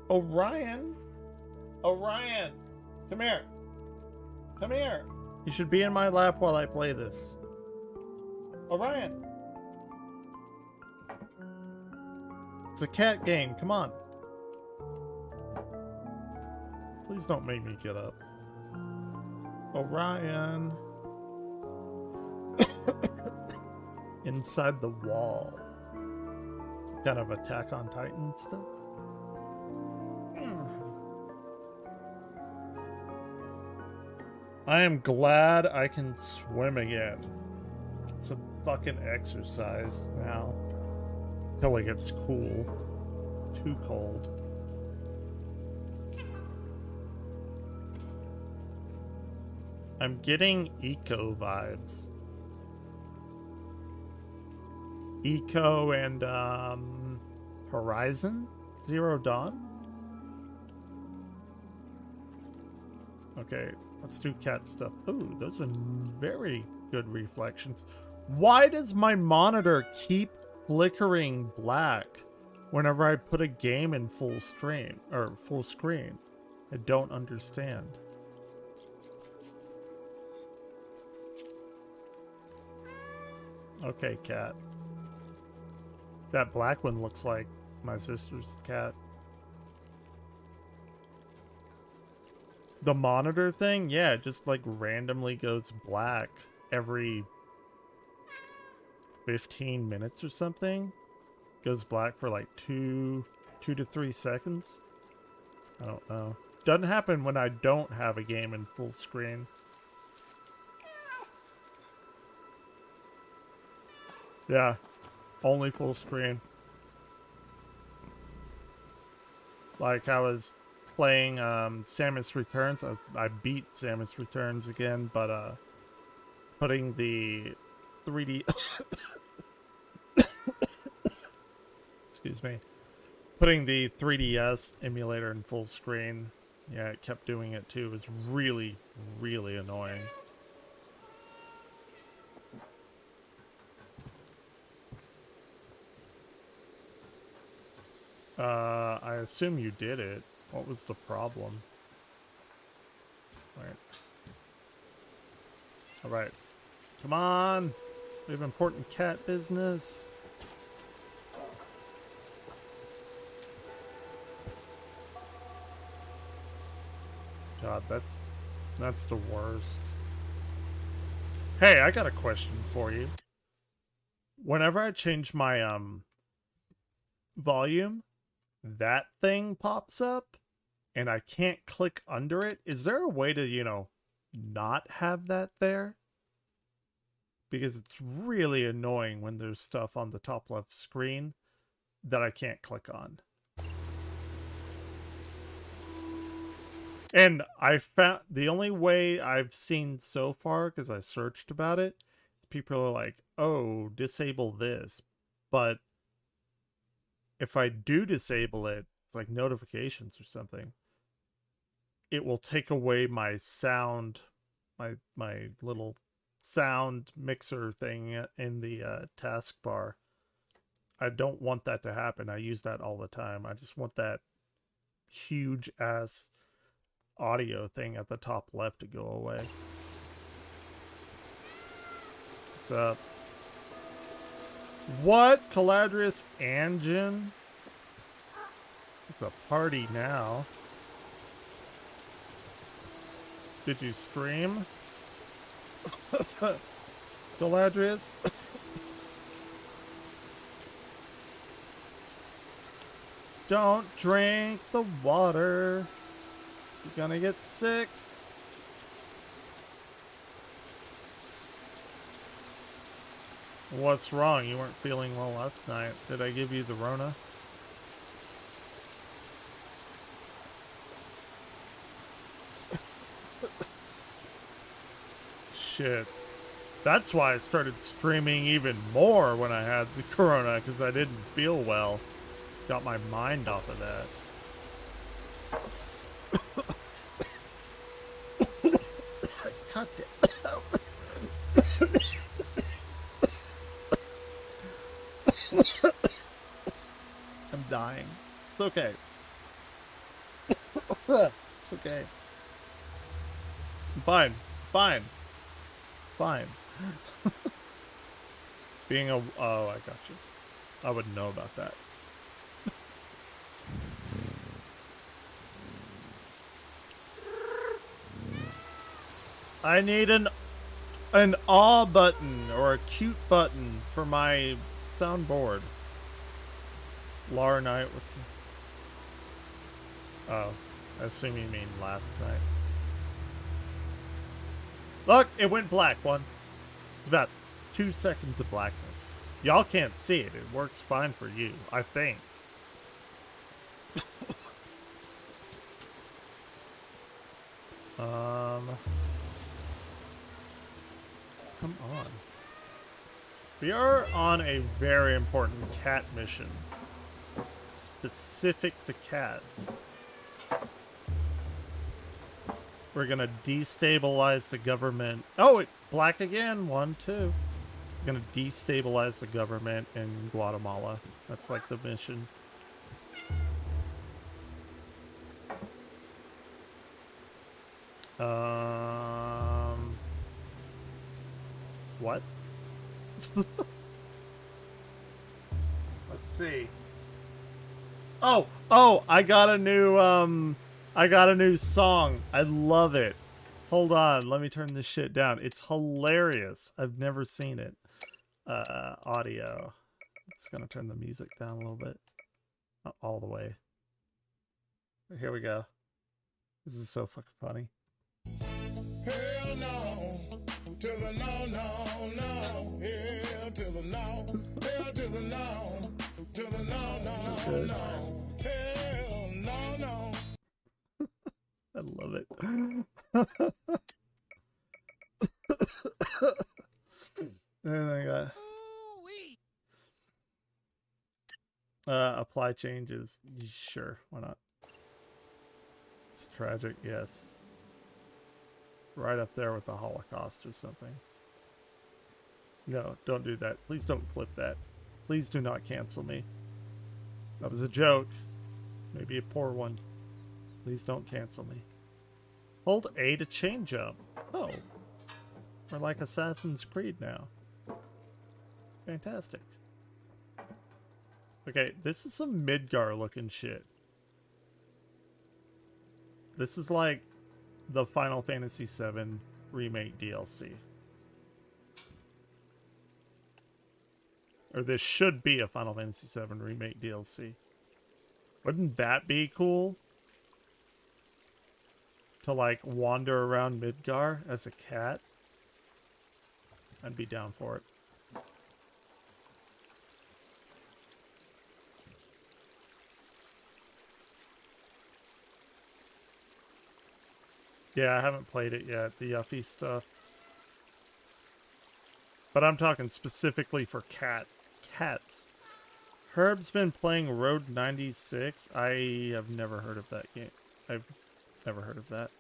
Orion? Orion! Come here! Come here! You should be in my lap while I play this. Orion! It's a cat game, come on. Please don't make me get up. Orion. Inside the wall. Some kind of Attack on Titan stuff. I am glad I can swim again. Get some fucking exercise now. Until it gets cool. Too cold. I'm getting eco vibes. Eco and Horizon Zero Dawn. Okay, let's do cat stuff. Ooh, those are very good reflections. Why does my monitor keep flickering black whenever I put a game in full stream or full screen? I don't understand. Okay, cat. That black one looks like my sister's cat. The monitor thing? Yeah, it just like randomly goes black every 15 minutes or something. Goes black for like 2 to 3 seconds. I don't know. Doesn't happen when I don't have a game in full screen. Yeah, only full screen. Like I was playing Samus Returns. I beat Samus Returns again, but putting the 3D excuse me. Putting the 3DS emulator in full screen. Yeah, it kept doing it too. It was really, really annoying. I assume you did it. What was the problem? Alright. Alright. Come on! We have important cat business. God, that's the worst. Hey, I got a question for you. Whenever I change my volume, that thing pops up and I can't click under it. Is there a way to, you know, not have that there? Because it's really annoying when there's stuff on the top left screen that I can't click on. And I found the only way I've seen so far, because I searched about it, people are like, oh, disable this. But if I do disable it, it's like notifications or something, it will take away my sound, my little sound mixer thing in the taskbar. I don't want that to happen. I use that all the time. I just want that huge ass audio thing at the top left to go away. What's up? What? Caladrius Anjin? It's a party now. Did you stream? Galadrius? Don't drink the water. You're gonna get sick. What's wrong? You weren't feeling well last night. Did I give you the Rona? Shit. That's why I started streaming even more when I had the corona, because I didn't feel well. Got my mind off of that. God damn. I'm dying. It's okay. It's okay. I'm fine. Fine. Fine. Being a... Oh, I got you. I wouldn't know about that. I need an awe button or a cute button for my soundboard. Laura Knight, what's the... Oh, I assume you mean last night. Look, it went black, one. It's about 2 seconds of blackness. Y'all can't see it. It works fine for you, I think. Come on. We are on a very important cat mission. Specific to cats. We're gonna destabilize the government. Oh, it black again. 1, 2. We're gonna destabilize the government in Guatemala. That's like the mission. What? Let's see. Oh, I got a new song. I love it. Hold on, let me turn this shit down. It's hilarious. I've never seen it. Audio. It's gonna turn the music down a little bit. Not all the way. Here we go. This is so fucking funny. Hell no, to the no, no, no. Hell to the no, hell to the no, to the no, no, no. Hell no, no. I love it. And I got apply changes. Sure, why not? It's tragic, yes. Right up there with the Holocaust or something. No, don't do that. Please don't clip that. Please do not cancel me. That was a joke. Maybe a poor one. Please don't cancel me. Hold A to chain jump. Oh. We're like Assassin's Creed now. Fantastic. Okay, this is some Midgar looking shit. This is like the Final Fantasy VII Remake DLC. Or this should be a Final Fantasy VII Remake DLC. Wouldn't that be cool? To like wander around Midgar as a cat? I'd be down for it. Yeah, I haven't played it yet, the Yuffie stuff. But I'm talking specifically for cats. Herb's been playing Road 96. I have never heard of that game. I've never heard of that.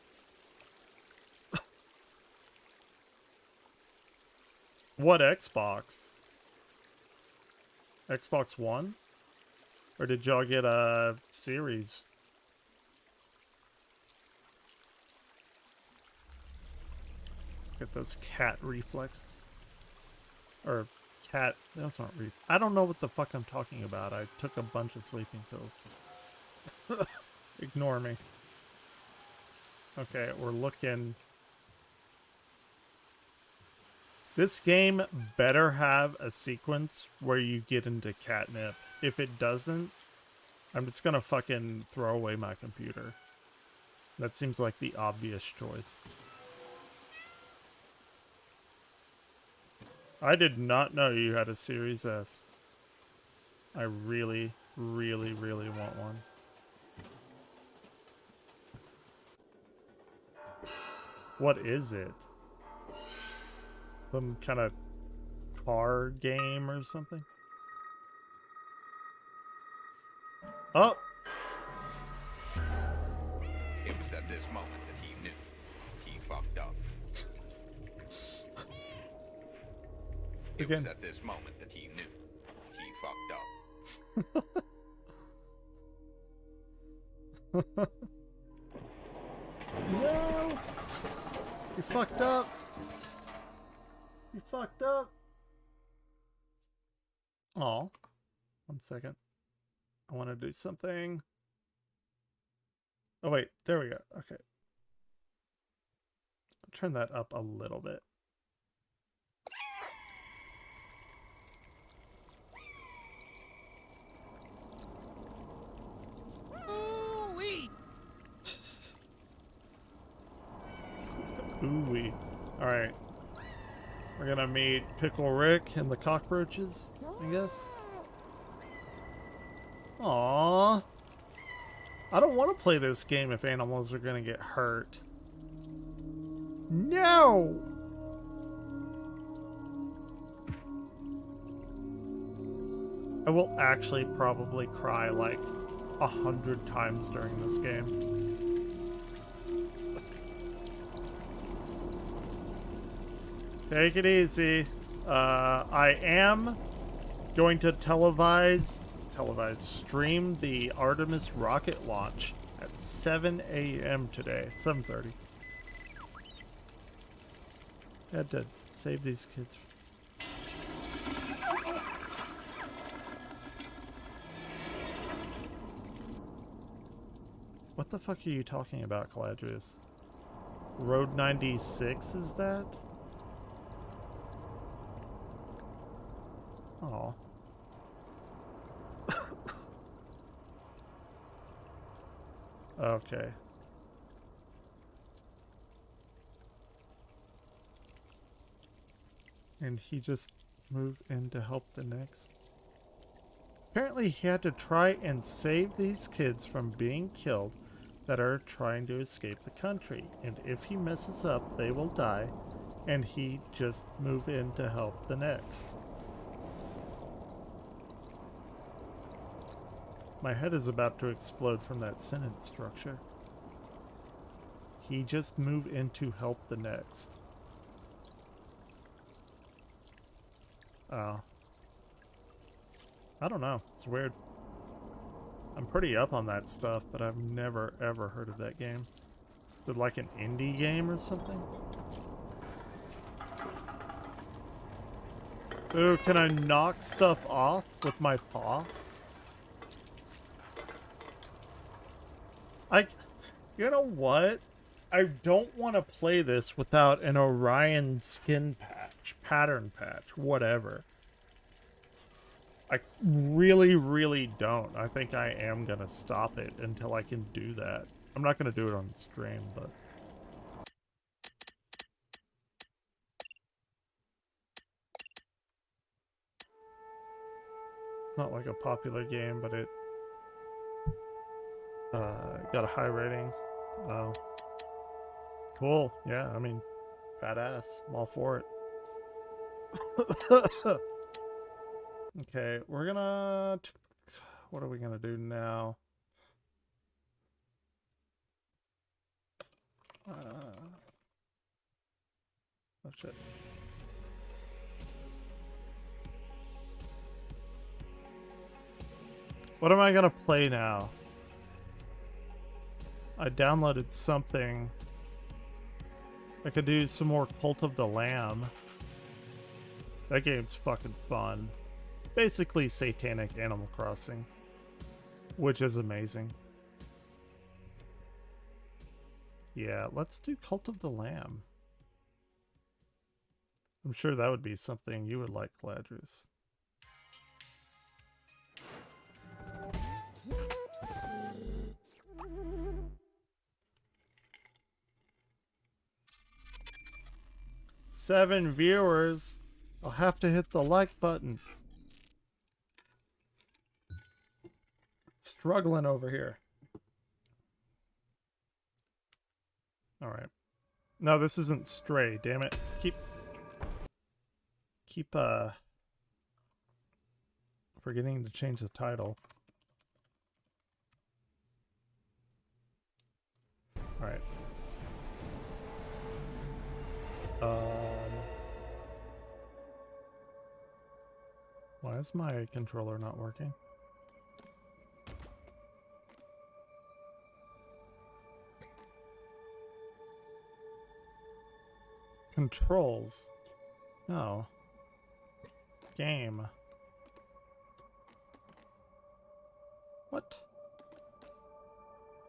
What Xbox? Xbox One? Or did y'all get a Series? Get those cat reflexes. Or cat... Those aren't reflexes. I don't know what the fuck I'm talking about. I took a bunch of sleeping pills. Ignore me. Okay, we're looking... This game better have a sequence where you get into catnip. If it doesn't, I'm just gonna fucking throw away my computer. That seems like the obvious choice. I did not know you had a Series S. I really, really, really want one. What is it? Some kind of car game or something. Oh! It was at this moment that he knew he fucked up. It was at this moment that he knew he fucked up. No! You fucked up! You fucked up! Aw. 1 second. I want to do something. Oh wait, there we go. Okay. I'll turn that up a little bit. Ooh-wee! Ooh-wee. Alright. We're gonna meet Pickle Rick and the cockroaches, I guess. Aww. I don't want to play this game if animals are gonna get hurt. No! I will actually probably cry like 100 times during this game. Take it easy. I am going to stream the Artemis rocket launch at 7 a.m. today. 7:30. Had to save these kids. What the fuck are you talking about, Caladrius? Road 96 is that? Oh. Okay. And he just moved in to help the next. Apparently he had to try and save these kids from being killed that are trying to escape the country. And if he messes up, they will die. And he just moved in to help the next. My head is about to explode from that sentence structure. He just moved in to help the next. Oh. I don't know. It's weird. I'm pretty up on that stuff, but I've never ever heard of that game. Is it like an indie game or something? Ooh, can I knock stuff off with my paw? You know what? I don't want to play this without an Orion skin patch, pattern patch, whatever. I really, really don't. I think I am going to stop it until I can do that. I'm not going to do it on stream, but... It's not like a popular game, but it... got a high rating. Oh. Cool. Yeah, I mean, badass. I'm all for it. Okay, we're gonna... What are we gonna do now? Oh, shit. What am I gonna play now? I downloaded something. I could do some more Cult of the Lamb. That game's fucking fun. Basically satanic Animal Crossing, which is amazing. Yeah, let's do Cult of the Lamb. I'm sure that would be something you would like, Caladrius. Seven viewers. I'll have to hit the like button. Struggling over here. Alright. No, this isn't Stray, damn it. keep forgetting to change the title. All right. Why is my controller not working? Controls. No. Game. What?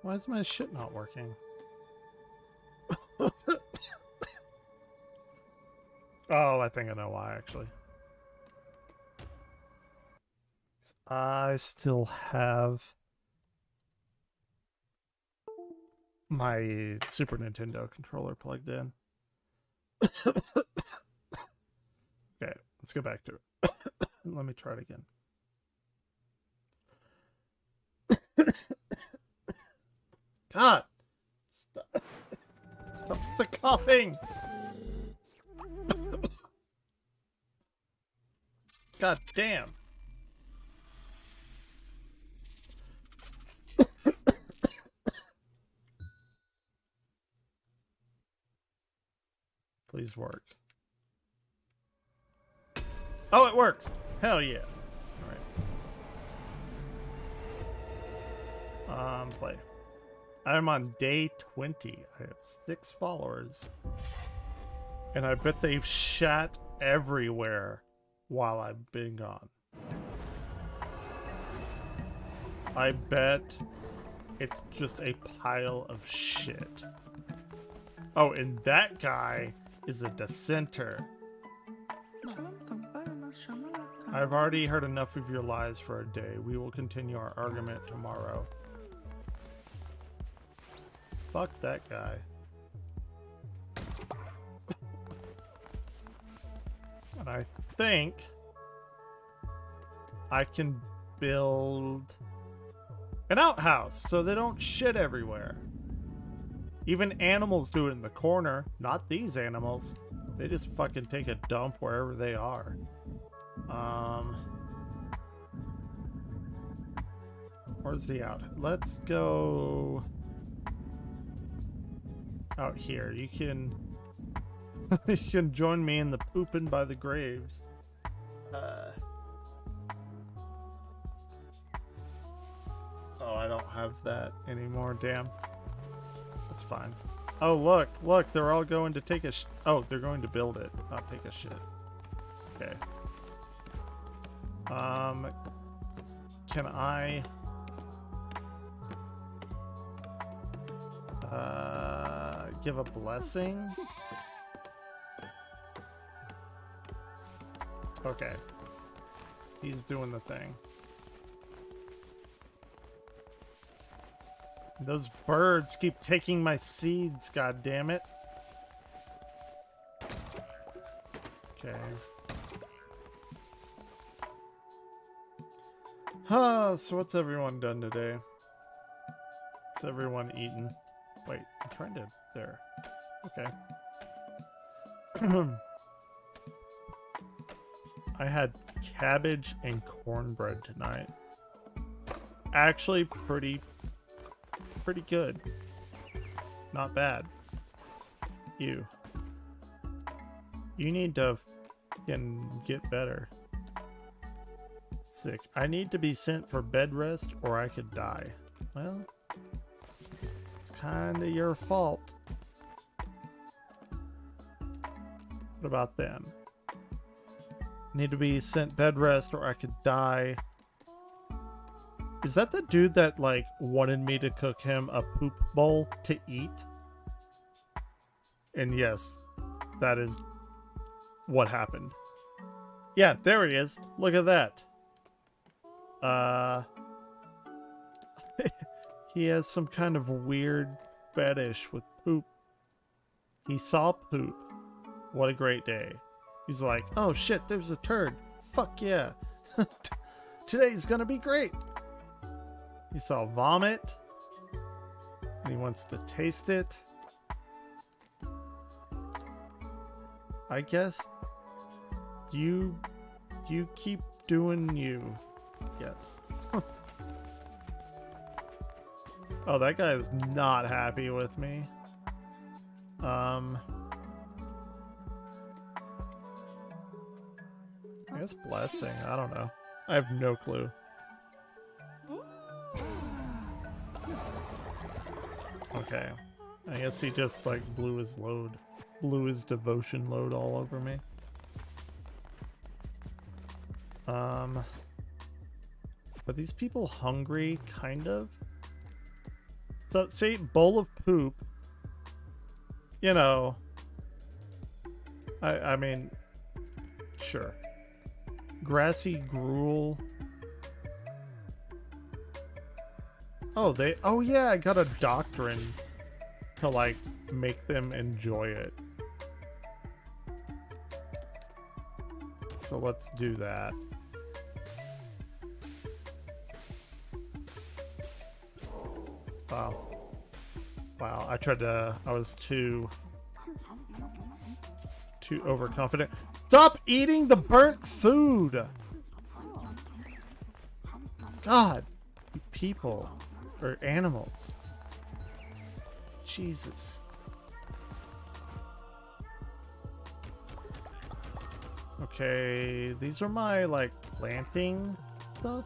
Why is my shit not working? Oh, I think I know why, actually. I still have my Super Nintendo controller plugged in. Okay, let's go back to it. Let me try it again. God! Stop the coughing! God damn! Please work. Oh, it works! Hell yeah! Alright. Play. I'm on day 20. I have 6 followers. And I bet they've shat everywhere while I've been gone. I bet it's just a pile of shit. Oh, and that guy is a dissenter. I've already heard enough of your lies for a day. We will continue our argument tomorrow. Fuck that guy. And I think I can build an outhouse so they don't shit everywhere. Even animals do it in the corner. Not these animals. They just fucking take a dump wherever they are. Where's the out? Let's go out here. You can you can join me in the pooping by the graves. Oh, I don't have that anymore. Damn. That's fine. Oh, look, they're all going to take a oh, they're going to build it, not take a shit. Okay. Can I give a blessing? Okay. He's doing the thing. Those birds keep taking my seeds, god damn it. Okay. So what's everyone done today? What's everyone eaten? Wait, I'm trying to... There. Okay. I had cabbage and cornbread tonight. Actually, pretty good. Not bad. You need to get better. Sick. I need to be sent for bed rest or I could die. Well, it's kind of your fault. What about them? Need to be sent bed rest or I could die. Is that the dude that, like, wanted me to cook him a poop bowl to eat? And yes, that is what happened. Yeah, there he is. Look at that. He has some kind of weird fetish with poop. He saw poop. What a great day. He's like, oh shit, there's a turd. Fuck yeah. Today's gonna be great. He saw vomit. And he wants to taste it. I guess You keep doing you. Yes. Oh, that guy is not happy with me. I guess blessing. I don't know. I have no clue. Okay. I guess he just like blew his devotion load all over me. Are these people hungry? Kind of. So, see, bowl of poop. You know. I mean, sure. Grassy gruel. Oh, yeah, I got a doctrine to, like, make them enjoy it. So let's do that. Wow. Wow, I was too overconfident. Stop eating the burnt food! God, you people, or animals. Jesus. Okay, these are my, like, planting stuff.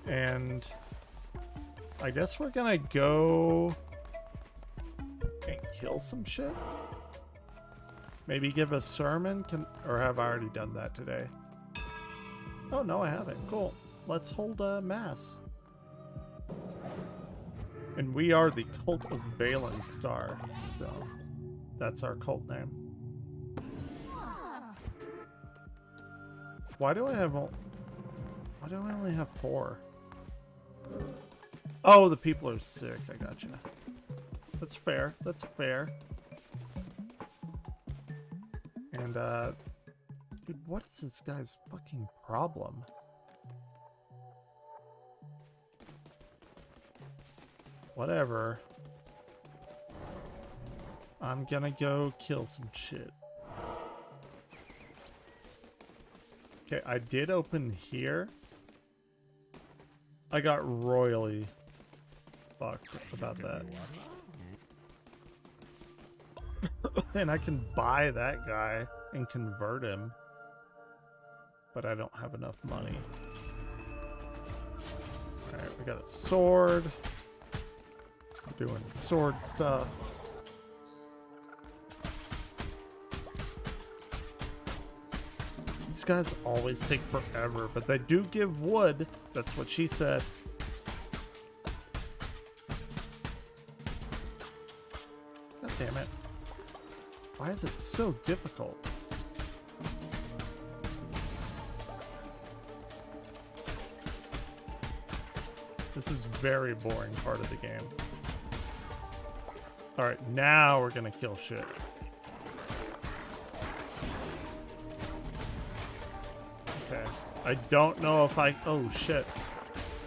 And I guess we're gonna go and kill some shit. Maybe give a sermon, or have I already done that today? Oh, no, I haven't. Cool. Let's hold a mass. And we are the Cult of Balin Star, so that's our cult name. Why do I only have 4? Oh, the people are sick. I gotcha. That's fair. That's fair. And, dude, what is this guy's fucking problem? Whatever. I'm gonna go kill some shit. Okay, I did open here. I got royally fucked about that. And I can buy that guy and convert him. But I don't have enough money. Alright, we got a sword. Doing sword stuff. These guys always take forever, but they do give wood. That's what she said. God damn it. Why is it so difficult? This is very boring part of the game. Alright, now we're gonna kill shit. Okay. I don't know if I... Oh, shit.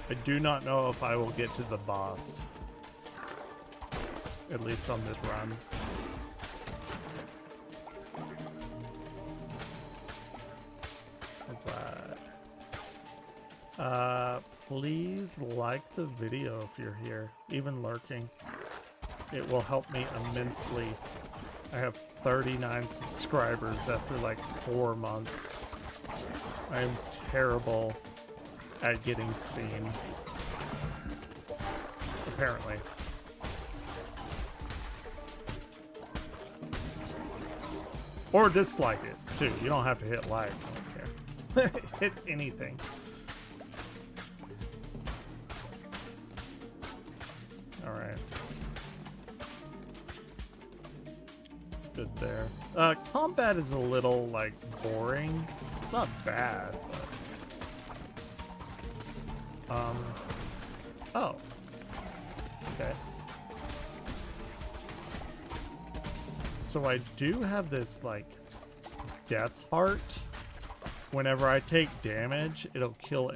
I do not know if I will get to the boss. At least on this run. Alright. Please like the video if you're here. Even lurking. It will help me immensely. I have 39 subscribers after like 4 months. I am terrible at getting seen. Apparently. Or dislike it, too. You don't have to hit like. I don't care. Hit anything. Alright. It's good there. Combat is a little, like, boring. It's not bad, but... Oh. Okay. So I do have this, like, death heart. Whenever I take damage, it'll kill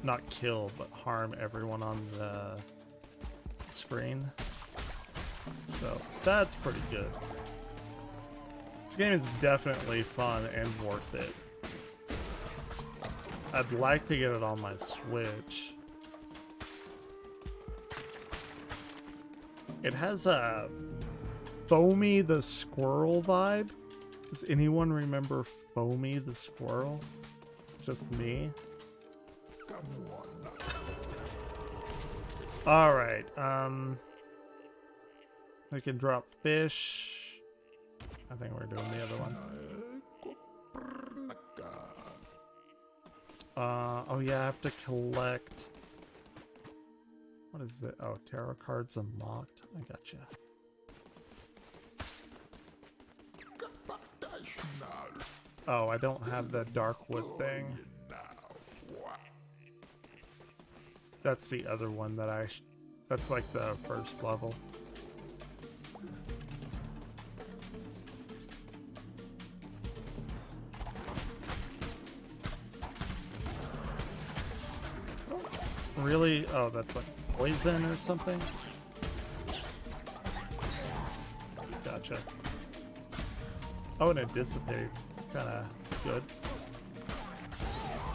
not kill, but harm everyone on the screen. So, that's pretty good. game is definitely fun and worth it. I'd like to get it on my Switch. It has a Foamy the Squirrel vibe. Does anyone remember Foamy the Squirrel? Just me? Alright, we can drop fish. I think we're doing the other one. Oh yeah, I have to collect. What is it? Oh, tarot cards unlocked. I gotcha. Oh, I don't have the Darkwood thing. That's the other one that that's like the first level. Really? Oh, that's like poison or something? Gotcha. Oh, and it dissipates. It's kind of good.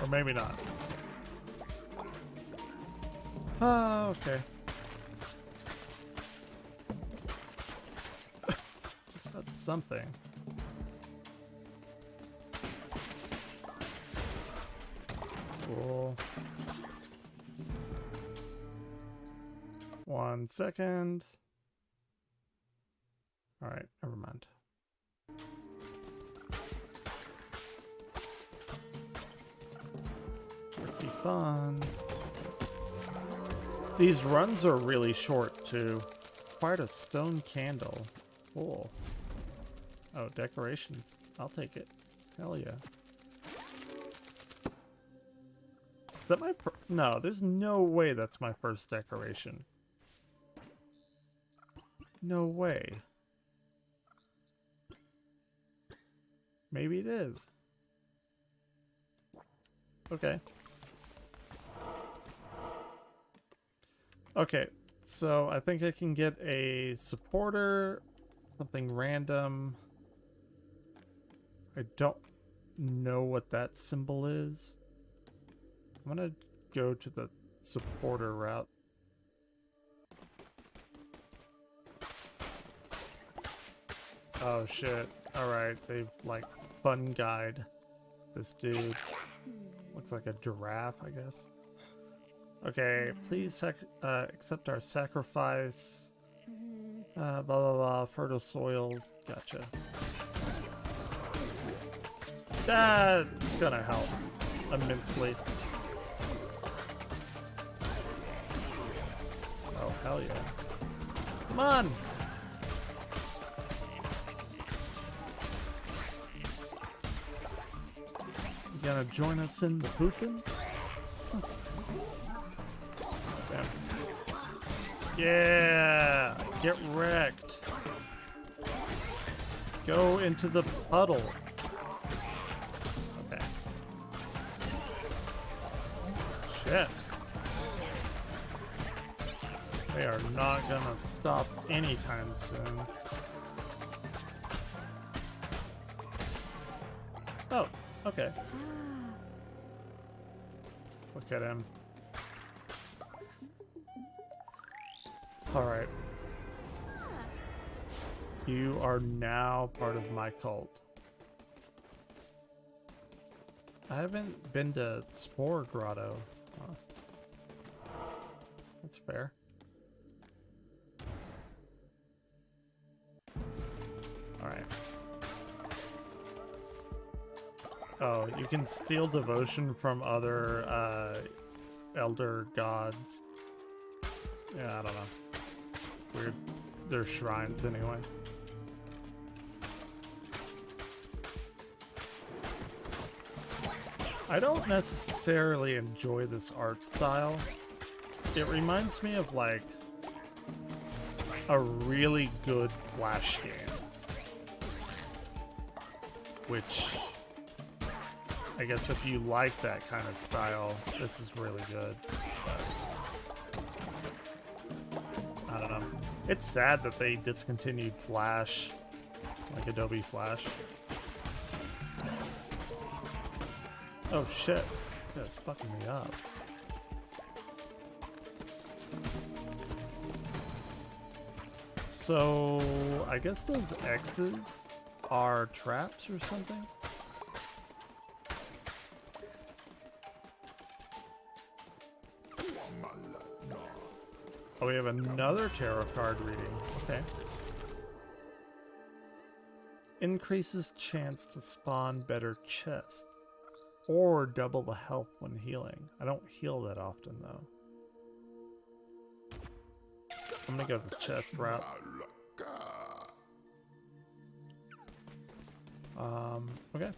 Or maybe not. Ah, okay. Just got something. Cool. 1 second. Alright, never mind. Pretty fun. These runs are really short too. Quite a stone candle. Cool. Oh, decorations. I'll take it. Hell yeah. Is that my no, there's no way that's my first decoration. No way. Maybe it is. Okay. Okay, so I think I can get a supporter, something random. I don't know what that symbol is. I'm gonna go to the supporter route. Oh shit. Alright, they've like fun guide this dude. Looks like a giraffe, I guess. Okay, please accept our sacrifice. Blah blah blah, fertile soils. Gotcha. That's gonna help immensely. Oh, hell yeah. Come on! You gonna join us in the pooping? Damn. Yeah! Get wrecked. Go into the puddle. Okay. Shit. They are not gonna stop anytime soon. Oh, okay. Look at him. Alright. You are now part of my cult. I haven't been to Spore Grotto. Huh. That's fair. Alright. Oh, you can steal devotion from other elder gods. Yeah, I don't know. Weird. They're shrines anyway. I don't necessarily enjoy this art style. It reminds me of like a really good Flash game. Which, I guess if you like that kind of style, this is really good. But I don't know. It's sad that they discontinued Flash. Like, like Adobe Flash. Oh shit. That's fucking me up. So, I guess those X's are traps or something? Oh, we have another tarot card reading. Okay. Increases chance to spawn better chests. Or double the health when healing. I don't heal that often, though. I'm gonna go the chest route. Okay.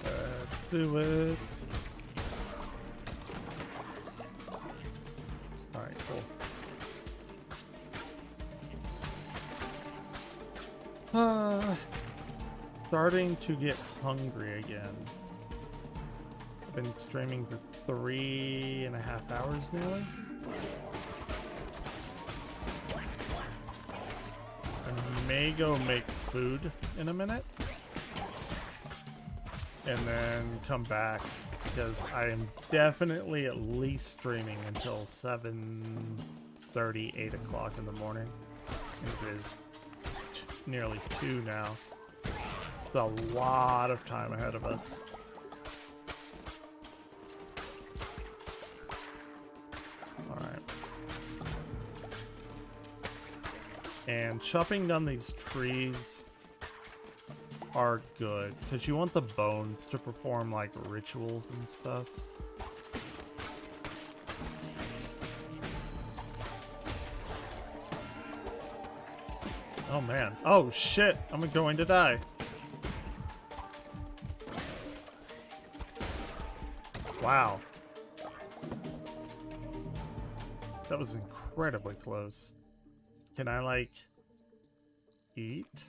Let's do it. Alright, cool. Starting to get hungry again. I've been streaming for 3.5 hours nearly. I may go make food in a minute. And then come back because I am definitely at least streaming until 7:30, 8 o'clock in the morning. And it is nearly 2 now. It's a lot of time ahead of us. Alright. And chopping down these trees are good because you want the bones to perform like rituals and stuff. Oh man. Oh shit. I'm going to die. Wow. That was incredibly close. Can I like eat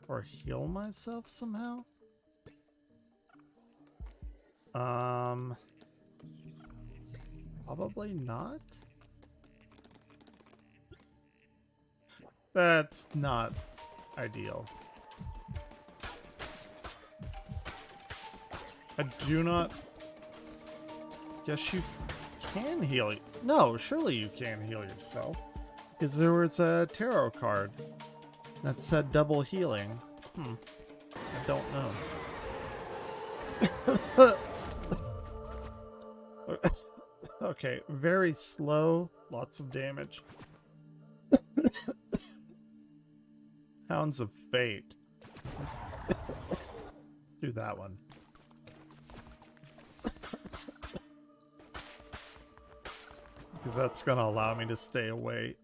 or heal myself somehow? Probably not. That's not ideal. I do not... Guess you can heal... No, surely you can heal yourself. Because there was a tarot card that said double healing. I don't know. Okay, very slow. Lots of damage. Hounds of Fate. Let's do that one. Because that's going to allow me to stay away.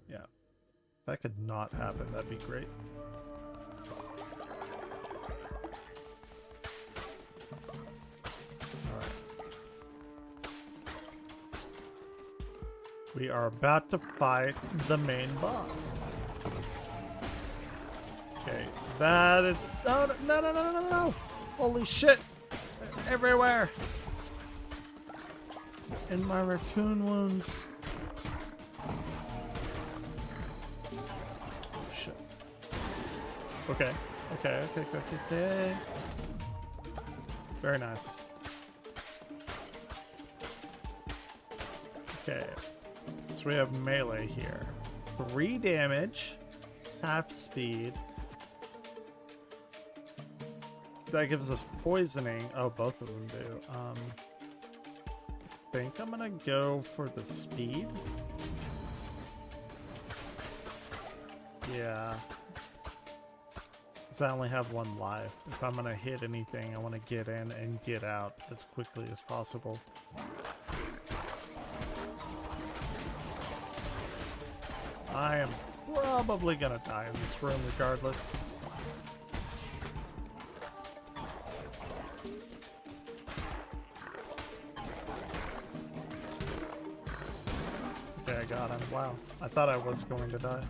Yeah. If that could not happen, that'd be great. We are about to fight the main boss. Okay, that is... Oh, no, no, no, no, no, no! Holy shit! Everywhere! In my raccoon wounds. Oh, shit. Okay, okay, okay, okay, okay. Very nice. Okay. So we have melee here. 3 damage, half speed. That gives us poisoning. Oh, both of them do. I think I'm gonna go for the speed. Yeah. Because I only have 1 life. If I'm gonna hit anything, I want to get in and get out as quickly as possible. I am probably gonna die in this room regardless. Okay, I got him. Wow. I thought I was going to die.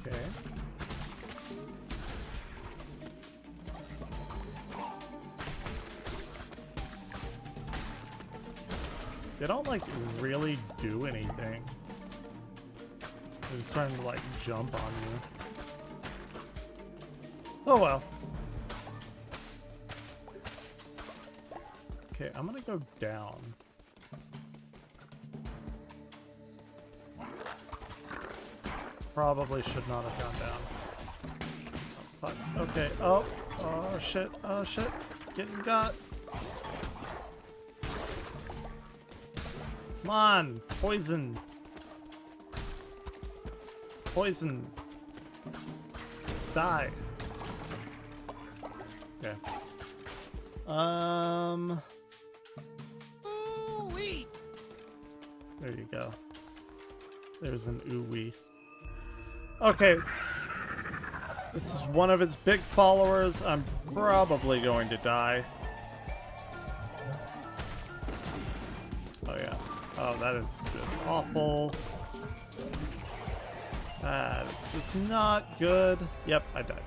Okay. They don't, like, really do anything. They're just trying to, like, jump on you. Oh, well. Okay, I'm gonna go down. Probably should not have gone down. Oh, fuck. Okay. Oh. Oh, shit. Oh, shit. Getting got. Come on. Poison. Poison. Die. Okay. Ooh-wee. There you go. There's an ooh-wee. Okay. This is one of its big followers. I'm probably going to die. Oh, yeah. Oh, that is just awful. That is just not good. Yep, I died.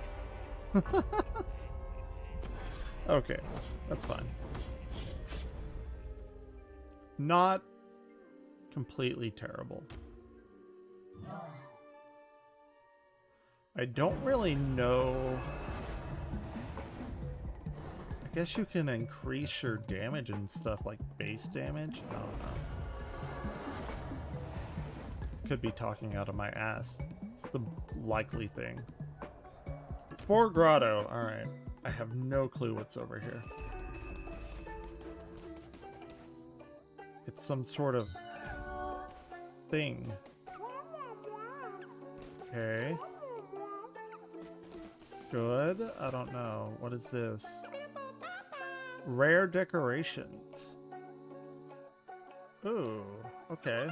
Okay, that's fine. Not completely terrible. I don't really know. I guess you can increase your damage and stuff, like base damage. I don't know. Could be talking out of my ass. It's the likely thing. Spore Grotto. Alright. I have no clue what's over here. It's some sort of thing. Okay. Good. I don't know. What is this? Rare decorations. Ooh. Okay.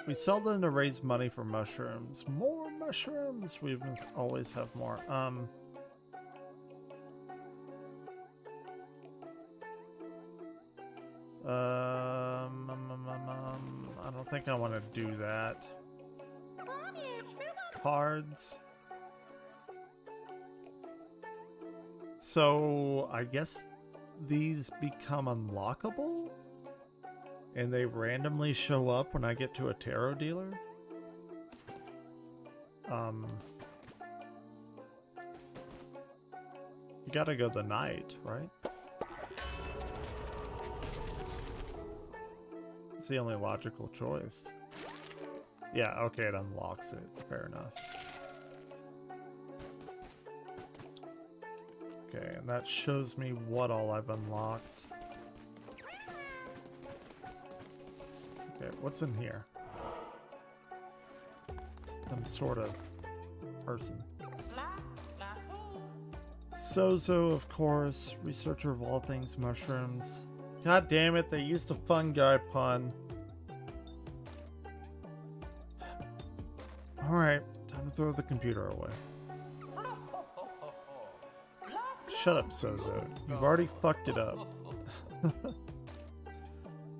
We sell them to raise money for mushrooms. More mushrooms! We must always have more. I don't think I want to do that. Cards. So, I guess these become unlockable? And they randomly show up when I get to a tarot dealer? You gotta go the night, right? It's the only logical choice. Yeah, okay, it unlocks it. Fair enough. Okay, and that shows me what all I've unlocked. Okay, what's in here? Some sort of person. Sozo, of course. Researcher of all things mushrooms. God damn it, they used a fungi pun. Alright, time to throw the computer away. Shut up, Sozo. You've already fucked it up.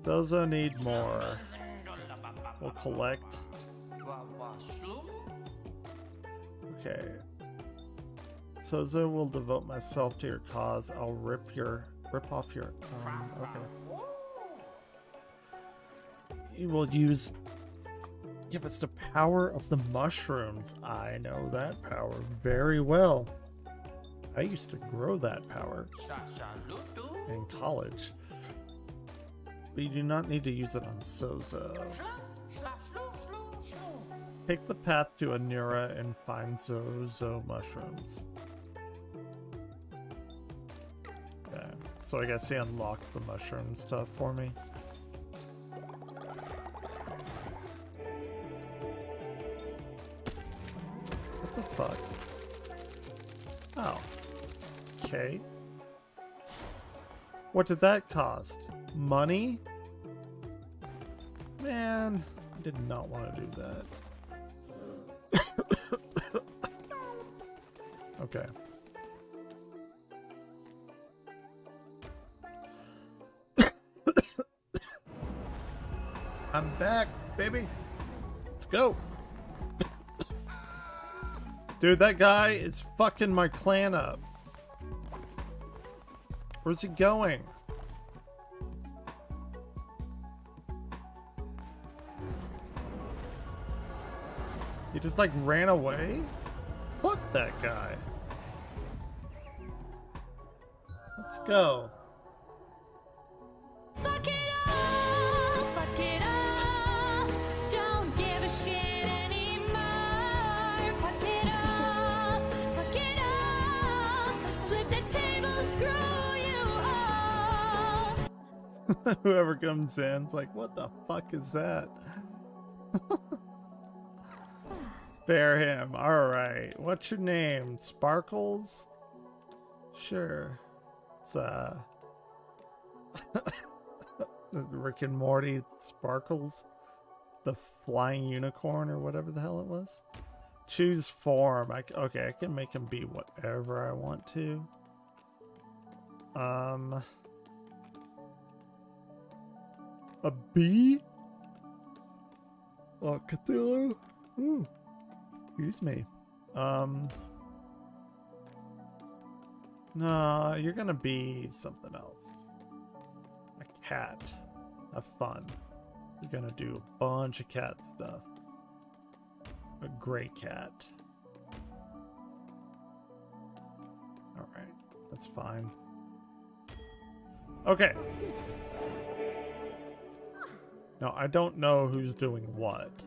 Sozo need more. We'll collect. Okay. Sozo will devote myself to your cause. I'll rip off your okay. You will give us the power of the mushrooms. I know that power very well. I used to grow that power in college. But you do not need to use it on Sozo. Take the path to Anura and find Zozo mushrooms. Okay, so I guess he unlocked the mushroom stuff for me. What the fuck? Oh. Okay. What did that cost? Money? Man, I did not want to do that. Okay. I'm back, baby. Let's go. Dude, that guy is fucking my clan up. Where's he going? He just like ran away? Fuck that guy. Let's go. Fuck it all, fuck it all. Don't give a shit anymore. Fuck it all, fuck it all. Flip the table, screw you all. Whoever comes in is like, what the fuck is that? Spare him. Alright. What's your name? Sparkles? Sure. It's Rick and Morty Sparkles, the flying unicorn or whatever the hell it was. Choose form. Okay, I can make him be whatever I want to. A bee? Oh, Cthulhu? Ooh. Excuse me. No, you're gonna be something else. A cat. Have fun. You're gonna do a bunch of cat stuff. A gray cat. Alright, that's fine. Okay. Now, I don't know who's doing what.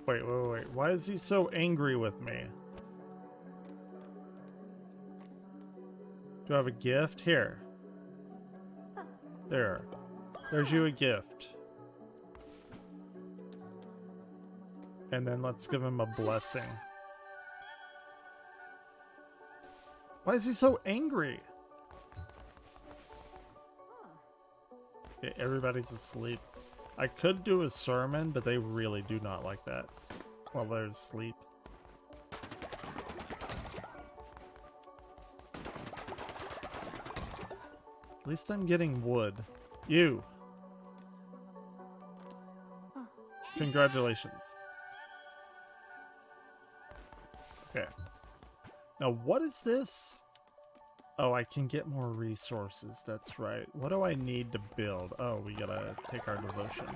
Wait. Why is he so angry with me? Do I have a gift? Here. There. There's you a gift. And then let's give him a blessing. Why is he so angry? Okay, everybody's asleep. I could do a sermon, but they really do not like that while they're asleep. At least I'm getting wood. You! Congratulations. Okay. Now, what is this? Oh, I can get more resources. That's right. What do I need to build? Oh, we gotta take our devotion.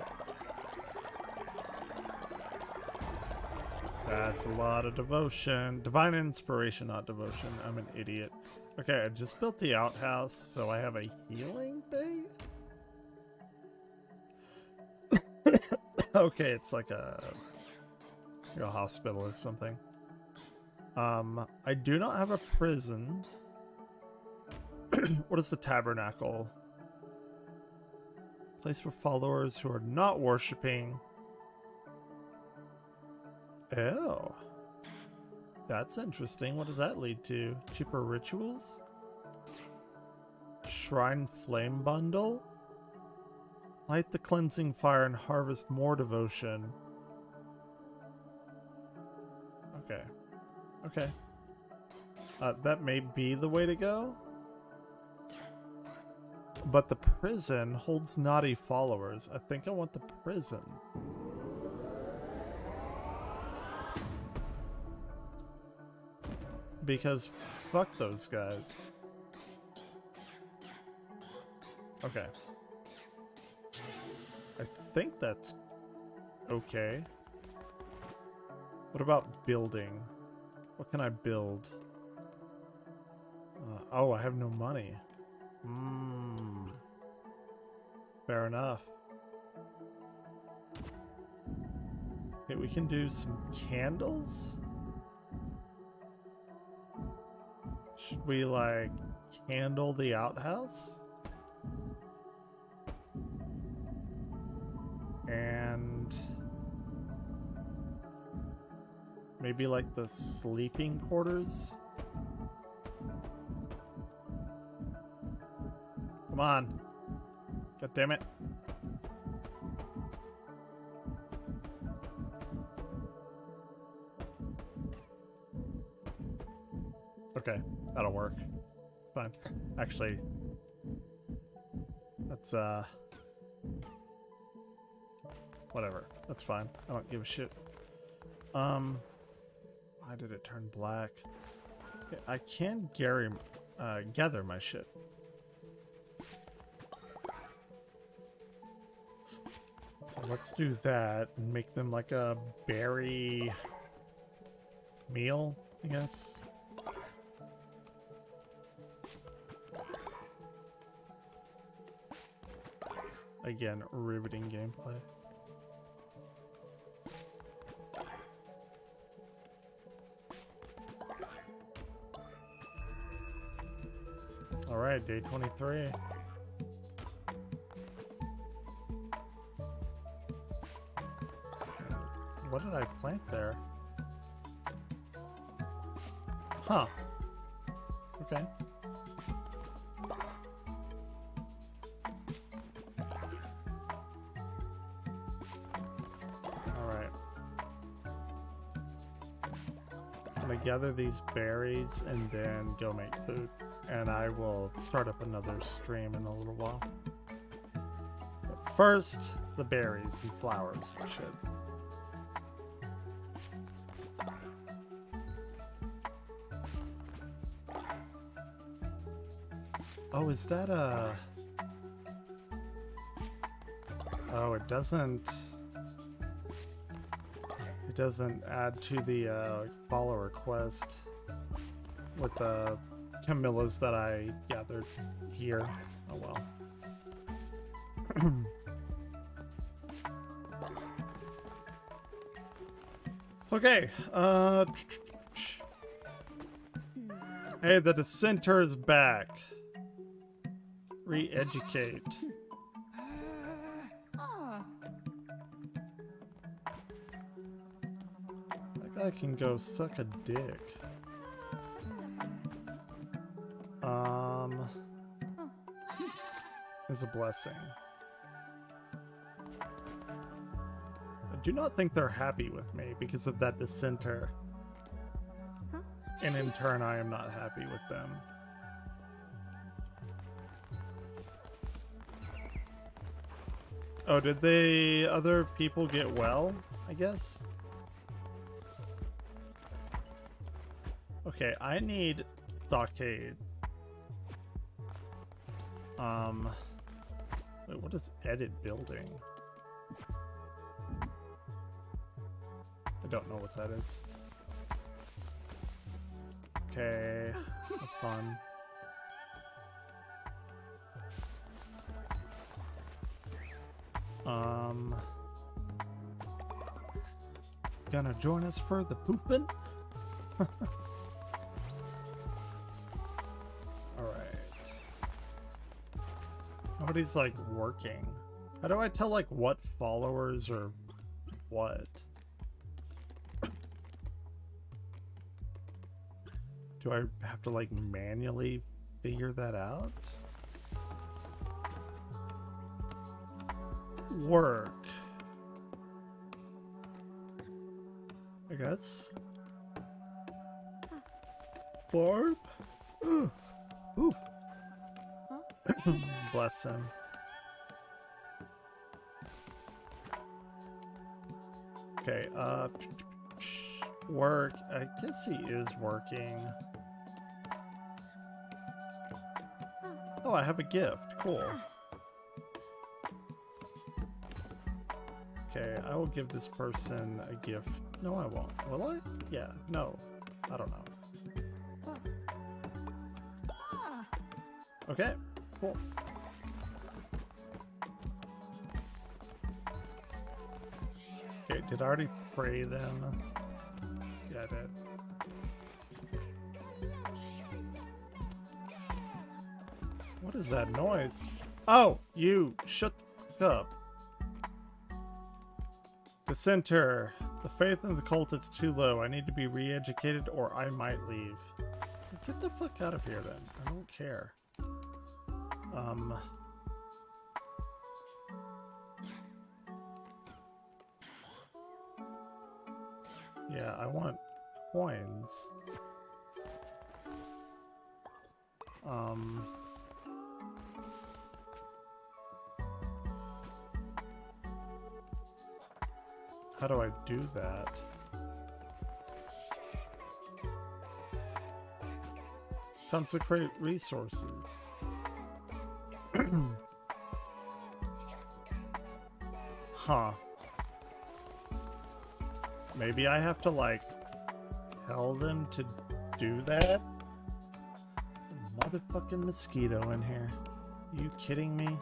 That's a lot of devotion. Divine inspiration, not devotion. I'm an idiot. Okay, I just built the outhouse, so I have a healing bay? Okay, it's like a hospital or something. I do not have a prison. What is the tabernacle? Place for followers who are not worshipping. Oh. That's interesting. What does that lead to? Cheaper rituals? Shrine flame bundle? Light the cleansing fire and harvest more devotion. Okay. Okay. That may be the way to go. But the prison holds naughty followers. I think I want the prison. Because fuck those guys. Okay. I think that's okay. What about building? What can I build? Oh, I have no money. Fair enough. Okay, we can do some candles? Should we, like, candle the outhouse? And maybe, like, the sleeping quarters? Come on. God damn it. Okay, that'll work. It's fine. Actually, that's, whatever. That's fine. I don't give a shit. Why did it turn black? Okay, I can gather my shit. So let's do that and make them like a berry meal, I guess. Again, riveting gameplay. All right, day 23. What did I plant there? Huh. Okay. Alright. I'm gonna gather these berries and then go make food. And I will start up another stream in a little while. But first, the berries and flowers, I should. Oh, is that a... Oh, it doesn't add to the follower quest with the Camillas that I gathered here. Oh well. Okay, hey, the dissenter is back. Re-educate. That guy can go suck a dick. Is a blessing. I do not think they're happy with me because of that dissenter. And in turn, I am not happy with them. Oh, did the other people get well, I guess? Okay, I need stockade. Wait, what is edit building? I don't know what that is. Okay, have fun. Gonna join us for the poopin'? Alright. Nobody's like working. How do I tell like what followers or what? Do I have to like manually figure that out? Work. I guess. Farm? Ooh. Ooh. Bless him. Okay, work. I guess he is working. Oh, I have a gift. Cool. Okay, I will give this person a gift. No, I won't. Will I? Yeah, no. I don't know. Okay, cool. Okay, did I already pray them? Yeah, I did. What is that noise? Oh, you shut up. Dissenter. The faith in the cult is too low. I need to be re-educated or I might leave. Get the fuck out of here then. I don't care. Yeah, I want coins. How do I do that? Consecrate resources. Huh. Maybe I have to, like, tell them to do that? Motherfucking mosquito in here. Are you kidding me?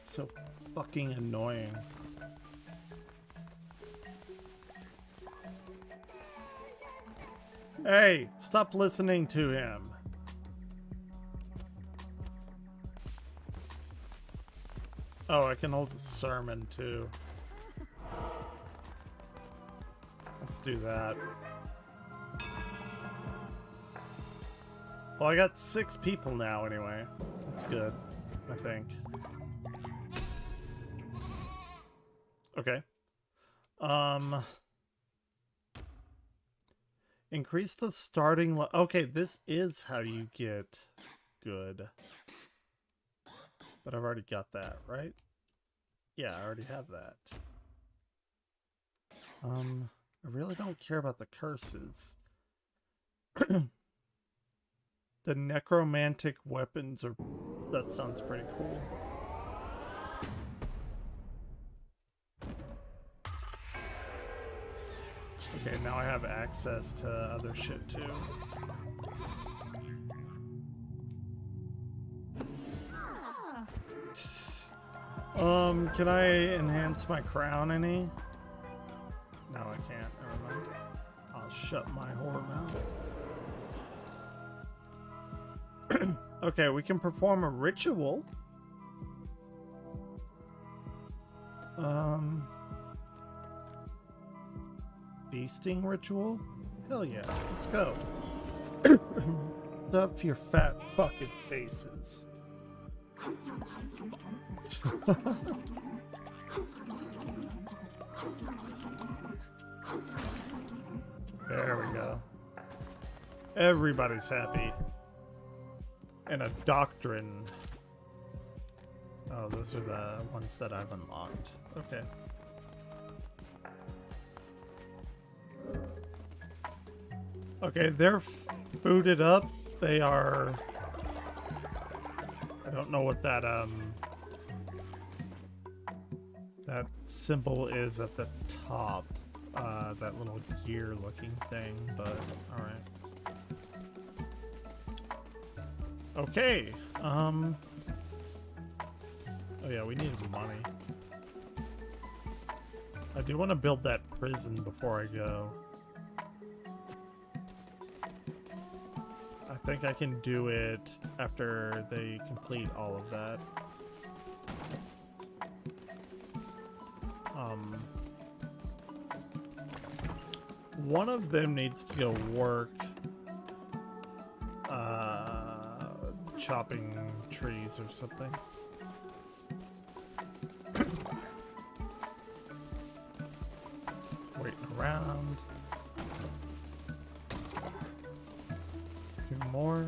So fucking annoying. Hey, stop listening to him. Oh, I can hold the sermon too. Let's do that. Well, I got 6 people now anyway. That's good, I think. Okay. Increase the starting okay, this is how you get good. But I've already got that, right? Yeah, I already have that. I really don't care about the curses. The necromantic weapons are... That sounds pretty cool. Okay, now I have access to other shit too. Can I enhance my crown any? No, I can't. Never mind. I'll shut my whore mouth. Okay, we can perform a ritual. Feasting ritual? Hell yeah, let's go. Stuff your fat fucking faces. There we go. Everybody's happy. And a doctrine. Oh, those are the ones that I've unlocked. Okay. Okay, they're booted up. They are... I don't know what that, that symbol is at the top. That little gear looking thing, but alright. Okay, oh yeah, we need money. I do want to build that prison before I go. I think I can do it after they complete all of that. One of them needs to go work chopping trees or something. Just waiting around. 2 more.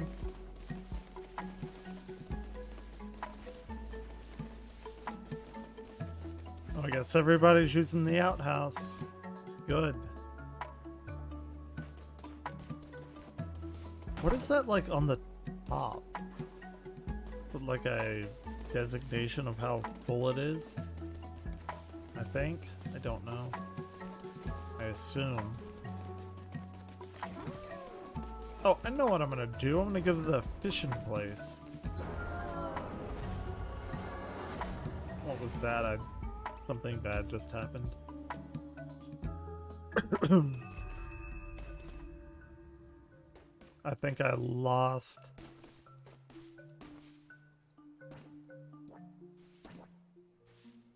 Oh, I guess everybody's using the outhouse. Good. What is that like on the top? Is it like a designation of how full it is? I think. I don't know. I assume. Oh, I know what I'm gonna do. I'm gonna go to the fishing place. What was that? Something bad just happened. I think I lost.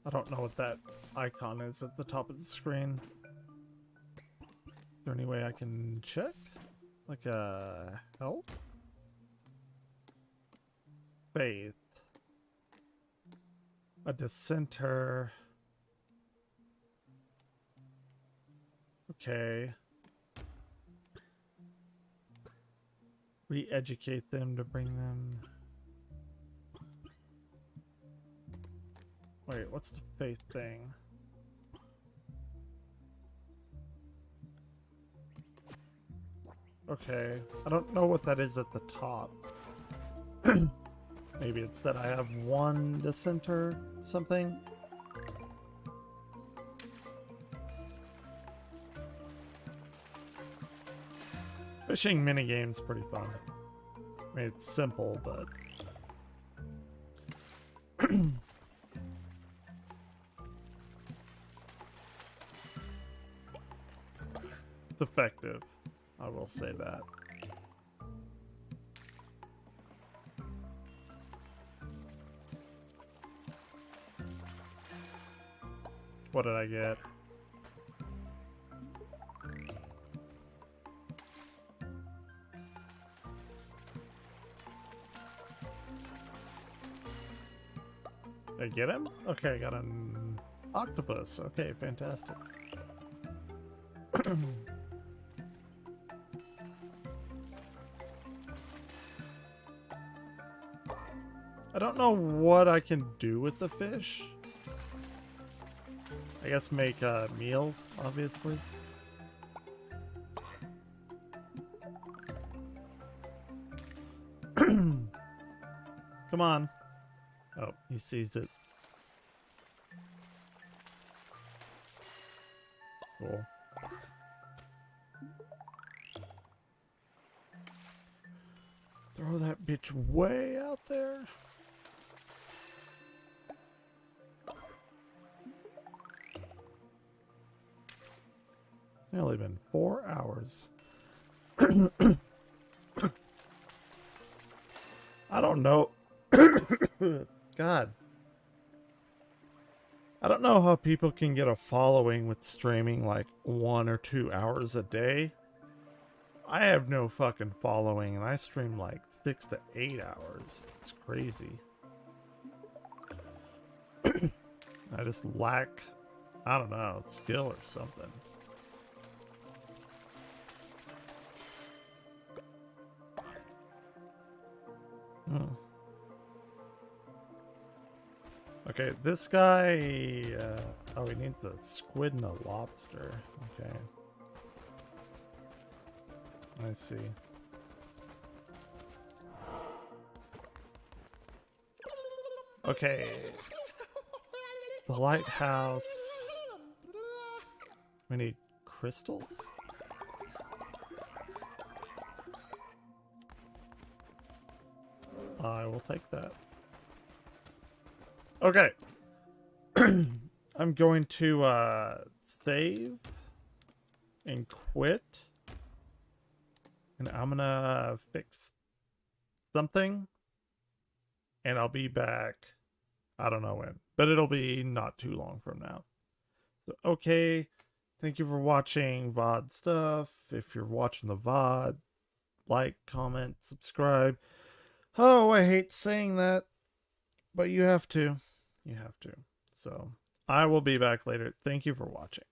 I don't know what that icon is at the top of the screen. Is there any way I can check? Like a help? Faith. A dissenter. Okay. Re-educate them to bring them... Wait, what's the faith thing? Okay, I don't know what that is at the top. Maybe it's that I have one descent or something. Fishing minigame's pretty fun. I mean, it's simple, but... it's effective. I will say that. What did I get? Did I get him? Okay, I got an octopus. Okay, fantastic. I don't know what I can do with the fish. I guess make meals, obviously. Come on. Oh, he sees it. Cool. Throw that bitch way out there. It's only been 4 hours. I don't know. God. I don't know how people can get a following with streaming like 1 or 2 hours a day. I have no fucking following and I stream like 6 to 8 hours. It's crazy. I just lack, I don't know, skill or something. Okay, this guy, oh, we need the squid and the lobster. Okay. I see. Okay. The lighthouse. We need crystals? I will take that. Okay. I'm going to save and quit. And I'm gonna fix something. And I'll be back. I don't know when. But it'll be not too long from now. So, okay. Thank you for watching VOD stuff. If you're watching the VOD, like, comment, subscribe. Oh, I hate saying that. But you have to. You have to. So, I will be back later. Thank you for watching.